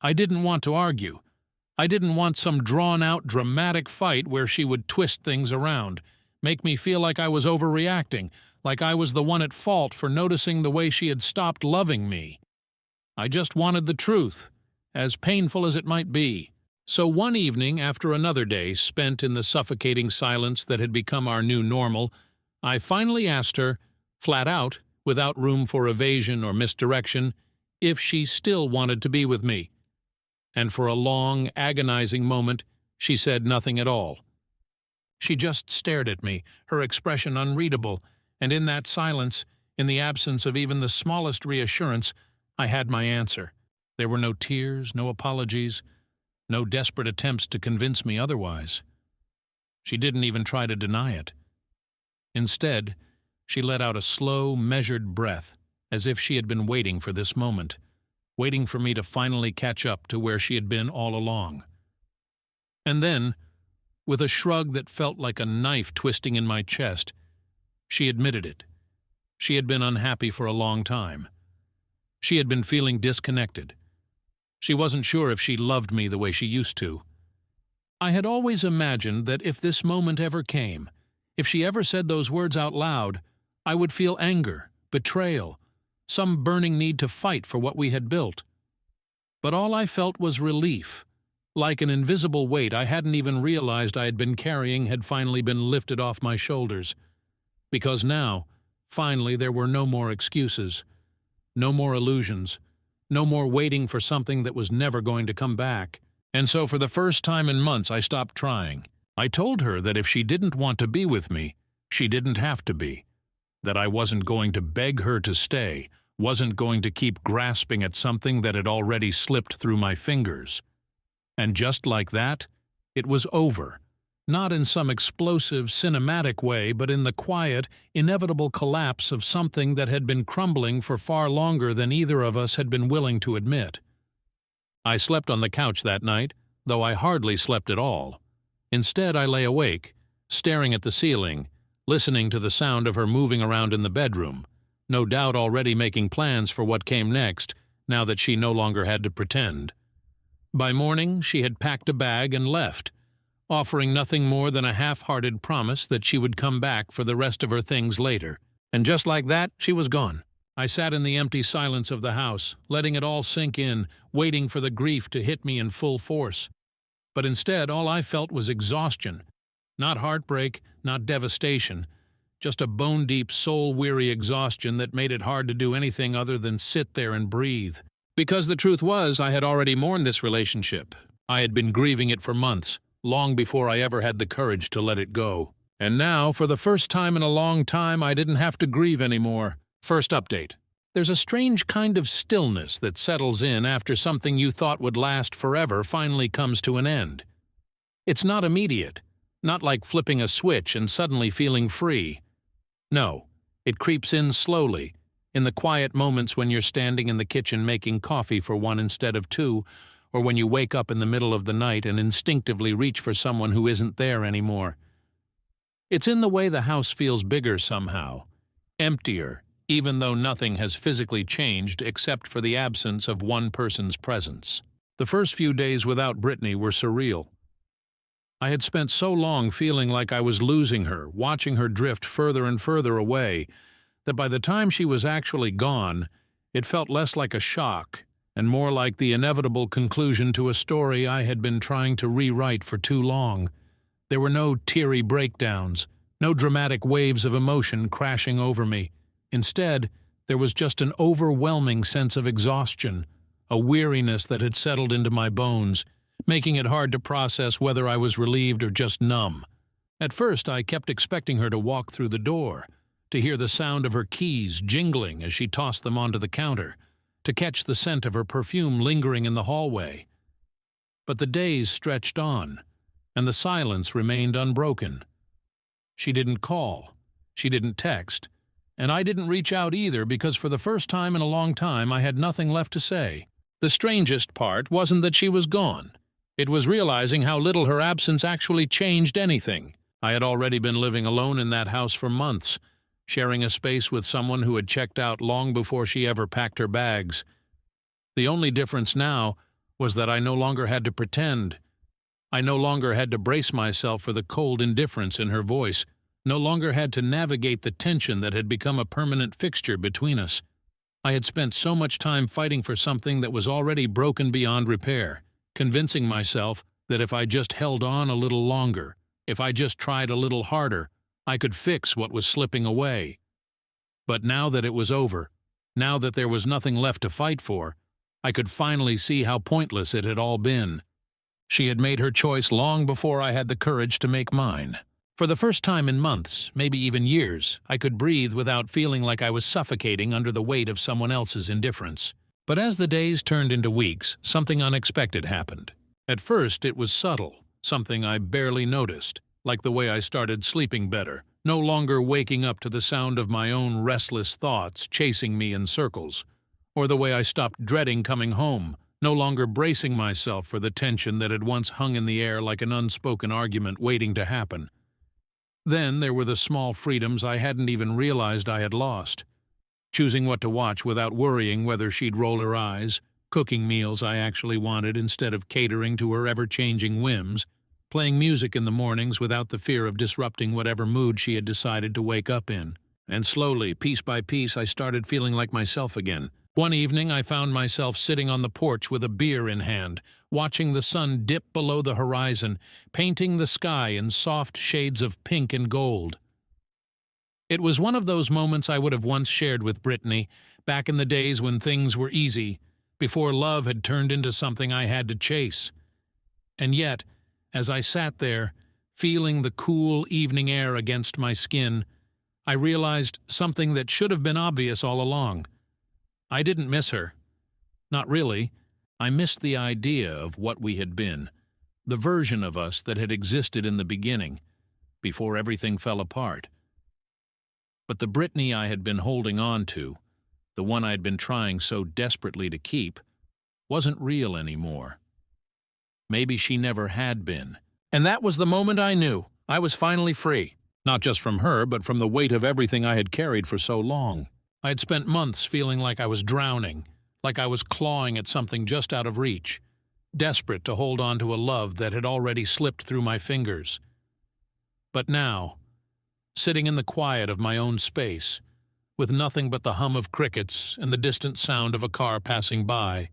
[SPEAKER 1] I didn't want to argue. I didn't want some drawn-out, dramatic fight where she would twist things around, make me feel like I was overreacting, like I was the one at fault for noticing the way she had stopped loving me. I just wanted the truth, as painful as it might be. So one evening, after another day spent in the suffocating silence that had become our new normal, I finally asked her, flat out, without room for evasion or misdirection, if she still wanted to be with me. And for a long, agonizing moment, she said nothing at all. She just stared at me, her expression unreadable, and in that silence, in the absence of even the smallest reassurance, I had my answer. There were no tears, no apologies, no desperate attempts to convince me otherwise. She didn't even try to deny it. Instead, she let out a slow, measured breath, as if she had been waiting for this moment, waiting for me to finally catch up to where she had been all along. And then, with a shrug that felt like a knife twisting in my chest, she admitted it. She had been unhappy for a long time. She had been feeling disconnected. She wasn't sure if she loved me the way she used to. I had always imagined that if this moment ever came, if she ever said those words out loud, I would feel anger, betrayal, some burning need to fight for what we had built. But all I felt was relief, like an invisible weight I hadn't even realized I had been carrying had finally been lifted off my shoulders. Because now, finally, there were no more excuses, no more illusions, no more waiting for something that was never going to come back. And so for the first time in months, I stopped trying. I told her that if she didn't want to be with me, she didn't have to be. That I wasn't going to beg her to stay, wasn't going to keep grasping at something that had already slipped through my fingers. And just like that, it was over. Not in some explosive, cinematic way, but in the quiet, inevitable collapse of something that had been crumbling for far longer than either of us had been willing to admit. I slept on the couch that night, though I hardly slept at all. Instead, I lay awake, staring at the ceiling, listening to the sound of her moving around in the bedroom, no doubt already making plans for what came next, now that she no longer had to pretend. By morning, she had packed a bag and left, offering nothing more than a half-hearted promise that she would come back for the rest of her things later. And just like that, she was gone. I sat in the empty silence of the house, letting it all sink in, waiting for the grief to hit me in full force. But instead, all I felt was exhaustion. Not heartbreak, not devastation, just a bone-deep, soul-weary exhaustion that made it hard to do anything other than sit there and breathe. Because the truth was, I had already mourned this relationship. I had been grieving it for months, long before I ever had the courage to let it go. And now, for the first time in a long time, I didn't have to grieve anymore. First update. There's a strange kind of stillness that settles in after something you thought would last forever finally comes to an end. It's not immediate, not like flipping a switch and suddenly feeling free. No, it creeps in slowly, in the quiet moments when you're standing in the kitchen making coffee for one instead of two, or when you wake up in the middle of the night and instinctively reach for someone who isn't there anymore. It's in the way the house feels bigger somehow, emptier, even though nothing has physically changed except for the absence of one person's presence. The first few days without Brittany were surreal. I had spent so long feeling like I was losing her, watching her drift further and further away, that by the time she was actually gone, it felt less like a shock and more like the inevitable conclusion to a story I had been trying to rewrite for too long. There were no teary breakdowns, no dramatic waves of emotion crashing over me. Instead, there was just an overwhelming sense of exhaustion, a weariness that had settled into my bones, making it hard to process whether I was relieved or just numb. At first, I kept expecting her to walk through the door, to hear the sound of her keys jingling as she tossed them onto the counter, to catch the scent of her perfume lingering in the hallway. But the days stretched on, and the silence remained unbroken. She didn't call, she didn't text, and I didn't reach out either because for the first time in a long time I had nothing left to say. The strangest part wasn't that she was gone. It was realizing how little her absence actually changed anything. I had already been living alone in that house for months, sharing a space with someone who had checked out long before she ever packed her bags. The only difference now was that I no longer had to pretend. I no longer had to brace myself for the cold indifference in her voice, no longer had to navigate the tension that had become a permanent fixture between us. I had spent so much time fighting for something that was already broken beyond repair, convincing myself that if I just held on a little longer, if I just tried a little harder, I could fix what was slipping away. But now that it was over, now that there was nothing left to fight for, I could finally see how pointless it had all been. She had made her choice long before I had the courage to make mine. For the first time in months, maybe even years, I could breathe without feeling like I was suffocating under the weight of someone else's indifference. But as the days turned into weeks, something unexpected happened. At first, it was subtle, something I barely noticed, like the way I started sleeping better, no longer waking up to the sound of my own restless thoughts chasing me in circles, or the way I stopped dreading coming home, no longer bracing myself for the tension that had once hung in the air like an unspoken argument waiting to happen. Then there were the small freedoms I hadn't even realized I had lost. Choosing what to watch without worrying whether she'd roll her eyes, cooking meals I actually wanted instead of catering to her ever-changing whims, playing music in the mornings without the fear of disrupting whatever mood she had decided to wake up in. And slowly, piece by piece, I started feeling like myself again. One evening, I found myself sitting on the porch with a beer in hand, watching the sun dip below the horizon, painting the sky in soft shades of pink and gold. It was one of those moments I would have once shared with Brittany, back in the days when things were easy, before love had turned into something I had to chase. And yet, as I sat there, feeling the cool evening air against my skin, I realized something that should have been obvious all along. I didn't miss her. Not really. I missed the idea of what we had been, the version of us that had existed in the beginning, before everything fell apart. But the Brittany I had been holding on to, the one I'd been trying so desperately to keep, wasn't real anymore. Maybe she never had been. And that was the moment I knew I was finally free. Not just from her, but from the weight of everything I had carried for so long. I had spent months feeling like I was drowning, like I was clawing at something just out of reach, desperate to hold on to a love that had already slipped through my fingers. But now, sitting in the quiet of my own space, with nothing but the hum of crickets and the distant sound of a car passing by,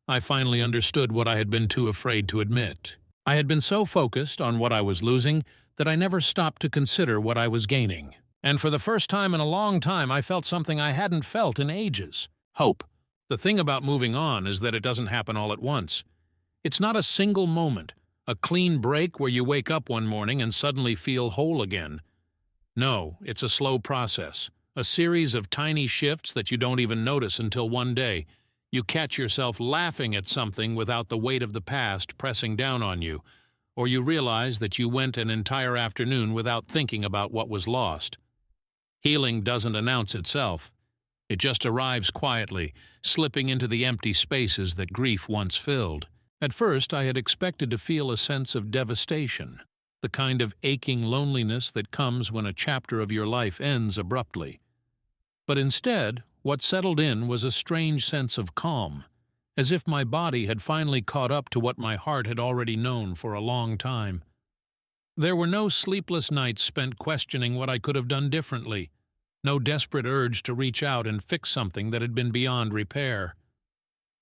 [SPEAKER 1] I finally understood what I had been too afraid to admit. I had been so focused on what I was losing that I never stopped to consider what I was gaining. And for the first time in a long time, I felt something I hadn't felt in ages. Hope. The thing about moving on is that it doesn't happen all at once. It's not a single moment, a clean break where you wake up one morning and suddenly feel whole again. No, it's a slow process, a series of tiny shifts that you don't even notice until one day you catch yourself laughing at something without the weight of the past pressing down on you, or you realize that you went an entire afternoon without thinking about what was lost. Healing doesn't announce itself. It just arrives quietly, slipping into the empty spaces that grief once filled. At first, I had expected to feel a sense of devastation, the kind of aching loneliness that comes when a chapter of your life ends abruptly. But instead, what settled in was a strange sense of calm, as if my body had finally caught up to what my heart had already known for a long time. There were no sleepless nights spent questioning what I could have done differently, no desperate urge to reach out and fix something that had been beyond repair.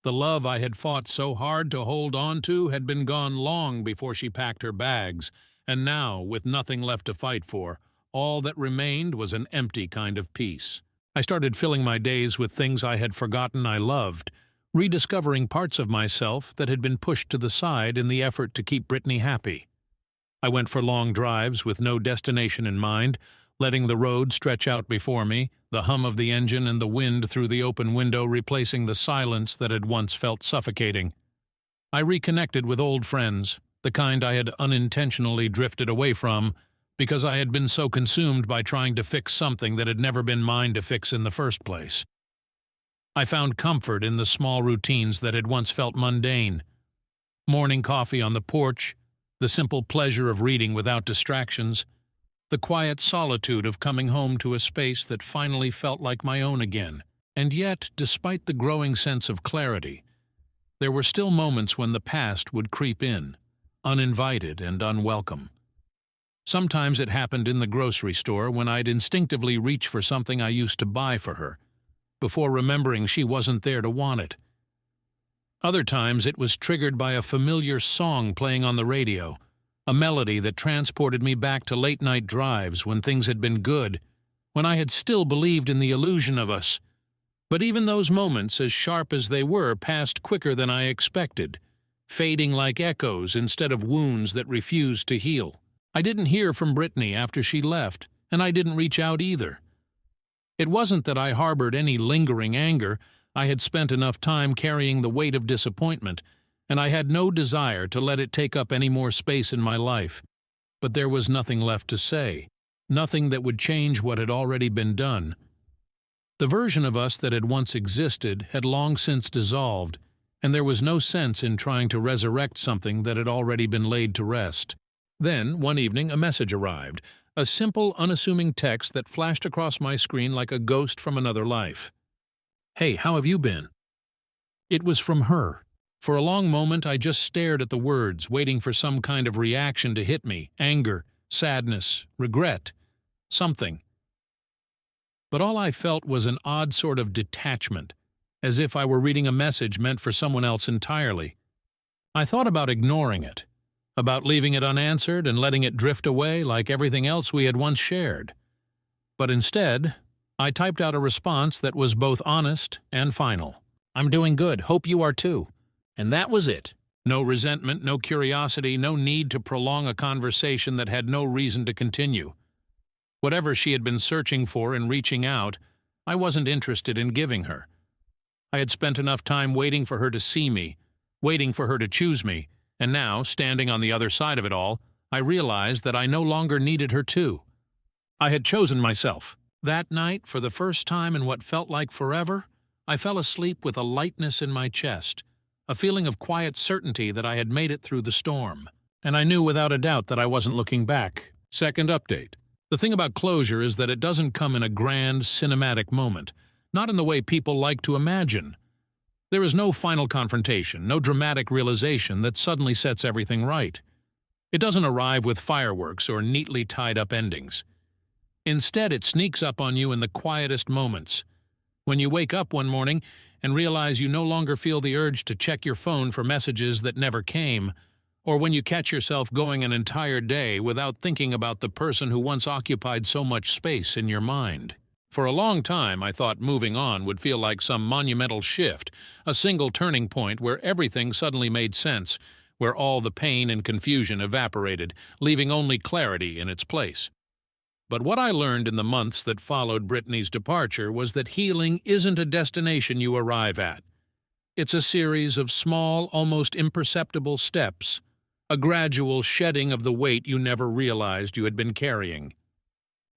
[SPEAKER 1] The love I had fought so hard to hold on to had been gone long before she packed her bags, and now, with nothing left to fight for, all that remained was an empty kind of peace. I started filling my days with things I had forgotten I loved, rediscovering parts of myself that had been pushed to the side in the effort to keep Brittany happy. I went for long drives with no destination in mind, letting the road stretch out before me, the hum of the engine and the wind through the open window replacing the silence that had once felt suffocating. I reconnected with old friends, the kind I had unintentionally drifted away from, because I had been so consumed by trying to fix something that had never been mine to fix in the first place. I found comfort in the small routines that had once felt mundane. Morning coffee on the porch, the simple pleasure of reading without distractions, the quiet solitude of coming home to a space that finally felt like my own again. And yet, despite the growing sense of clarity, there were still moments when the past would creep in, uninvited and unwelcome. Sometimes it happened in the grocery store when I'd instinctively reach for something I used to buy for her, before remembering she wasn't there to want it. Other times it was triggered by a familiar song playing on the radio, a melody that transported me back to late-night drives when things had been good, when I had still believed in the illusion of us. But even those moments, as sharp as they were, passed quicker than I expected, fading like echoes instead of wounds that refused to heal. I didn't hear from Brittany after she left, and I didn't reach out either. It wasn't that I harbored any lingering anger. I had spent enough time carrying the weight of disappointment, and I had no desire to let it take up any more space in my life. But there was nothing left to say, nothing that would change what had already been done. The version of us that had once existed had long since dissolved, and there was no sense in trying to resurrect something that had already been laid to rest. Then, one evening, a message arrived, a simple, unassuming text that flashed across my screen like a ghost from another life. "Hey, how have you been?" It was from her. For a long moment I just stared at the words, waiting for some kind of reaction to hit me, anger, sadness, regret, something. But all I felt was an odd sort of detachment, as if I were reading a message meant for someone else entirely. I thought about ignoring it, about leaving it unanswered and letting it drift away like everything else we had once shared. But instead, I typed out a response that was both honest and final. "I'm doing good, hope you are too." And that was it. No resentment, no curiosity, no need to prolong a conversation that had no reason to continue. Whatever she had been searching for in reaching out, I wasn't interested in giving her. I had spent enough time waiting for her to see me, waiting for her to choose me, and now, standing on the other side of it all, I realized that I no longer needed her too. I had chosen myself. That night, for the first time in what felt like forever, I fell asleep with a lightness in my chest, a feeling of quiet certainty that I had made it through the storm. And I knew without a doubt that I wasn't looking back. Second update. The thing about closure is that it doesn't come in a grand, cinematic moment, not in the way people like to imagine. There is no final confrontation, no dramatic realization that suddenly sets everything right. It doesn't arrive with fireworks or neatly tied-up endings. Instead, it sneaks up on you in the quietest moments. When you wake up one morning and realize you no longer feel the urge to check your phone for messages that never came, or when you catch yourself going an entire day without thinking about the person who once occupied so much space in your mind. For a long time, I thought moving on would feel like some monumental shift, a single turning point where everything suddenly made sense, where all the pain and confusion evaporated, leaving only clarity in its place. But what I learned in the months that followed Brittany's departure was that healing isn't a destination you arrive at. It's a series of small, almost imperceptible steps, a gradual shedding of the weight you never realized you had been carrying.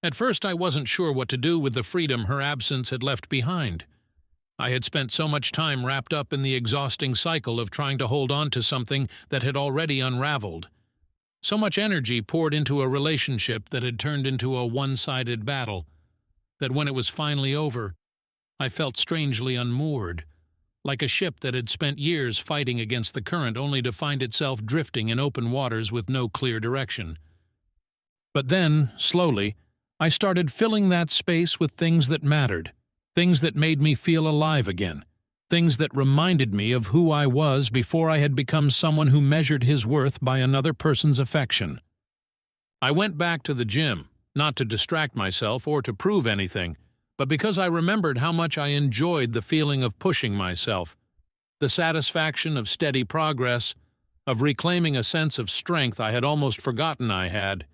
[SPEAKER 1] At first, I wasn't sure what to do with the freedom her absence had left behind. I had spent so much time wrapped up in the exhausting cycle of trying to hold on to something that had already unraveled. So much energy poured into a relationship that had turned into a one-sided battle, that when it was finally over, I felt strangely unmoored, like a ship that had spent years fighting against the current only to find itself drifting in open waters with no clear direction. But then, slowly, I started filling that space with things that mattered, things that made me feel alive again, things that reminded me of who I was before I had become someone who measured his worth by another person's affection. I went back to the gym, not to distract myself or to prove anything, but because I remembered how much I enjoyed the feeling of pushing myself, the satisfaction of steady progress, of reclaiming a sense of strength I had almost forgotten I had.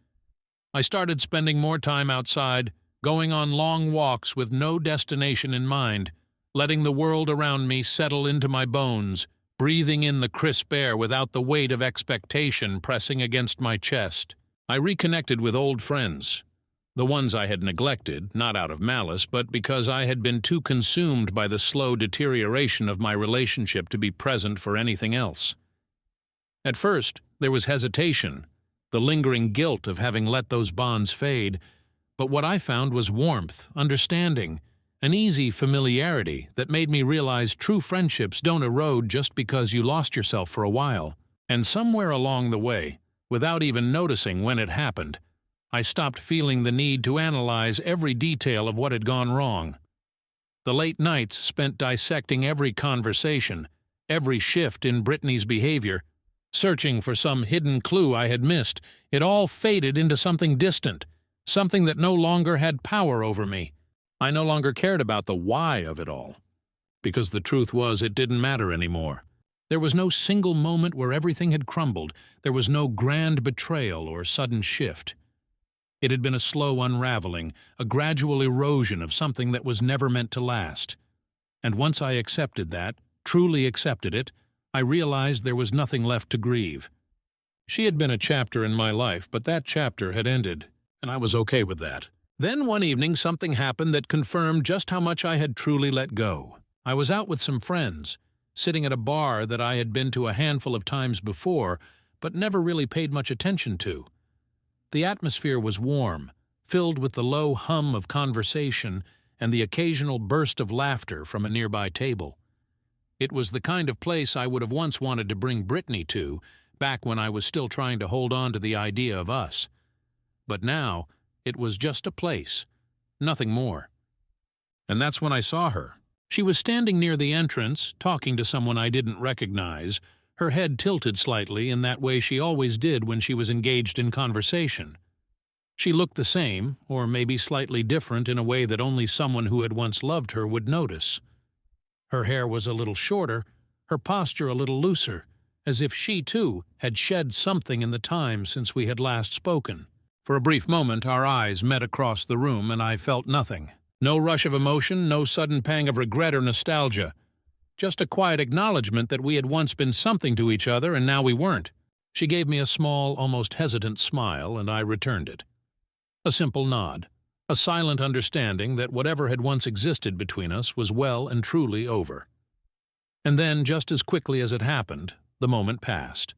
[SPEAKER 1] I started spending more time outside, going on long walks with no destination in mind, letting the world around me settle into my bones, breathing in the crisp air without the weight of expectation pressing against my chest. I reconnected with old friends. The ones I had neglected, not out of malice, but because I had been too consumed by the slow deterioration of my relationship to be present for anything else. At first, there was hesitation, the lingering guilt of having let those bonds fade, but what I found was warmth, understanding, an easy familiarity that made me realize true friendships don't erode just because you lost yourself for a while. And somewhere along the way, without even noticing when it happened, I stopped feeling the need to analyze every detail of what had gone wrong. The late nights spent dissecting every conversation, every shift in Brittany's behavior, searching for some hidden clue I had missed. It all faded into something distant, something that no longer had power over me. I no longer cared about the why of it all, because the truth was it didn't matter anymore. There was no single moment where everything had crumbled. There was no grand betrayal or sudden shift. It had been a slow unraveling, a gradual erosion of something that was never meant to last. And once I accepted that, truly accepted it, I realized there was nothing left to grieve. She had been a chapter in my life, but that chapter had ended, and I was okay with that. Then one evening something happened that confirmed just how much I had truly let go. I was out with some friends, sitting at a bar that I had been to a handful of times before, but never really paid much attention to. The atmosphere was warm, filled with the low hum of conversation and the occasional burst of laughter from a nearby table. It was the kind of place I would have once wanted to bring Brittany to, back when I was still trying to hold on to the idea of us. But now, it was just a place, nothing more. And that's when I saw her. She was standing near the entrance, talking to someone I didn't recognize, her head tilted slightly in that way she always did when she was engaged in conversation. She looked the same, or maybe slightly different in a way that only someone who had once loved her would notice. Her hair was a little shorter, her posture a little looser, as if she, too, had shed something in the time since we had last spoken. For a brief moment our eyes met across the room and I felt nothing. No rush of emotion, no sudden pang of regret or nostalgia. Just a quiet acknowledgement that we had once been something to each other and now we weren't. She gave me a small, almost hesitant smile, and I returned it. A simple nod, a silent understanding that whatever had once existed between us was well and truly over. And then, just as quickly as it happened, the moment passed.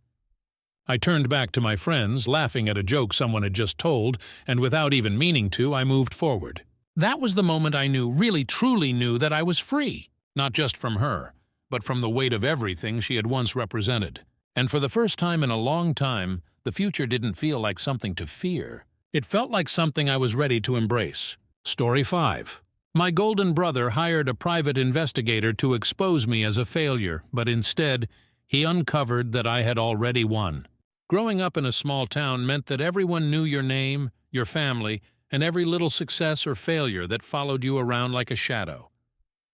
[SPEAKER 1] I turned back to my friends, laughing at a joke someone had just told, and without even meaning to, I moved forward. That was the moment I knew, really truly knew, that I was free. Not just from her, but from the weight of everything she had once represented. And for the first time in a long time, the future didn't feel like something to fear. It felt like something I was ready to embrace. Story 5. My golden brother hired a private investigator to expose me as a failure, but instead, he uncovered that I had already won. Growing up in a small town meant that everyone knew your name, your family, and every little success or failure that followed you around like a shadow.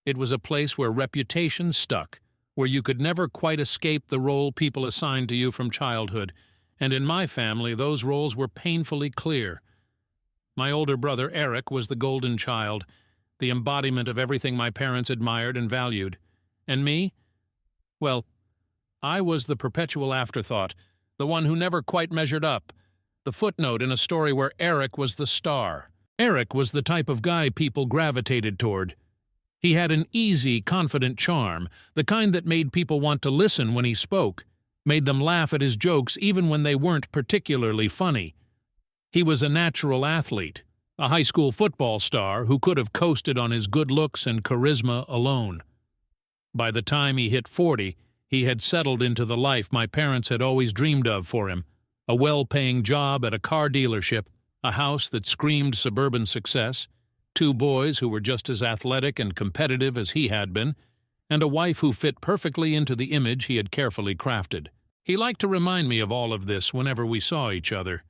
[SPEAKER 1] It was a place where reputation stuck, where you could never quite escape the role people assigned to you from childhood, and in my family those roles were painfully clear. My older brother Eric was the golden child, the embodiment of everything my parents admired and valued. And me? Well, I was the perpetual afterthought, the one who never quite measured up, the footnote in a story where Eric was the star. Eric was the type of guy people gravitated toward. He had an easy, confident charm, the kind that made people want to listen when he spoke, made them laugh at his jokes even when they weren't particularly funny. He was a natural athlete, a high school football star who could have coasted on his good looks and charisma alone. By the time he hit 40, he had settled into the life my parents had always dreamed of for him, a well-paying job at a car dealership, a house that screamed suburban success, 2 boys who were just as athletic and competitive as he had been, and a wife who fit perfectly into the image he had carefully crafted. He liked to remind me of all of this whenever we saw each other.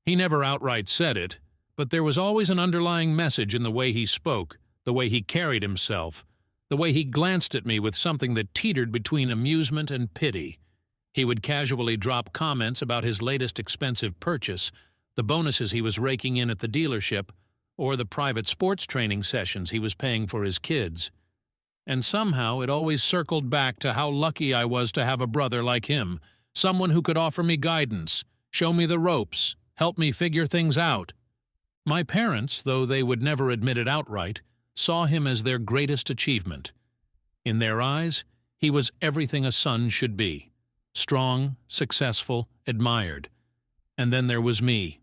[SPEAKER 1] He never outright said it, but there was always an underlying message in the way he spoke, the way he carried himself, the way he glanced at me with something that teetered between amusement and pity. He would casually drop comments about his latest expensive purchase, the bonuses he was raking in at the dealership, or the private sports training sessions he was paying for his kids. And somehow it always circled back to how lucky I was to have a brother like him, someone who could offer me guidance, show me the ropes, help me figure things out. My parents, though they would never admit it outright, saw him as their greatest achievement. In their eyes, he was everything a son should be: strong, successful, admired. And then there was me.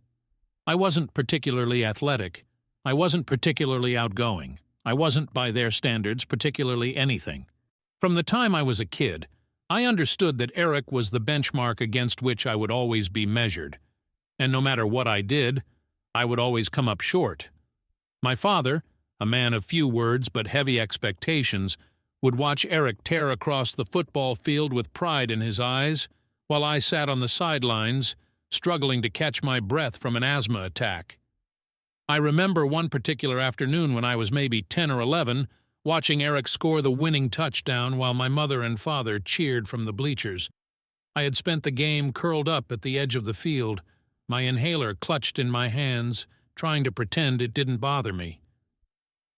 [SPEAKER 1] I wasn't particularly athletic. I wasn't particularly outgoing. I wasn't, by their standards, particularly anything. From the time I was a kid, I understood that Eric was the benchmark against which I would always be measured. And no matter what I did, I would always come up short. My father, a man of few words but heavy expectations, would watch Eric tear across the football field with pride in his eyes, while I sat on the sidelines, struggling to catch my breath from an asthma attack. I remember one particular afternoon when I was maybe 10 or 11, watching Eric score the winning touchdown while my mother and father cheered from the bleachers. I had spent the game curled up at the edge of the field, my inhaler clutched in my hands, trying to pretend it didn't bother me.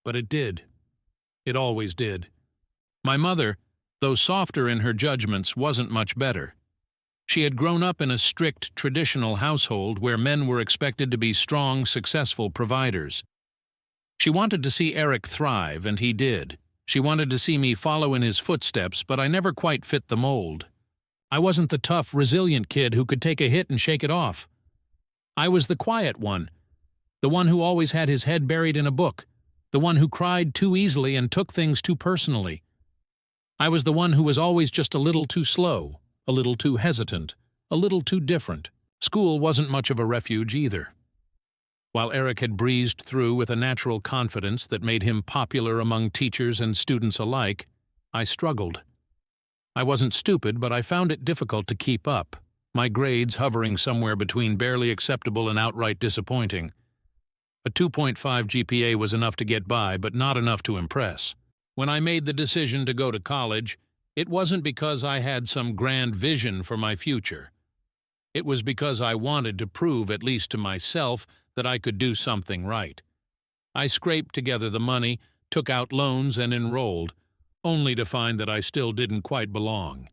[SPEAKER 1] But it did. It always did. My mother, though softer in her judgments, wasn't much better. She had grown up in a strict, traditional household where men were expected to be strong, successful providers. She wanted to see Eric thrive, and he did. She wanted to see me follow in his footsteps, but I never quite fit the mold. I wasn't the tough, resilient kid who could take a hit and shake it off. I was the quiet one, the one who always had his head buried in a book, the one who cried too easily and took things too personally. I was the one who was always just a little too slow, a little too hesitant, a little too different. School wasn't much of a refuge either. While Eric had breezed through with a natural confidence that made him popular among teachers and students alike, I struggled. I wasn't stupid, but I found it difficult to keep up, my grades hovering somewhere between barely acceptable and outright disappointing. A 2.5 GPA was enough to get by, but not enough to impress. When I made the decision to go to college, it wasn't because I had some grand vision for my future. It was because I wanted to prove, at least to myself, that I could do something right. I scraped together the money, took out loans, and enrolled, only to find that I still didn't quite belong.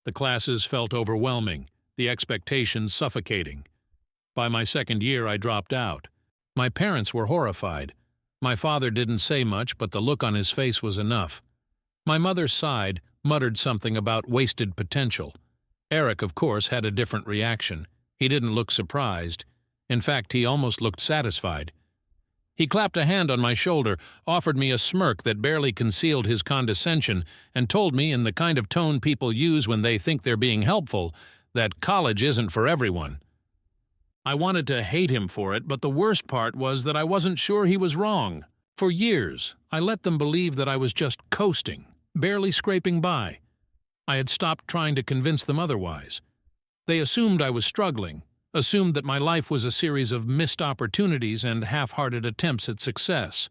[SPEAKER 1] The classes felt overwhelming, the expectations suffocating. By my second year, I dropped out. My parents were horrified. My father didn't say much, but the look on his face was enough. My mother sighed, muttered something about wasted potential. Eric, of course, had a different reaction. He didn't look surprised. In fact, he almost looked satisfied. He clapped a hand on my shoulder, offered me a smirk that barely concealed his condescension, and told me, in the kind of tone people use when they think they're being helpful, that college isn't for everyone. I wanted to hate him for it, but the worst part was that I wasn't sure he was wrong. For years, I let them believe that I was just coasting, barely scraping by. I had stopped trying to convince them otherwise. They assumed I was struggling, assumed that my life was a series of missed opportunities and half-hearted attempts at success.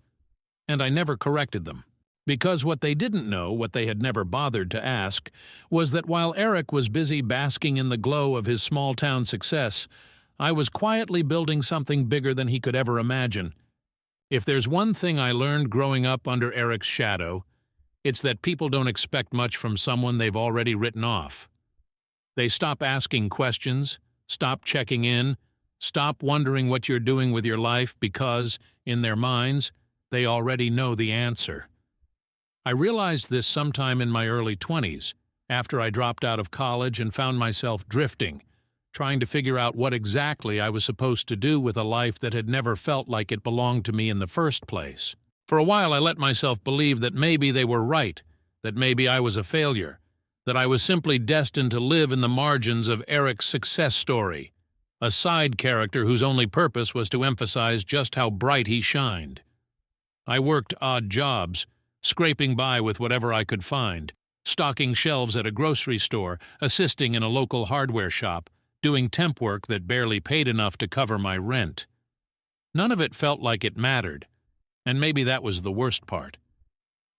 [SPEAKER 1] And I never corrected them. Because what they didn't know, what they had never bothered to ask, was that while Eric was busy basking in the glow of his small-town success, I was quietly building something bigger than he could ever imagine. If there's one thing I learned growing up under Eric's shadow, it's that people don't expect much from someone they've already written off. They stop asking questions, stop checking in, stop wondering what you're doing with your life because, in their minds, they already know the answer. I realized this sometime in my early 20s, after I dropped out of college and found myself drifting, trying to figure out what exactly I was supposed to do with a life that had never felt like it belonged to me in the first place. For a while I let myself believe that maybe they were right, that maybe I was a failure, that I was simply destined to live in the margins of Eric's success story, a side character whose only purpose was to emphasize just how bright he shined. I worked odd jobs, scraping by with whatever I could find, stocking shelves at a grocery store, assisting in a local hardware shop, doing temp work that barely paid enough to cover my rent. None of it felt like it mattered, and maybe that was the worst part.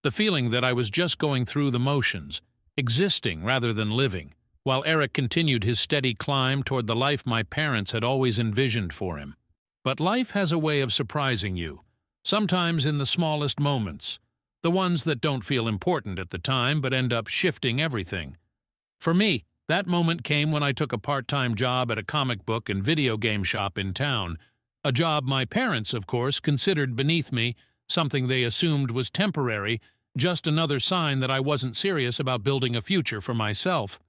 [SPEAKER 1] The feeling that I was just going through the motions, existing rather than living, while Eric continued his steady climb toward the life my parents had always envisioned for him. But life has a way of surprising you, sometimes in the smallest moments, the ones that don't feel important at the time but end up shifting everything. For me, that moment came when I took a part-time job at a comic book and video game shop in town, a job my parents, of course, considered beneath me, something they assumed was temporary, just another sign that I wasn't serious about building a future for myself.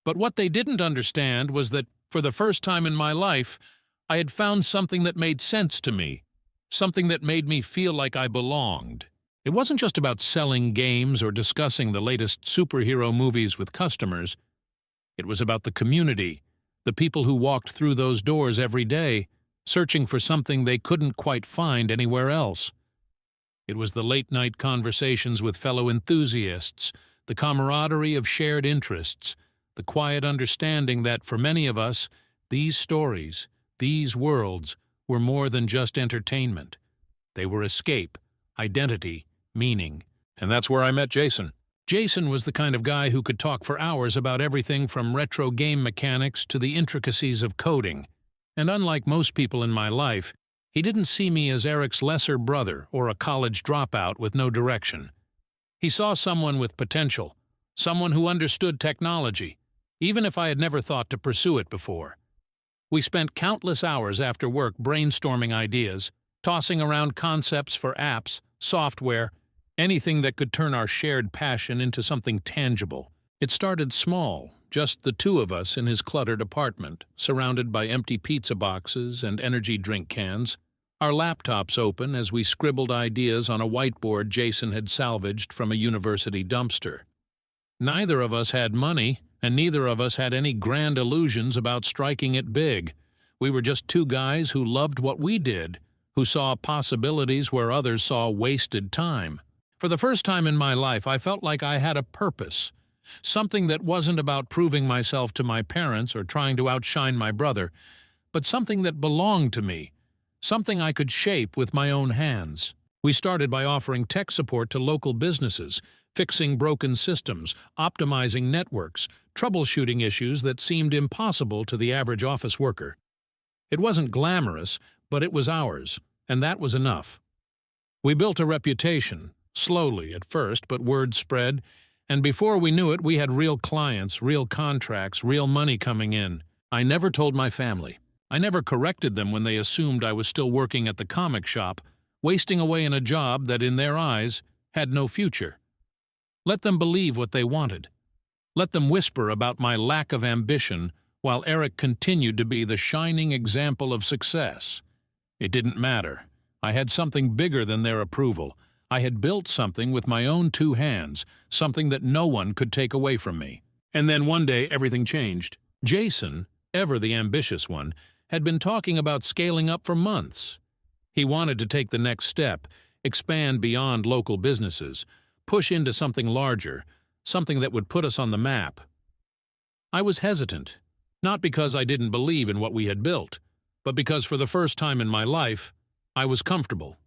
[SPEAKER 1] But what they didn't understand was that, for the first time in my life, I had found something that made sense to me, something that made me feel like I belonged. It wasn't just about selling games or discussing the latest superhero movies with customers. It was about the community, the people who walked through those doors every day, searching for something they couldn't quite find anywhere else. It was the late-night conversations with fellow enthusiasts, the camaraderie of shared interests, the quiet understanding that, for many of us, these stories, these worlds, were more than just entertainment. They were escape, identity, meaning. And that's where I met Jason. Jason was the kind of guy who could talk for hours about everything from retro game mechanics to the intricacies of coding. And unlike most people in my life, he didn't see me as Eric's lesser brother or a college dropout with no direction. He saw someone with potential, someone who understood technology, even if I had never thought to pursue it before. We spent countless hours after work brainstorming ideas, tossing around concepts for apps, software, anything that could turn our shared passion into something tangible. It started small, just the two of us in his cluttered apartment, surrounded by empty pizza boxes and energy drink cans, our laptops open as we scribbled ideas on a whiteboard Jason had salvaged from a university dumpster. Neither of us had money, and neither of us had any grand illusions about striking it big. We were just two guys who loved what we did, who saw possibilities where others saw wasted time. For the first time in my life, I felt like I had a purpose, something that wasn't about proving myself to my parents or trying to outshine my brother, but something that belonged to me, something I could shape with my own hands. We started by offering tech support to local businesses, fixing broken systems, optimizing networks, troubleshooting issues that seemed impossible to the average office worker. It wasn't glamorous, but it was ours, and that was enough. We built a reputation, slowly at first, but word spread, and before we knew it, we had real clients, real contracts, real money coming in. I never told my family. I never corrected them when they assumed I was still working at the comic shop, wasting away in a job that, in their eyes, had no future. Let them believe what they wanted. Let them whisper about my lack of ambition while Eric continued to be the shining example of success. It didn't matter. I had something bigger than their approval. I had built something with my own 2 hands, something that no one could take away from me. And then one day everything changed. Jason, ever the ambitious one, had been talking about scaling up for months. He wanted to take the next step, expand beyond local businesses, push into something larger, something that would put us on the map. I was hesitant, not because I didn't believe in what we had built, but because for the first time in my life, I was comfortable.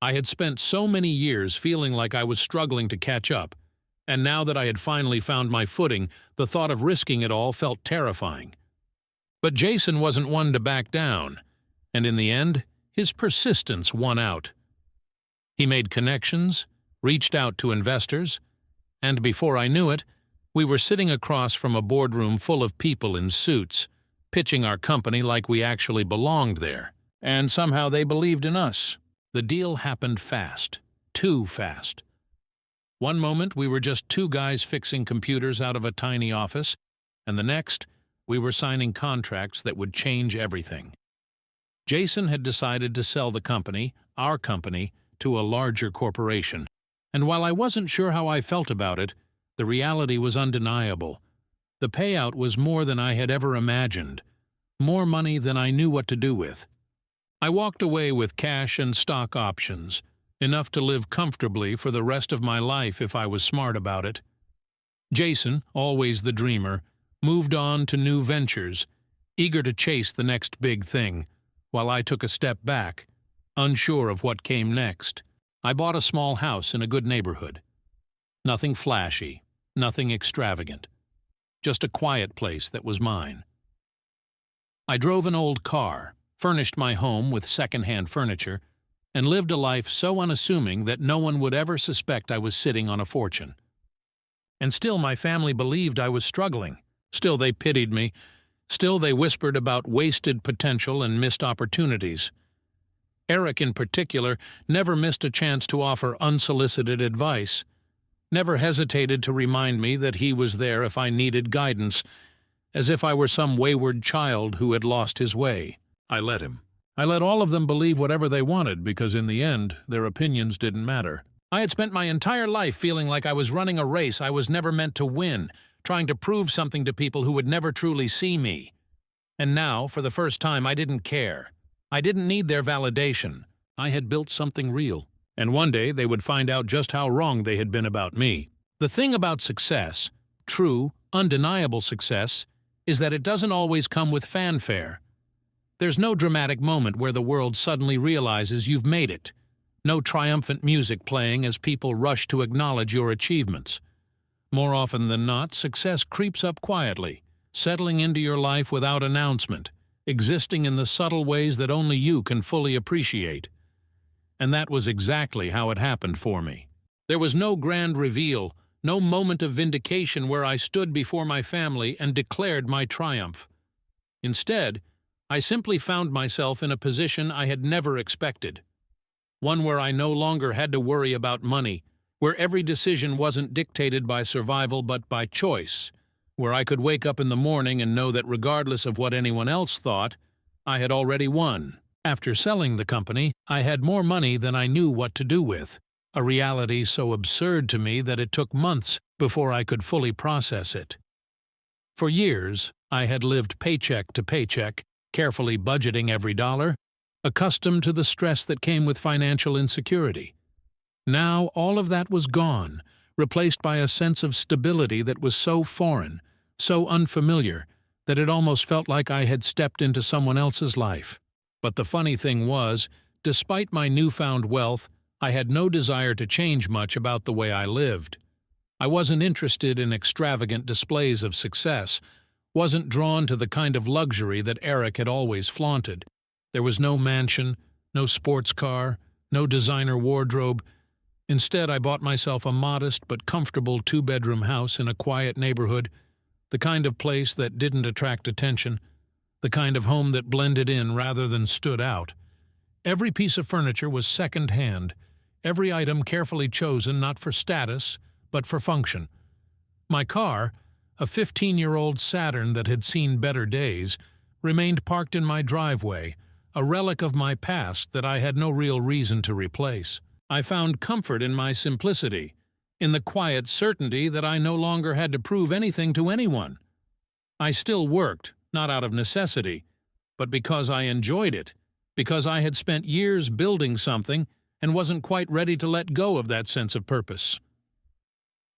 [SPEAKER 1] I had spent so many years feeling like I was struggling to catch up, and now that I had finally found my footing, the thought of risking it all felt terrifying. But Jason wasn't one to back down, and in the end, his persistence won out. He made connections, reached out to investors, and before I knew it, we were sitting across from a boardroom full of people in suits, pitching our company like we actually belonged there. And somehow they believed in us. The deal happened fast. Too fast. One moment we were just 2 guys fixing computers out of a tiny office, and the next we were signing contracts that would change everything. Jason had decided to sell the company, our company, to a larger corporation. And while I wasn't sure how I felt about it, the reality was undeniable. The payout was more than I had ever imagined, more money than I knew what to do with. I walked away with cash and stock options, enough to live comfortably for the rest of my life if I was smart about it. Jason, always the dreamer, moved on to new ventures, eager to chase the next big thing, while I took a step back, unsure of what came next. I bought a small house in a good neighborhood. Nothing flashy, nothing extravagant. Just a quiet place that was mine. I drove an old car, furnished my home with second-hand furniture, and lived a life so unassuming that no one would ever suspect I was sitting on a fortune. And still my family believed I was struggling. Still they pitied me. Still they whispered about wasted potential and missed opportunities. Eric, in particular, never missed a chance to offer unsolicited advice, never hesitated to remind me that he was there if I needed guidance, as if I were some wayward child who had lost his way. I let him. I let all of them believe whatever they wanted because in the end, their opinions didn't matter. I had spent my entire life feeling like I was running a race I was never meant to win, trying to prove something to people who would never truly see me. And now, for the first time, I didn't care. I didn't need their validation. I had built something real. And one day they would find out just how wrong they had been about me. The thing about success, true, undeniable success, is that it doesn't always come with fanfare. There's no dramatic moment where the world suddenly realizes you've made it. No triumphant music playing as people rush to acknowledge your achievements. More often than not, success creeps up quietly, settling into your life without announcement, existing in the subtle ways that only you can fully appreciate. And that was exactly how it happened for me. There was no grand reveal, no moment of vindication where I stood before my family and declared my triumph. Instead, I simply found myself in a position I had never expected. One where I no longer had to worry about money, where every decision wasn't dictated by survival but by choice, where I could wake up in the morning and know that regardless of what anyone else thought, I had already won. After selling the company, I had more money than I knew what to do with, a reality so absurd to me that it took months before I could fully process it. For years, I had lived paycheck to paycheck, carefully budgeting every dollar, accustomed to the stress that came with financial insecurity. Now all of that was gone, replaced by a sense of stability that was so foreign, so unfamiliar, that it almost felt like I had stepped into someone else's life. But the funny thing was, despite my newfound wealth, I had no desire to change much about the way I lived. I wasn't interested in extravagant displays of success, wasn't drawn to the kind of luxury that Eric had always flaunted. There was no mansion, no sports car, no designer wardrobe. Instead, I bought myself a modest but comfortable 2-bedroom house in a quiet neighborhood, the kind of place that didn't attract attention, the kind of home that blended in rather than stood out. Every piece of furniture was second-hand, every item carefully chosen not for status, but for function. My car, a 15-year-old Saturn that had seen better days, remained parked in my driveway, a relic of my past that I had no real reason to replace. I found comfort in my simplicity, in the quiet certainty that I no longer had to prove anything to anyone. I still worked, not out of necessity, but because I enjoyed it, because I had spent years building something and wasn't quite ready to let go of that sense of purpose.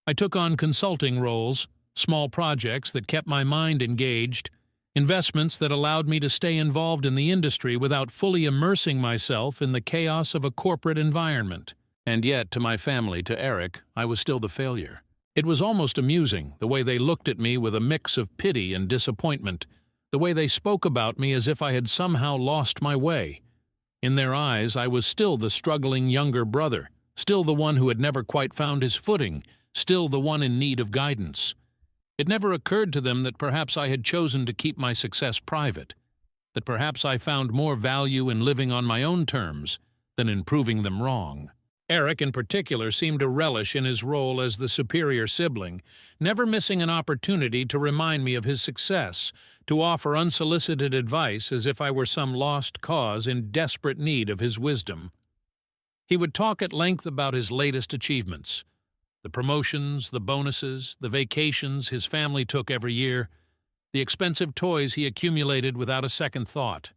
[SPEAKER 1] I took on consulting roles, small projects that kept my mind engaged, investments that allowed me to stay involved in the industry without fully immersing myself in the chaos of a corporate environment. And yet, to my family, to Eric, I was still the failure. It was almost amusing, the way they looked at me with a mix of pity and disappointment, the way they spoke about me as if I had somehow lost my way. In their eyes, I was still the struggling younger brother, still the one who had never quite found his footing, still the one in need of guidance. It never occurred to them that perhaps I had chosen to keep my success private, that perhaps I found more value in living on my own terms than in proving them wrong. Eric, in particular, seemed to relish in his role as the superior sibling, never missing an opportunity to remind me of his success, to offer unsolicited advice as if I were some lost cause in desperate need of his wisdom. He would talk at length about his latest achievements, the promotions, the bonuses, the vacations his family took every year, the expensive toys he accumulated without a second thought.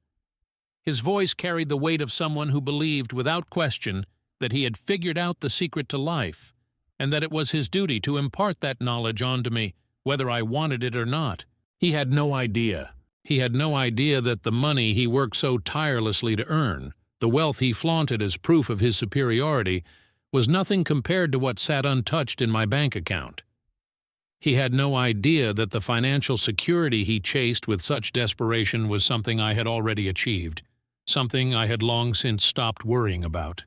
[SPEAKER 1] His voice carried the weight of someone who believed, without question, that he had figured out the secret to life, and that it was his duty to impart that knowledge onto me, whether I wanted it or not. He had no idea. He had no idea that the money he worked so tirelessly to earn, the wealth he flaunted as proof of his superiority, was nothing compared to what sat untouched in my bank account. He had no idea that the financial security he chased with such desperation was something I had already achieved, something I had long since stopped worrying about.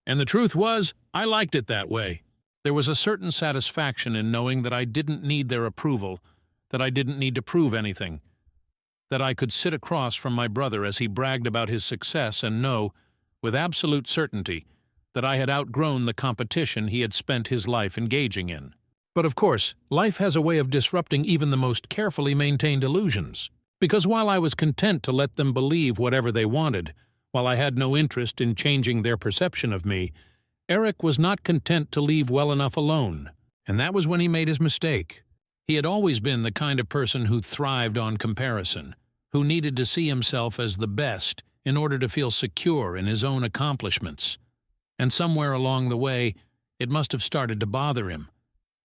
[SPEAKER 1] And the truth was, I liked it that way. There was a certain satisfaction in knowing that I didn't need their approval, that I didn't need to prove anything, that I could sit across from my brother as he bragged about his success and know, with absolute certainty, that I had outgrown the competition he had spent his life engaging in. But of course, life has a way of disrupting even the most carefully maintained illusions, because while I was content to let them believe whatever they wanted, while I had no interest in changing their perception of me, Eric was not content to leave well enough alone, and that was when he made his mistake. He had always been the kind of person who thrived on comparison, who needed to see himself as the best in order to feel secure in his own accomplishments. And somewhere along the way, it must have started to bother him.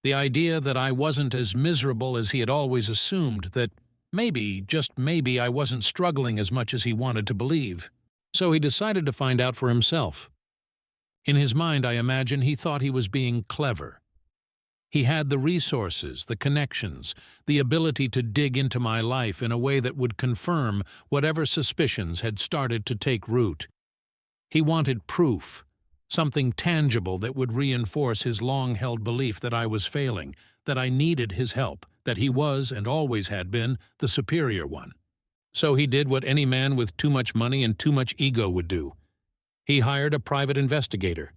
[SPEAKER 1] The idea that I wasn't as miserable as he had always assumed, that maybe, just maybe, I wasn't struggling as much as he wanted to believe. So he decided to find out for himself. In his mind, I imagine, he thought he was being clever. He had the resources, the connections, the ability to dig into my life in a way that would confirm whatever suspicions had started to take root. He wanted proof, something tangible that would reinforce his long-held belief that I was failing, that I needed his help, that he was, and always had been, the superior one. So he did what any man with too much money and too much ego would do. He hired a private investigator.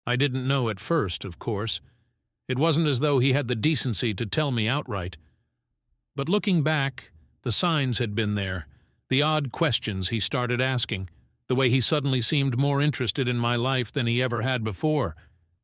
[SPEAKER 1] I didn't know at first, of course. It wasn't as though he had the decency to tell me outright. But looking back, the signs had been there, the odd questions he started asking, the way he suddenly seemed more interested in my life than he ever had before,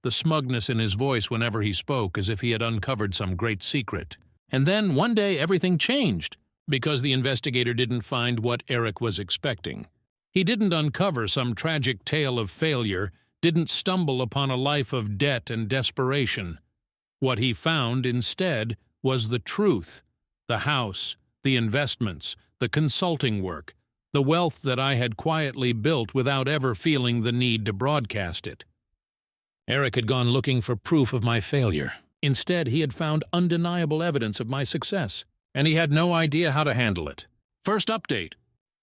[SPEAKER 1] the smugness in his voice whenever he spoke as if he had uncovered some great secret. And then, one day, everything changed, because the investigator didn't find what Eric was expecting. He didn't uncover some tragic tale of failure, didn't stumble upon a life of debt and desperation. What he found, instead, was the truth, the house, the investments, the consulting work, the wealth that I had quietly built without ever feeling the need to broadcast it. Eric had gone looking for proof of my failure. Instead, he had found undeniable evidence of my success, and he had no idea how to handle it. First update.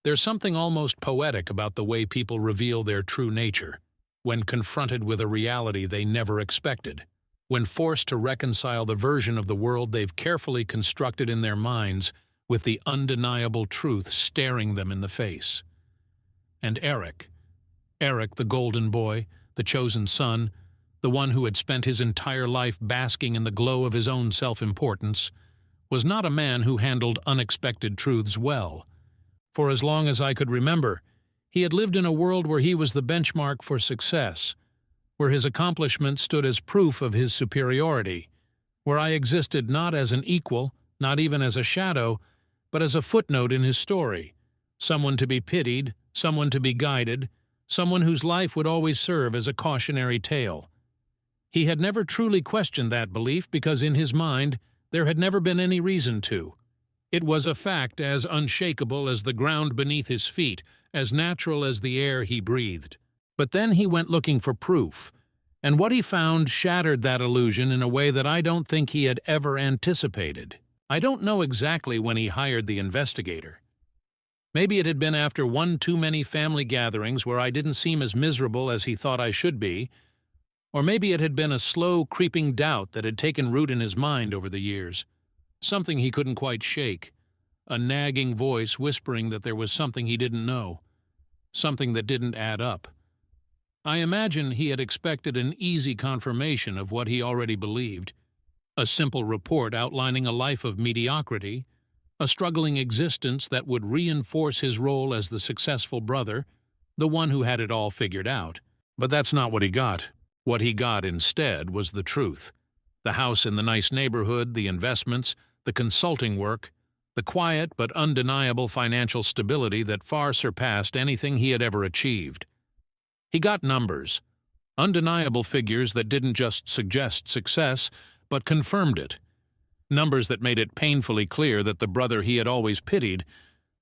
[SPEAKER 1] There's something almost poetic about the way people reveal their true nature, when confronted with a reality they never expected, when forced to reconcile the version of the world they've carefully constructed in their minds with the undeniable truth staring them in the face. And Eric the golden boy, the chosen son, the one who had spent his entire life basking in the glow of his own self-importance, was not a man who handled unexpected truths well. For as long as I could remember, he had lived in a world where he was the benchmark for success, where his accomplishments stood as proof of his superiority, where I existed not as an equal, not even as a shadow, but as a footnote in his story, someone to be pitied, someone to be guided, someone whose life would always serve as a cautionary tale. He had never truly questioned that belief because in his mind there had never been any reason to. It was a fact as unshakable as the ground beneath his feet, as natural as the air he breathed. But then he went looking for proof, and what he found shattered that illusion in a way that I don't think he had ever anticipated. I don't know exactly when he hired the investigator. Maybe it had been after one too many family gatherings where I didn't seem as miserable as he thought I should be, or maybe it had been a slow, creeping doubt that had taken root in his mind over the years. Something he couldn't quite shake, a nagging voice whispering that there was something he didn't know, something that didn't add up. I imagine he had expected an easy confirmation of what he already believed, a simple report outlining a life of mediocrity, a struggling existence that would reinforce his role as the successful brother, the one who had it all figured out. But that's not what he got. What he got instead was the truth. The house in the nice neighborhood, the investments, the consulting work, the quiet but undeniable financial stability that far surpassed anything he had ever achieved. He got numbers, undeniable figures that didn't just suggest success, but confirmed it. Numbers that made it painfully clear that the brother he had always pitied,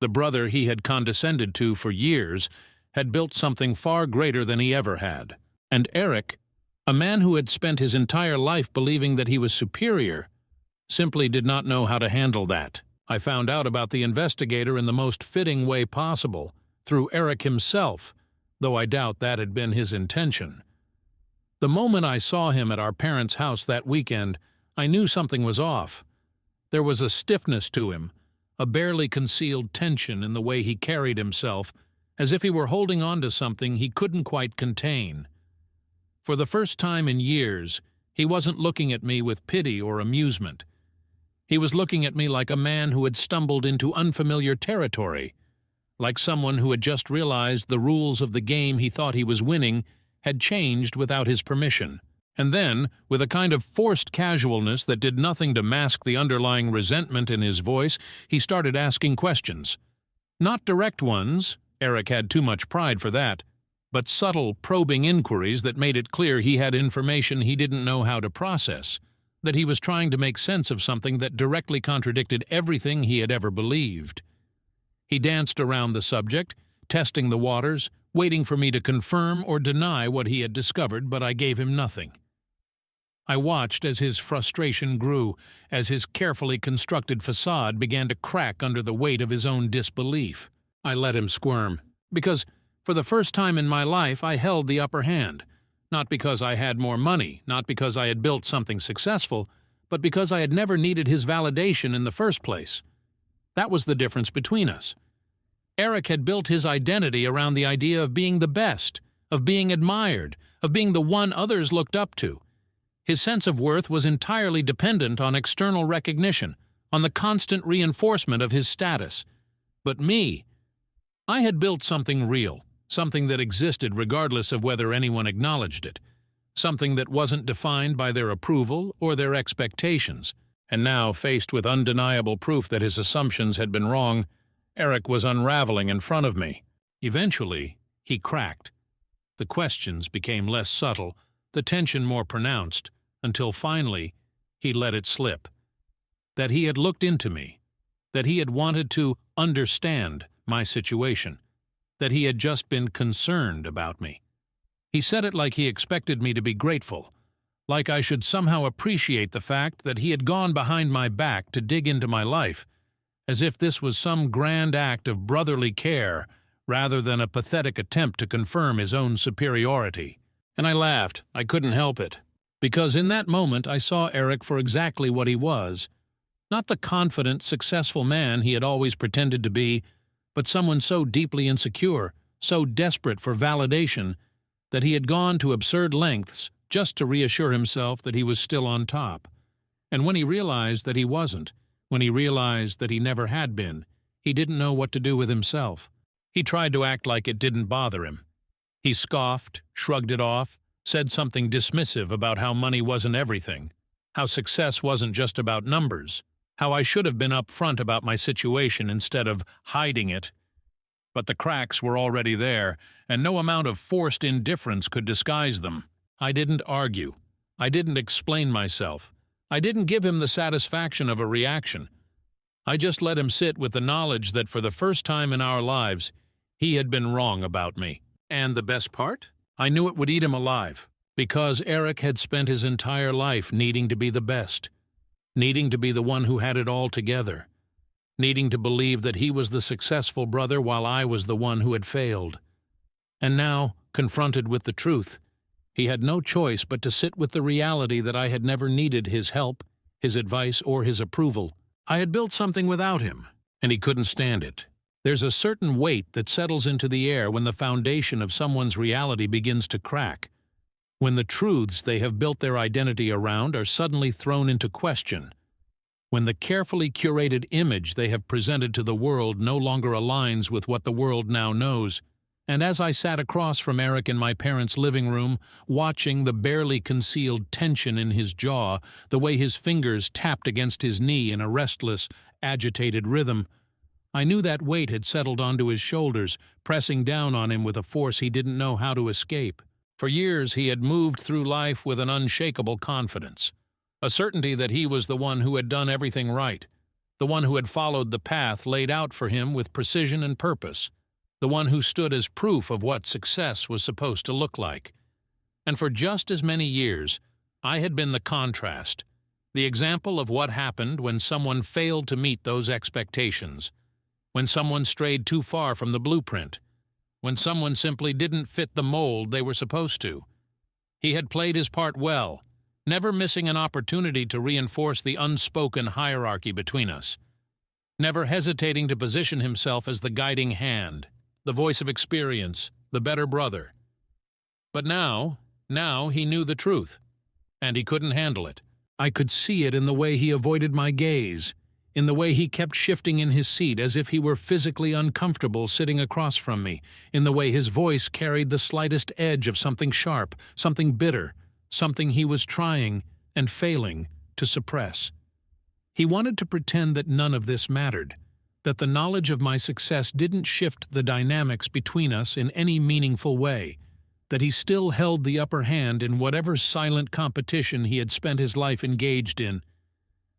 [SPEAKER 1] the brother he had condescended to for years, had built something far greater than he ever had. And Eric, a man who had spent his entire life believing that he was superior, simply did not know how to handle that. I found out about the investigator in the most fitting way possible, through Eric himself, though I doubt that had been his intention. The moment I saw him at our parents' house that weekend, I knew something was off. There was a stiffness to him, a barely concealed tension in the way he carried himself, as if he were holding on to something he couldn't quite contain. For the first time in years, he wasn't looking at me with pity or amusement. He was looking at me like a man who had stumbled into unfamiliar territory, like someone who had just realized the rules of the game he thought he was winning had changed without his permission. And then, with a kind of forced casualness that did nothing to mask the underlying resentment in his voice, he started asking questions. Not direct ones, Eric had too much pride for that, but subtle, probing inquiries that made it clear he had information he didn't know how to process, that he was trying to make sense of something that directly contradicted everything he had ever believed. He danced around the subject, testing the waters, waiting for me to confirm or deny what he had discovered, but I gave him nothing. I watched as his frustration grew, as his carefully constructed facade began to crack under the weight of his own disbelief. I let him squirm, because for the first time in my life I held the upper hand, not because I had more money, not because I had built something successful, but because I had never needed his validation in the first place. That was the difference between us. Eric had built his identity around the idea of being the best, of being admired, of being the one others looked up to. His sense of worth was entirely dependent on external recognition, on the constant reinforcement of his status. But me, I had built something real, something that existed regardless of whether anyone acknowledged it, something that wasn't defined by their approval or their expectations. And now, faced with undeniable proof that his assumptions had been wrong, Eric was unraveling in front of me. Eventually, he cracked. The questions became less subtle, the tension more pronounced, until finally, he let it slip. That he had looked into me, that he had wanted to understand my situation, that he had just been concerned about me. He said it like he expected me to be grateful, like I should somehow appreciate the fact that he had gone behind my back to dig into my life, as if this was some grand act of brotherly care rather than a pathetic attempt to confirm his own superiority. And I laughed. I couldn't help it. Because in that moment I saw Eric for exactly what he was, not the confident, successful man he had always pretended to be, but someone so deeply insecure, so desperate for validation, that he had gone to absurd lengths just to reassure himself that he was still on top. And when he realized that he wasn't, when he realized that he never had been, he didn't know what to do with himself. He tried to act like it didn't bother him. He scoffed, shrugged it off, said something dismissive about how money wasn't everything, how success wasn't just about numbers, how I should have been upfront about my situation instead of hiding it. But the cracks were already there, and no amount of forced indifference could disguise them. I didn't argue. I didn't explain myself. I didn't give him the satisfaction of a reaction. I just let him sit with the knowledge that for the first time in our lives, he had been wrong about me. And the best part? I knew it would eat him alive, because Eric had spent his entire life needing to be the best, needing to be the one who had it all together, needing to believe that he was the successful brother while I was the one who had failed. And now, confronted with the truth, he had no choice but to sit with the reality that I had never needed his help, his advice, or his approval. I had built something without him, and he couldn't stand it. There's a certain weight that settles into the air when the foundation of someone's reality begins to crack, when the truths they have built their identity around are suddenly thrown into question, when the carefully curated image they have presented to the world no longer aligns with what the world now knows. And as I sat across from Eric in my parents' living room, watching the barely concealed tension in his jaw, the way his fingers tapped against his knee in a restless, agitated rhythm, I knew that weight had settled onto his shoulders, pressing down on him with a force he didn't know how to escape. For years he had moved through life with an unshakable confidence, a certainty that he was the one who had done everything right, the one who had followed the path laid out for him with precision and purpose, the one who stood as proof of what success was supposed to look like. And for just as many years, I had been the contrast, the example of what happened when someone failed to meet those expectations, when someone strayed too far from the blueprint, when someone simply didn't fit the mold they were supposed to. He had played his part well, never missing an opportunity to reinforce the unspoken hierarchy between us, never hesitating to position himself as the guiding hand, the voice of experience, the better brother. But now he knew the truth, and he couldn't handle it. I could see it in the way he avoided my gaze, in the way he kept shifting in his seat as if he were physically uncomfortable sitting across from me, in the way his voice carried the slightest edge of something sharp, something bitter, something he was trying and failing to suppress. He wanted to pretend that none of this mattered, that the knowledge of my success didn't shift the dynamics between us in any meaningful way, that he still held the upper hand in whatever silent competition he had spent his life engaged in.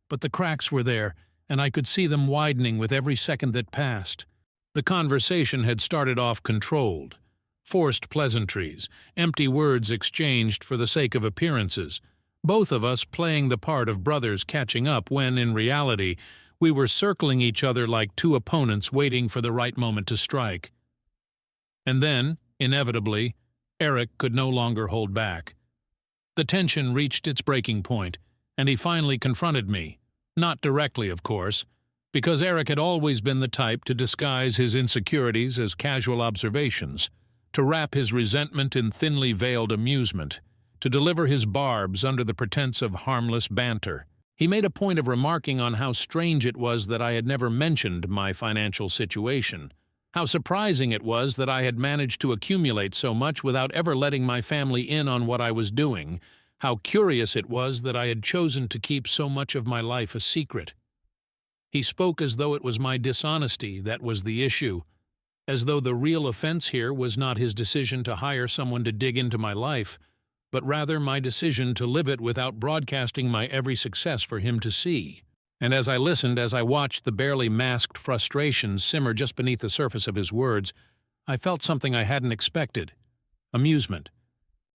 [SPEAKER 1] But the cracks were there, and I could see them widening with every second that passed. The conversation had started off controlled. Forced pleasantries, empty words exchanged for the sake of appearances, both of us playing the part of brothers catching up when, in reality, we were circling each other like two opponents waiting for the right moment to strike. And then, inevitably, Eric could no longer hold back. The tension reached its breaking point, and he finally confronted me. Not directly, of course, because Eric had always been the type to disguise his insecurities as casual observations, to wrap his resentment in thinly veiled amusement, to deliver his barbs under the pretense of harmless banter. He made a point of remarking on how strange it was that I had never mentioned my financial situation, how surprising it was that I had managed to accumulate so much without ever letting my family in on what I was doing, how curious it was that I had chosen to keep so much of my life a secret. He spoke as though it was my dishonesty that was the issue, as though the real offense here was not his decision to hire someone to dig into my life, but rather my decision to live it without broadcasting my every success for him to see. And as I listened, as I watched the barely masked frustration simmer just beneath the surface of his words, I felt something I hadn't expected: amusement.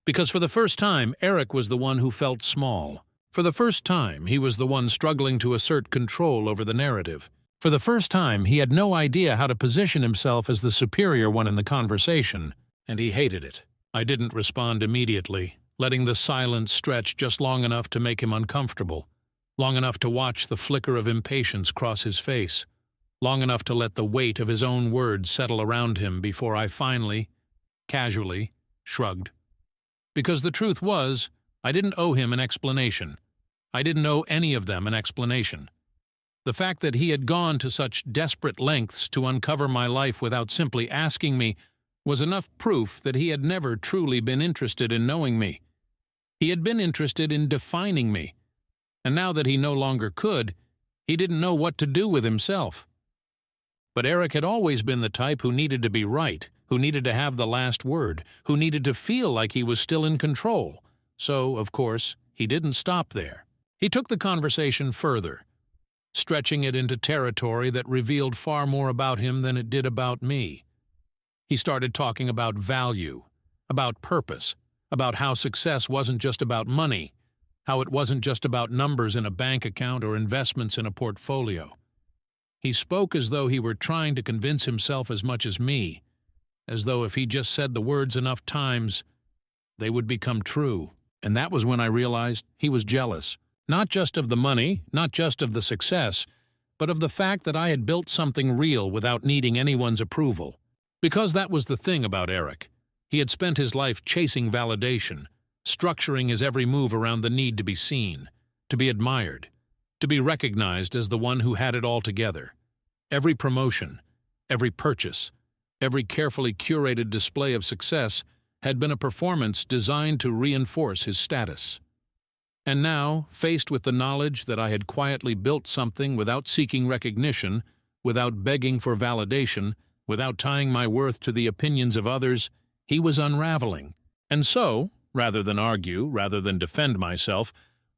[SPEAKER 1] Because for the first time, Eric was the one who felt small. For the first time, he was the one struggling to assert control over the narrative. For the first time, he had no idea how to position himself as the superior one in the conversation, and he hated it. I didn't respond immediately, letting the silence stretch just long enough to make him uncomfortable, long enough to watch the flicker of impatience cross his face, long enough to let the weight of his own words settle around him before I finally, casually, shrugged. Because the truth was, I didn't owe him an explanation. I didn't owe any of them an explanation. The fact that he had gone to such desperate lengths to uncover my life without simply asking me was enough proof that he had never truly been interested in knowing me. He had been interested in defining me, and now that he no longer could, he didn't know what to do with himself. But Eric had always been the type who needed to be right, who needed to have the last word, who needed to feel like he was still in control. So, of course, he didn't stop there. He took the conversation further, stretching it into territory that revealed far more about him than it did about me. He started talking about value, about purpose, about how success wasn't just about money, how it wasn't just about numbers in a bank account or investments in a portfolio. He spoke as though he were trying to convince himself as much as me, as though if he just said the words enough times, they would become true. And that was when I realized he was jealous. Not just of the money, not just of the success, but of the fact that I had built something real without needing anyone's approval. Because that was the thing about Eric. He had spent his life chasing validation, structuring his every move around the need to be seen, to be admired, to be recognized as the one who had it all together. Every promotion, every purchase, every carefully curated display of success had been a performance designed to reinforce his status. And now, faced with the knowledge that I had quietly built something without seeking recognition, without begging for validation, without tying my worth to the opinions of others, he was unraveling. And so, rather than argue, rather than defend myself,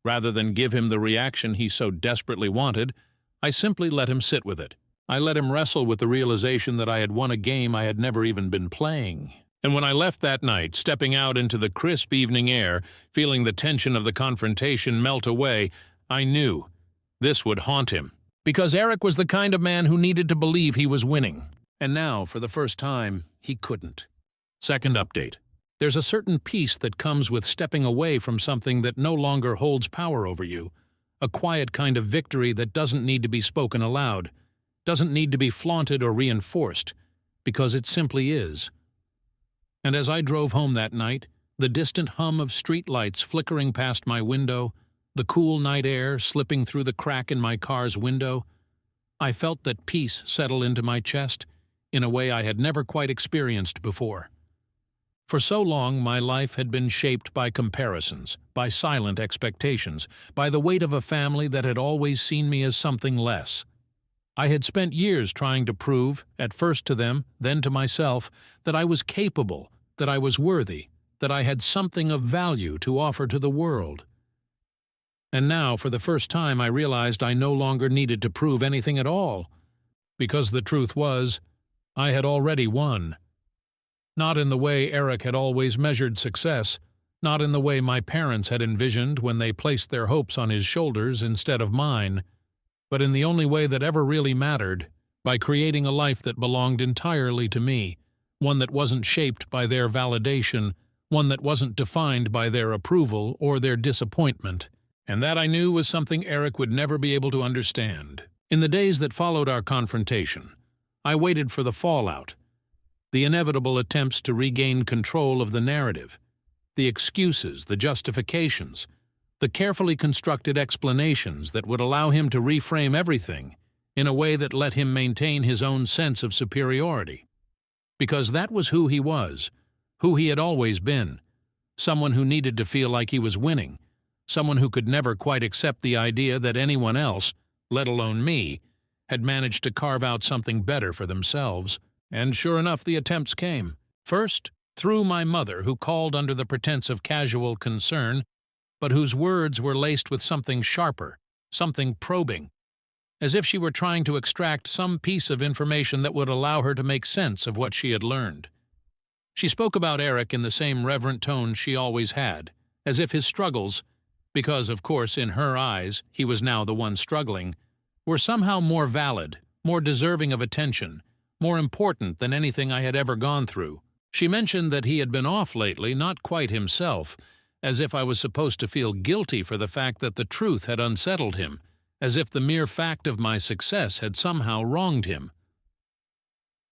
[SPEAKER 1] rather than give him the reaction he so desperately wanted, I simply let him sit with it. I let him wrestle with the realization that I had won a game I had never even been playing. And when I left that night, stepping out into the crisp evening air, feeling the tension of the confrontation melt away, I knew this would haunt him. Because Eric was the kind of man who needed to believe he was winning. And now, for the first time, he couldn't. Second update. There's a certain peace that comes with stepping away from something that no longer holds power over you. A quiet kind of victory that doesn't need to be spoken aloud, doesn't need to be flaunted or reinforced, because it simply is. And as I drove home that night, the distant hum of streetlights flickering past my window, the cool night air slipping through the crack in my car's window, I felt that peace settle into my chest in a way I had never quite experienced before. For so long, my life had been shaped by comparisons, by silent expectations, by the weight of a family that had always seen me as something less. I had spent years trying to prove, at first to them, then to myself, that I was capable, that I was worthy, that I had something of value to offer to the world. And now, for the first time, I realized I no longer needed to prove anything at all, because the truth was, I had already won. Not in the way Eric had always measured success, not in the way my parents had envisioned when they placed their hopes on his shoulders instead of mine, but in the only way that ever really mattered, by creating a life that belonged entirely to me, one that wasn't shaped by their validation, one that wasn't defined by their approval or their disappointment. And that I knew was something Eric would never be able to understand. In the days that followed our confrontation, I waited for the fallout, the inevitable attempts to regain control of the narrative, the excuses, the justifications, the carefully constructed explanations that would allow him to reframe everything in a way that let him maintain his own sense of superiority. Because that was who he was, who he had always been, someone who needed to feel like he was winning, someone who could never quite accept the idea that anyone else, let alone me, had managed to carve out something better for themselves. And sure enough, the attempts came. First, through my mother, who called under the pretense of casual concern, but whose words were laced with something sharper, something probing, as if she were trying to extract some piece of information that would allow her to make sense of what she had learned. She spoke about Eric in the same reverent tone she always had, as if his struggles, because of course in her eyes he was now the one struggling, were somehow more valid, more deserving of attention, more important than anything I had ever gone through. She mentioned that he had been off lately, not quite himself, as if I was supposed to feel guilty for the fact that the truth had unsettled him, as if the mere fact of my success had somehow wronged him.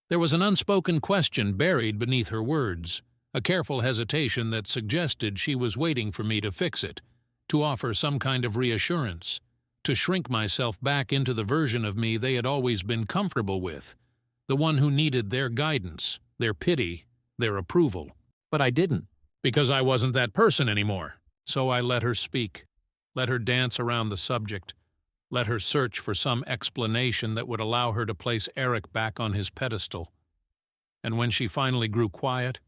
[SPEAKER 1] There was an unspoken question buried beneath her words, a careful hesitation that suggested she was waiting for me to fix it, to offer some kind of reassurance, to shrink myself back into the version of me they had always been comfortable with, the one who needed their guidance, their pity, their approval. But I didn't, because I wasn't that person anymore. So I let her speak, let her dance around the subject, let her search for some explanation that would allow her to place Eric back on his pedestal. And when she finally grew quiet,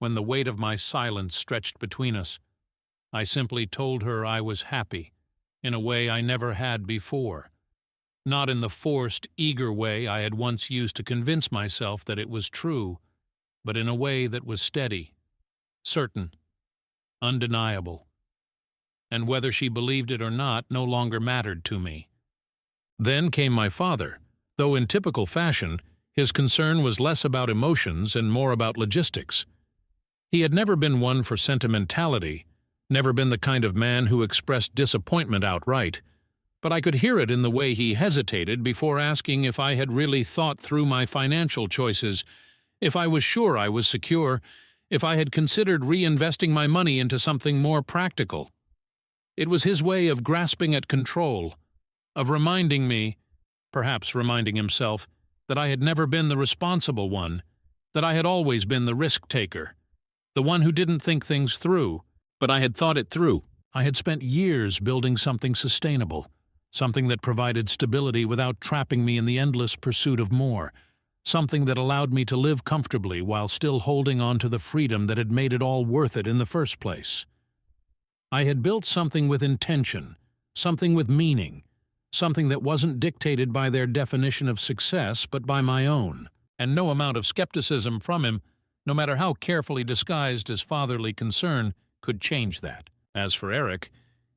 [SPEAKER 1] when the weight of my silence stretched between us, I simply told her I was happy, in a way I never had before. Not in the forced, eager way I had once used to convince myself that it was true, but in a way that was steady, certain, undeniable. And whether she believed it or not no longer mattered to me. Then came my father, though in typical fashion, his concern was less about emotions and more about logistics. He had never been one for sentimentality, never been the kind of man who expressed disappointment outright, but I could hear it in the way he hesitated before asking if I had really thought through my financial choices, if I was sure I was secure, if I had considered reinvesting my money into something more practical. It was his way of grasping at control, of reminding me, perhaps reminding himself, that I had never been the responsible one, that I had always been the risk-taker, the one who didn't think things through, but I had thought it through. I had spent years building something sustainable, something that provided stability without trapping me in the endless pursuit of more, something that allowed me to live comfortably while still holding on to the freedom that had made it all worth it in the first place. I had built something with intention, something with meaning, something that wasn't dictated by their definition of success but by my own, and no amount of skepticism from him, no matter how carefully disguised as fatherly concern, could change that. As for Eric,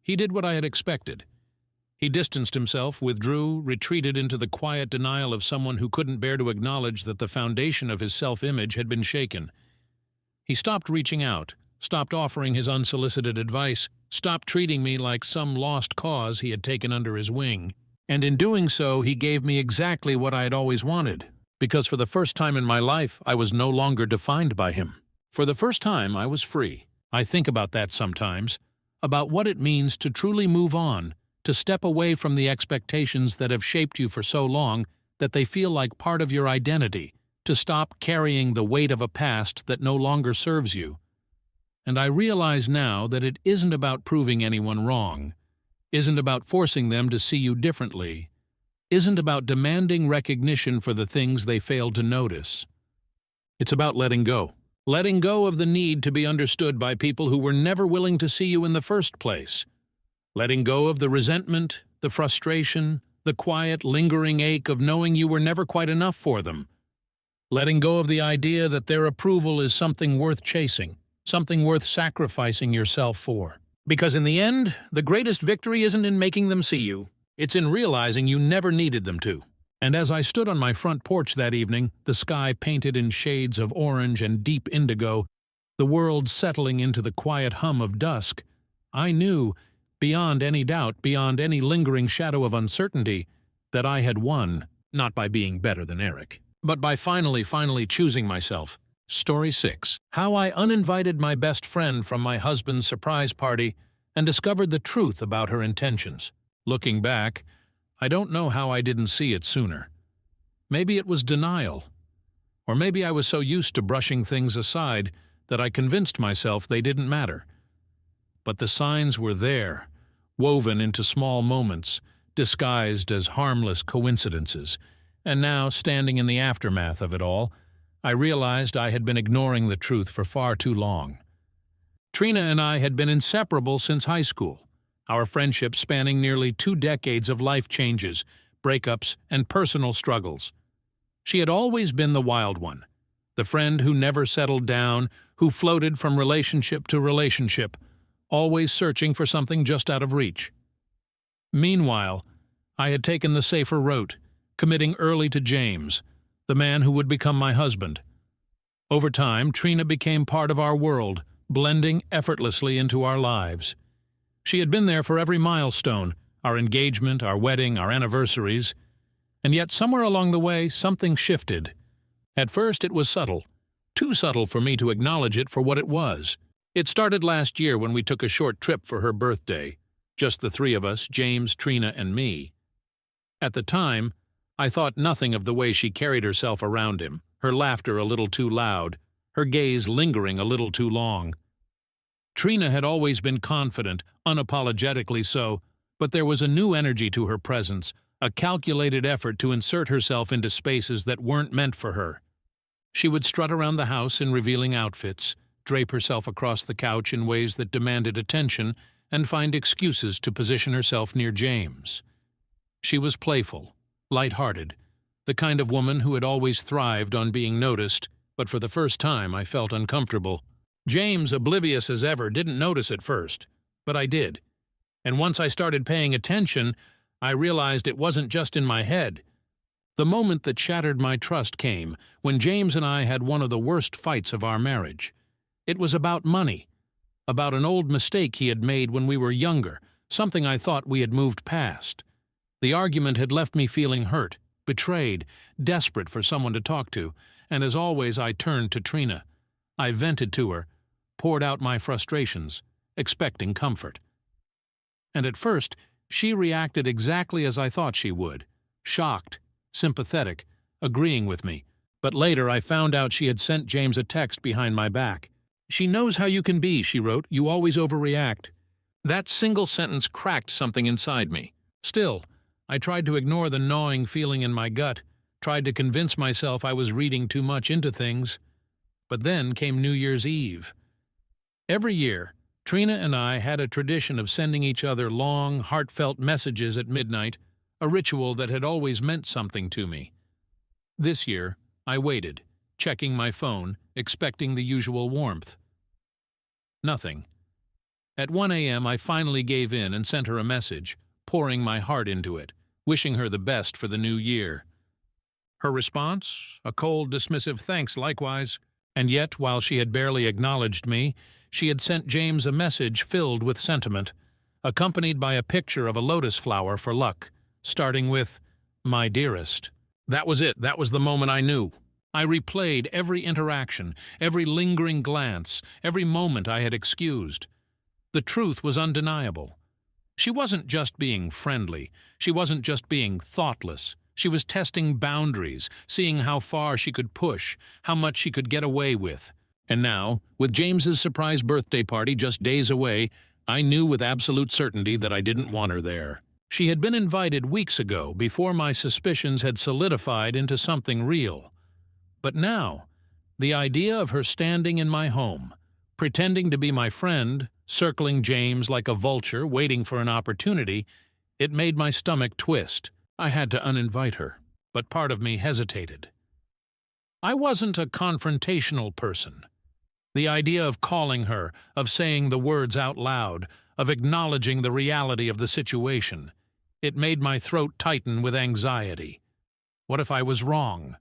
[SPEAKER 1] he did what I had expected. He distanced himself, withdrew, retreated into the quiet denial of someone who couldn't bear to acknowledge that the foundation of his self-image had been shaken. He stopped reaching out, stopped offering his unsolicited advice, stopped treating me like some lost cause he had taken under his wing. And in doing so, he gave me exactly what I had always wanted, because for the first time in my life, I was no longer defined by him. For the first time, I was free. I think about that sometimes, about what it means to truly move on, to step away from the expectations that have shaped you for so long that they feel like part of your identity, to stop carrying the weight of a past that no longer serves you. And I realize now that it isn't about proving anyone wrong, isn't about forcing them to see you differently, isn't about demanding recognition for the things they failed to notice. It's about letting go. Letting go of the need to be understood by people who were never willing to see you in the first place. Letting go of the resentment, the frustration, the quiet, lingering ache of knowing you were never quite enough for them. Letting go of the idea that their approval is something worth chasing, something worth sacrificing yourself for. Because in the end, the greatest victory isn't in making them see you. It's in realizing you never needed them to. And as I stood on my front porch that evening, the sky painted in shades of orange and deep indigo, the world settling into the quiet hum of dusk, I knew, beyond any doubt, beyond any lingering shadow of uncertainty, that I had won, not by being better than Eric, but by finally choosing myself. Story 6. How I uninvited my best friend from my husband's surprise party and discovered the truth about her intentions. Looking back, I don't know how I didn't see it sooner. Maybe it was denial. Or maybe I was so used to brushing things aside that I convinced myself they didn't matter. But the signs were there, woven into small moments, disguised as harmless coincidences, and now, standing in the aftermath of it all, I realized I had been ignoring the truth for far too long. Trina and I had been inseparable since high school, our friendship spanning nearly 2 decades of life changes, breakups, and personal struggles. She had always been the wild one, the friend who never settled down, who floated from relationship to relationship, always searching for something just out of reach. Meanwhile, I had taken the safer route, committing early to James, the man who would become my husband. Over time, Trina became part of our world, blending effortlessly into our lives. She had been there for every milestone, our engagement, our wedding, our anniversaries, and yet somewhere along the way something shifted. At first it was subtle. too subtle for me to acknowledge it for what it was. It started last year when we took a short trip for her birthday, just the three of us, James, Trina, and me. At the time, I thought nothing of the way she carried herself around him, her laughter a little too loud, her gaze lingering a little too long. Trina had always been confident, unapologetically so, but there was a new energy to her presence, a calculated effort to insert herself into spaces that weren't meant for her. She would strut around the house in revealing outfits, drape herself across the couch in ways that demanded attention, and find excuses to position herself near James. She was playful, light-hearted, the kind of woman who had always thrived on being noticed, but for the first time I felt uncomfortable. James, oblivious as ever, didn't notice at first, but I did. And once I started paying attention, I realized it wasn't just in my head. The moment that shattered my trust came when James and I had one of the worst fights of our marriage. It was about money, about an old mistake he had made when we were younger, something I thought we had moved past. The argument had left me feeling hurt, betrayed, desperate for someone to talk to, and as always I turned to Trina. I vented to her, poured out my frustrations, expecting comfort. And at first, she reacted exactly as I thought she would, shocked, sympathetic, agreeing with me. But later I found out she had sent James a text behind my back. "She knows how you can be," she wrote. "You always overreact." That single sentence cracked something inside me. Still, I tried to ignore the gnawing feeling in my gut, tried to convince myself I was reading too much into things. But then came New Year's Eve. Every year, Trina and I had a tradition of sending each other long, heartfelt messages at midnight, a ritual that had always meant something to me. This year, I waited, checking my phone, expecting the usual warmth. Nothing. At 1 a.m. I finally gave in and sent her a message, pouring my heart into it, wishing her the best for the new year. Her response? A cold, dismissive thanks likewise. And yet, while she had barely acknowledged me, she had sent James a message filled with sentiment, accompanied by a picture of a lotus flower for luck, starting with, "My dearest." That was it. That was the moment I knew. I replayed every interaction, every lingering glance, every moment I had excused. The truth was undeniable. She wasn't just being friendly. She wasn't just being thoughtless. She was testing boundaries, seeing how far she could push, how much she could get away with. And now, with James's surprise birthday party just days away, I knew with absolute certainty that I didn't want her there. She had been invited weeks ago, before my suspicions had solidified into something real. But now, the idea of her standing in my home, pretending to be my friend, circling James like a vulture waiting for an opportunity, it made my stomach twist. I had to uninvite her, but part of me hesitated. I wasn't a confrontational person. The idea of calling her, of saying the words out loud, of acknowledging the reality of the situation, it made my throat tighten with anxiety. What if I was wrong?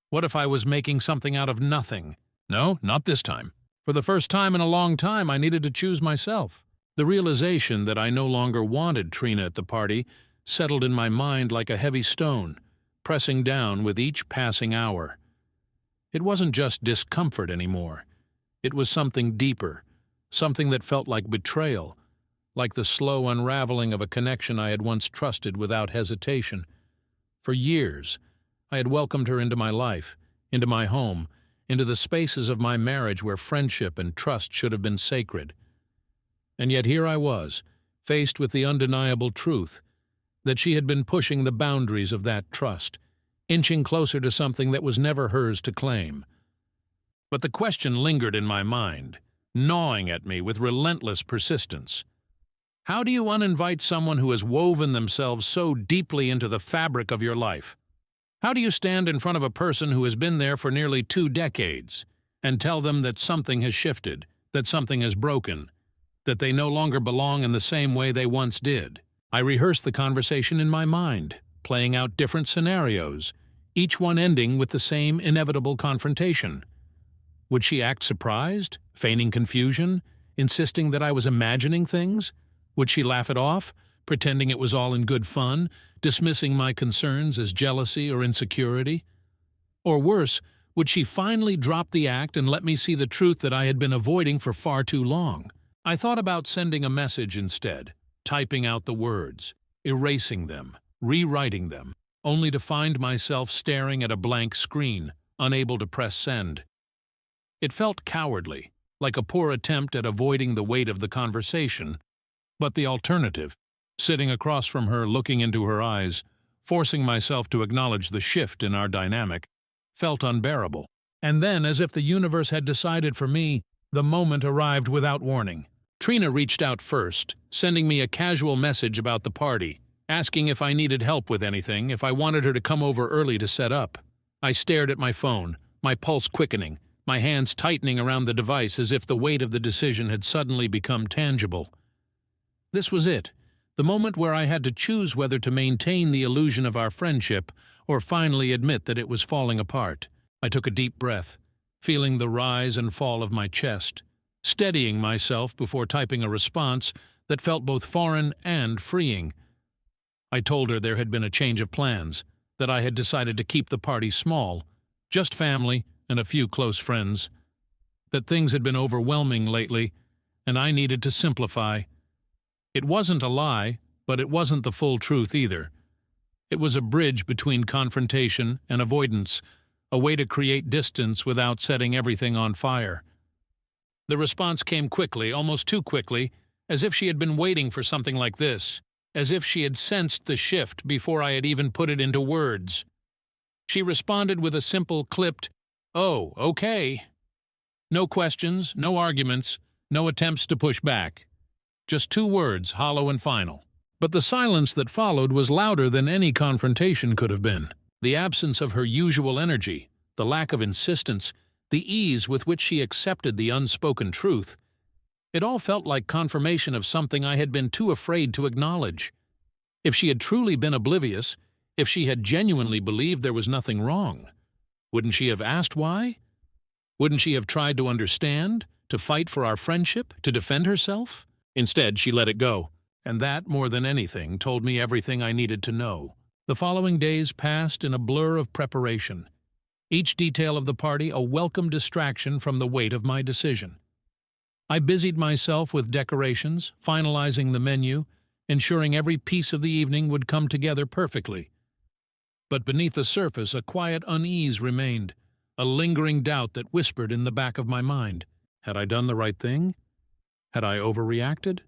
[SPEAKER 1] What if I was making something out of nothing? No, not this time. For the first time in a long time, I needed to choose myself. The realization that I no longer wanted Trina at the party settled in my mind like a heavy stone, pressing down with each passing hour. It wasn't just discomfort anymore. It was something deeper, something that felt like betrayal, like the slow unraveling of a connection I had once trusted without hesitation. For years, I had welcomed her into my life, into my home, into the spaces of my marriage where friendship and trust should have been sacred. And yet here I was, faced with the undeniable truth that she had been pushing the boundaries of that trust, inching closer to something that was never hers to claim. But the question lingered in my mind, gnawing at me with relentless persistence. How do you uninvite someone who has woven themselves so deeply into the fabric of your life? How do you stand in front of a person who has been there for nearly 2 decades and tell them that something has shifted, that something has broken, that they no longer belong in the same way they once did? I rehearsed the conversation in my mind, playing out different scenarios, each one ending with the same inevitable confrontation. Would she act surprised, feigning confusion, insisting that I was imagining things? Would she laugh it off, pretending it was all in good fun, dismissing my concerns as jealousy or insecurity? Or worse, Would she finally drop the act and let me see the truth that I had been avoiding for far too long? I thought about sending a message instead, typing out the words, erasing them, rewriting them, only to find myself staring at a blank screen, unable to press send. It felt cowardly, like a poor attempt at avoiding the weight of the conversation, but the alternative, sitting across from her looking into her eyes, forcing myself to acknowledge the shift in our dynamic, felt unbearable. And then, as if the universe had decided for me, the moment arrived without warning. Trina reached out first, sending me a casual message about the party, asking if I needed help with anything, if I wanted her to come over early to set up. I stared at my phone, my pulse quickening, my hands tightening around the device as if the weight of the decision had suddenly become tangible. This was it, the moment where I had to choose whether to maintain the illusion of our friendship or finally admit that it was falling apart. I took a deep breath, feeling the rise and fall of my chest, steadying myself before typing a response that felt both foreign and freeing. I told her there had been a change of plans, that I had decided to keep the party small, just family and a few close friends, that things had been overwhelming lately, and I needed to simplify. It wasn't a lie, but it wasn't the full truth either. It was a bridge between confrontation and avoidance, a way to create distance without setting everything on fire. The response came quickly, almost too quickly, as if she had been waiting for something like this, as if she had sensed the shift before I had even put it into words. She responded with a simple, clipped, "Oh, okay." No questions, no arguments, no attempts to push back. Just 2 words, hollow and final. But the silence that followed was louder than any confrontation could have been. The absence of her usual energy, the lack of insistence, the ease with which she accepted the unspoken truth. It all felt like confirmation of something I had been too afraid to acknowledge. If she had truly been oblivious, if she had genuinely believed there was nothing wrong, wouldn't she have asked why? Wouldn't she have tried to understand, to fight for our friendship, to defend herself? Instead, she let it go. And that, more than anything, told me everything I needed to know. The following days passed in a blur of preparation. Each detail of the party a welcome distraction from the weight of my decision. I busied myself with decorations, finalizing the menu, ensuring every piece of the evening would come together perfectly. But beneath the surface, a quiet unease remained, a lingering doubt that whispered in the back of my mind. Had I done the right thing? Had I overreacted?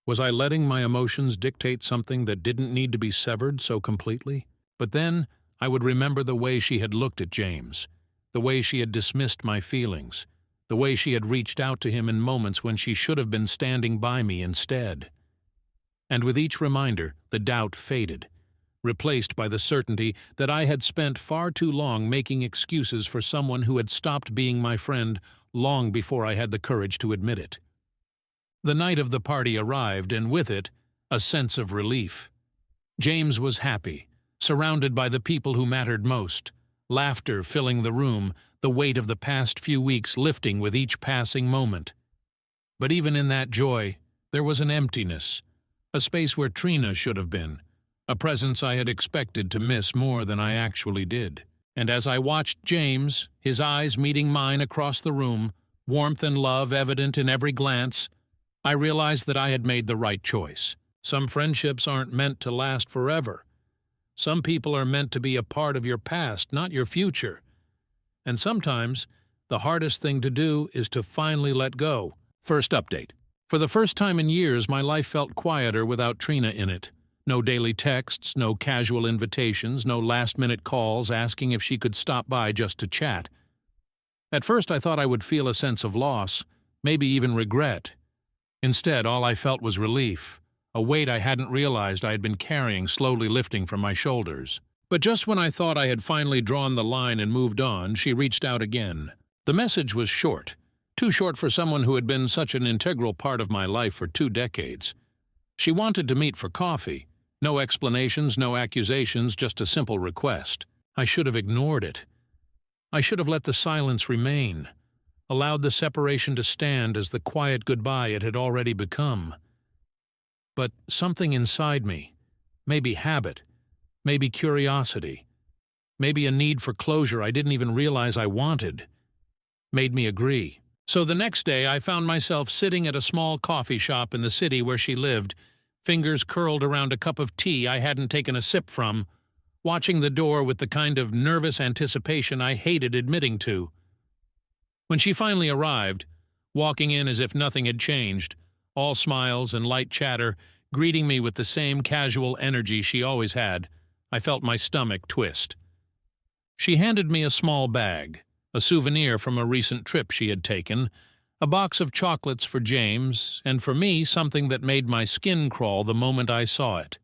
[SPEAKER 1] Was I letting my emotions dictate something that didn't need to be severed so completely? But then I would remember the way she had looked at James, the way she had dismissed my feelings, the way she had reached out to him in moments when she should have been standing by me instead. And with each reminder, the doubt faded, replaced by the certainty that I had spent far too long making excuses for someone who had stopped being my friend long before I had the courage to admit it. The night of the party arrived, and with it, a sense of relief. James was happy, surrounded by the people who mattered most, laughter filling the room, the weight of the past few weeks lifting with each passing moment. But even in that joy, there was an emptiness, a space where Trina should have been, a presence I had expected to miss more than I actually did. And as I watched James, his eyes meeting mine across the room, warmth and love evident in every glance, I realized that I had made the right choice. Some friendships aren't meant to last forever. Some people are meant to be a part of your past, not your future. And sometimes, the hardest thing to do is to finally let go. First update. For the first time in years, my life felt quieter without Trina in it. No daily texts, no casual invitations, no last-minute calls asking if she could stop by just to chat. At first, I thought I would feel a sense of loss, maybe even regret. Instead, all I felt was relief, a weight I hadn't realized I had been carrying slowly lifting from my shoulders. But just when I thought I had finally drawn the line and moved on, she reached out again. The message was short, too short for someone who had been such an integral part of my life for 2 decades. She wanted to meet for coffee. No explanations, no accusations, just a simple request. I should have ignored it. I should have let the silence remain, allowed the separation to stand as the quiet goodbye it had already become. But something inside me, maybe habit, maybe curiosity, maybe a need for closure I didn't even realize I wanted, made me agree. So the next day I found myself sitting at a small coffee shop in the city where she lived, fingers curled around a cup of tea I hadn't taken a sip from, watching the door with the kind of nervous anticipation I hated admitting to. When she finally arrived, walking in as if nothing had changed, all smiles and light chatter, greeting me with the same casual energy she always had, I felt my stomach twist. She handed me a small bag, a souvenir from a recent trip she had taken, a box of chocolates for James, and for me something that made my skin crawl the moment I saw it.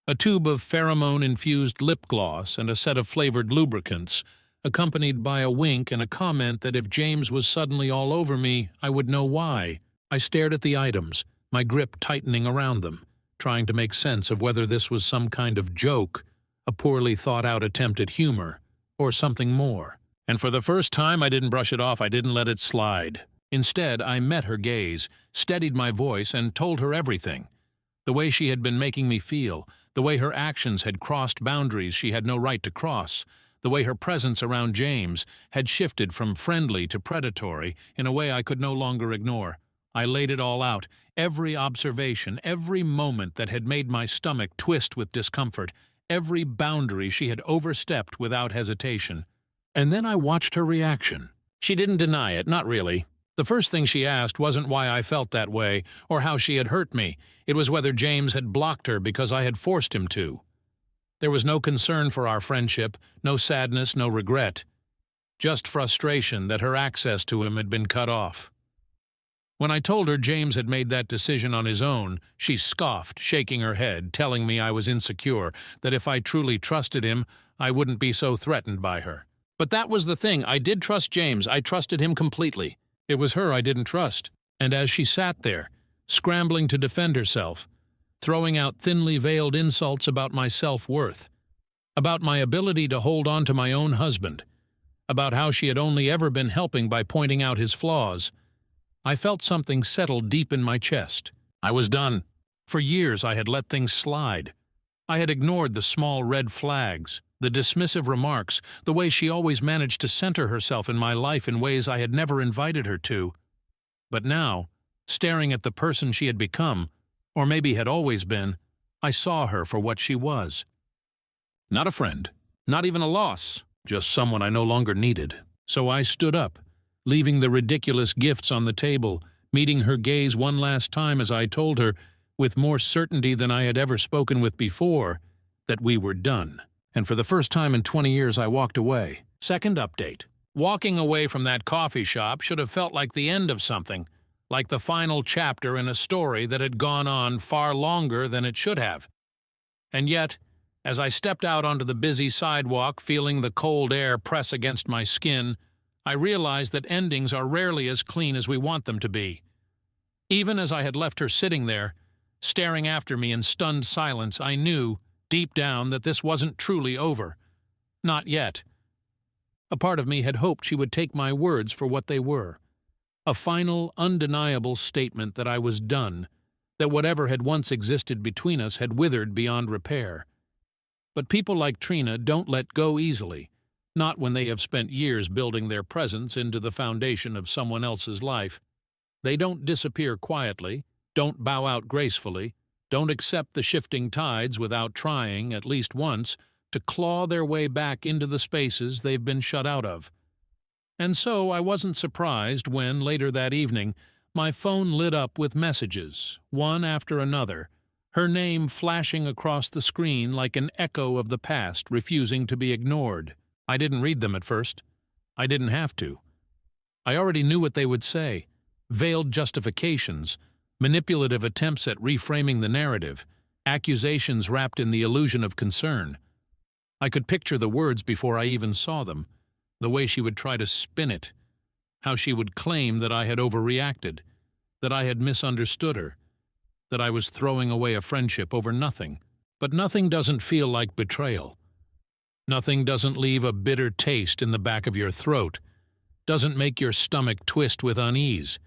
[SPEAKER 1] A tube of pheromone-infused lip gloss and a set of flavored lubricants, accompanied by a wink and a comment that if James was suddenly all over me, I would know why. I stared at the items, my grip tightening around them, trying to make sense of whether this was some kind of joke, a poorly thought-out attempt at humor, or something more. And for the first time, I didn't brush it off, I didn't let it slide. Instead, I met her gaze, steadied my voice, and told her everything. The way she had been making me feel, the way her actions had crossed boundaries she had no right to cross, the way her presence around James had shifted from friendly to predatory in a way I could no longer ignore. I laid it all out, every observation, every moment that had made my stomach twist with discomfort, every boundary she had overstepped without hesitation. And then I watched her reaction. She didn't deny it, not really. The first thing she asked wasn't why I felt that way, or how she had hurt me. It was whether James had blocked her because I had forced him to. There was no concern for our friendship, no sadness, no regret. Just frustration that her access to him had been cut off. When I told her James had made that decision on his own, she scoffed, shaking her head, telling me I was insecure, that if I truly trusted him, I wouldn't be so threatened by her. But that was the thing, I did trust James, I trusted him completely. It was her I didn't trust. And as she sat there, scrambling to defend herself, throwing out thinly veiled insults about my self-worth, about my ability to hold on to my own husband, about how she had only ever been helping by pointing out his flaws, I felt something settle deep in my chest. I was done. For years I had let things slide. I had ignored the small red flags, the dismissive remarks, the way she always managed to center herself in my life in ways I had never invited her to. But now, staring at the person she had become, or maybe had always been, I saw her for what she was. Not a friend, not even a loss, just someone I no longer needed. So I stood up, leaving the ridiculous gifts on the table, meeting her gaze one last time as I told her, with more certainty than I had ever spoken with before, that we were done. And for the first time in 20 years I walked away. Second update. Walking away from that coffee shop should have felt like the end of something, like the final chapter in a story that had gone on far longer than it should have. And yet, as I stepped out onto the busy sidewalk, feeling the cold air press against my skin, I realized that endings are rarely as clean as we want them to be. Even as I had left her sitting there, staring after me in stunned silence, I knew, deep down, that this wasn't truly over. Not yet. A part of me had hoped she would take my words for what they were. A final, undeniable statement that I was done, that whatever had once existed between us had withered beyond repair. But people like Trina don't let go easily, not when they have spent years building their presence into the foundation of someone else's life. They don't disappear quietly, don't bow out gracefully, don't accept the shifting tides without trying, at least once, to claw their way back into the spaces they've been shut out of. And so I wasn't surprised when, later that evening, my phone lit up with messages, one after another, her name flashing across the screen like an echo of the past refusing to be ignored. I didn't read them at first. I didn't have to. I already knew what they would say. Veiled justifications, manipulative attempts at reframing the narrative, accusations wrapped in the illusion of concern. I could picture the words before I even saw them, the way she would try to spin it, how she would claim that I had overreacted, that I had misunderstood her, that I was throwing away a friendship over nothing. But nothing doesn't feel like betrayal. Nothing doesn't leave a bitter taste in the back of your throat, doesn't make your stomach twist with unease,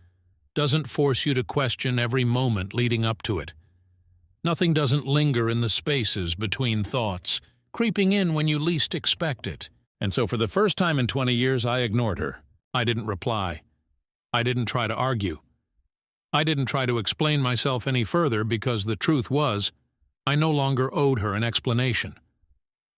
[SPEAKER 1] doesn't force you to question every moment leading up to it. Nothing doesn't linger in the spaces between thoughts, creeping in when you least expect it. And so for the first time in 20 years, I ignored her. I didn't reply. I didn't try to argue. I didn't try to explain myself any further because the truth was, I no longer owed her an explanation.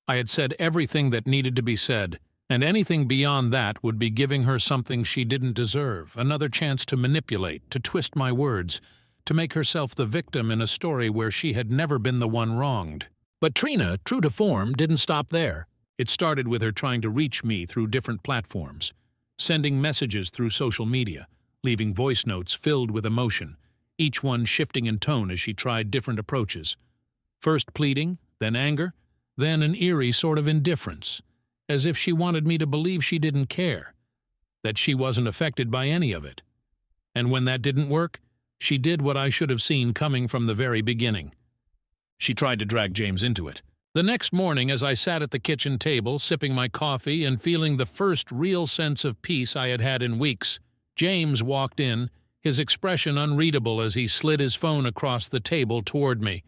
[SPEAKER 1] I had said everything that needed to be said, and anything beyond that would be giving her something she didn't deserve, another chance to manipulate, to twist my words, to make herself the victim in a story where she had never been the one wronged. But Trina, true to form, didn't stop there. It started with her trying to reach me through different platforms, sending messages through social media, leaving voice notes filled with emotion, each one shifting in tone as she tried different approaches. First pleading, then anger, then an eerie sort of indifference, as if she wanted me to believe she didn't care, that she wasn't affected by any of it. And when that didn't work, she did what I should have seen coming from the very beginning. She tried to drag James into it. The next morning, as I sat at the kitchen table, sipping my coffee and feeling the first real sense of peace I had had in weeks, James walked in, his expression unreadable as he slid his phone across the table toward me.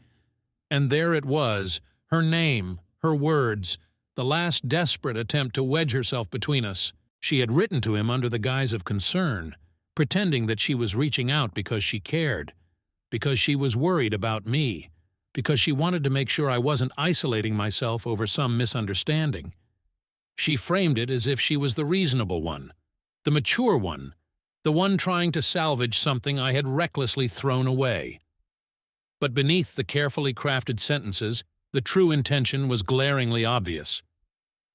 [SPEAKER 1] And there it was, her name, her words, the last desperate attempt to wedge herself between us. She had written to him under the guise of concern, pretending that she was reaching out because she cared, because she was worried about me, because she wanted to make sure I wasn't isolating myself over some misunderstanding. She framed it as if she was the reasonable one, the mature one, the one trying to salvage something I had recklessly thrown away. But beneath the carefully crafted sentences, the true intention was glaringly obvious.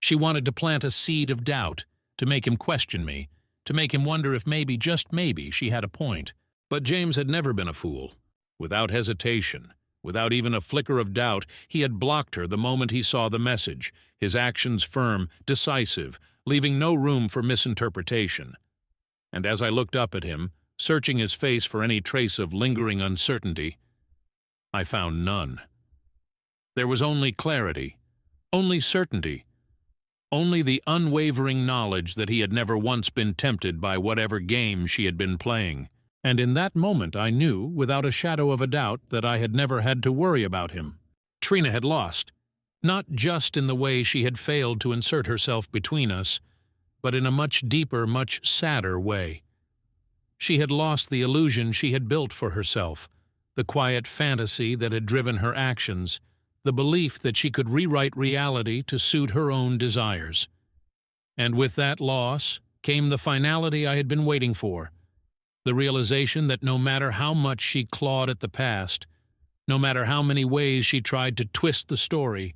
[SPEAKER 1] She wanted to plant a seed of doubt, to make him question me, to make him wonder if maybe, just maybe, she had a point. But James had never been a fool. Without hesitation, without even a flicker of doubt, he had blocked her the moment he saw the message, his actions firm, decisive, leaving no room for misinterpretation. And as I looked up at him, searching his face for any trace of lingering uncertainty, I found none. There was only clarity, only certainty, only the unwavering knowledge that he had never once been tempted by whatever game she had been playing. And in that moment I knew, without a shadow of a doubt, that I had never had to worry about him. Trina had lost, not just in the way she had failed to insert herself between us, but in a much deeper, much sadder way. She had lost the illusion she had built for herself, the quiet fantasy that had driven her actions, the belief that she could rewrite reality to suit her own desires. And with that loss came the finality I had been waiting for, the realization that no matter how much she clawed at the past, no matter how many ways she tried to twist the story,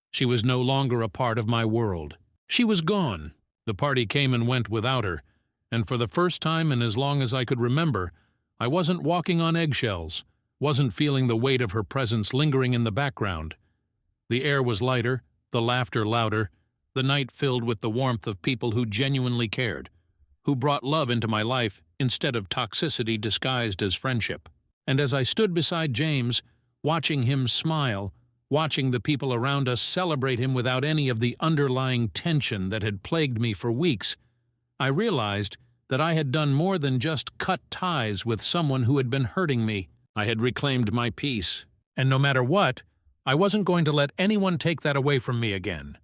[SPEAKER 1] she was no longer a part of my world. She was gone. The party came and went without her, and for the first time in as long as I could remember, I wasn't walking on eggshells, wasn't feeling the weight of her presence lingering in the background. The air was lighter, the laughter louder, the night filled with the warmth of people who genuinely cared, who brought love into my life instead of toxicity disguised as friendship. And as I stood beside James, watching him smile, watching the people around us celebrate him without any of the underlying tension that had plagued me for weeks, I realized that I had done more than just cut ties with someone who had been hurting me. I had reclaimed my peace, and no matter what, I wasn't going to let anyone take that away from me again.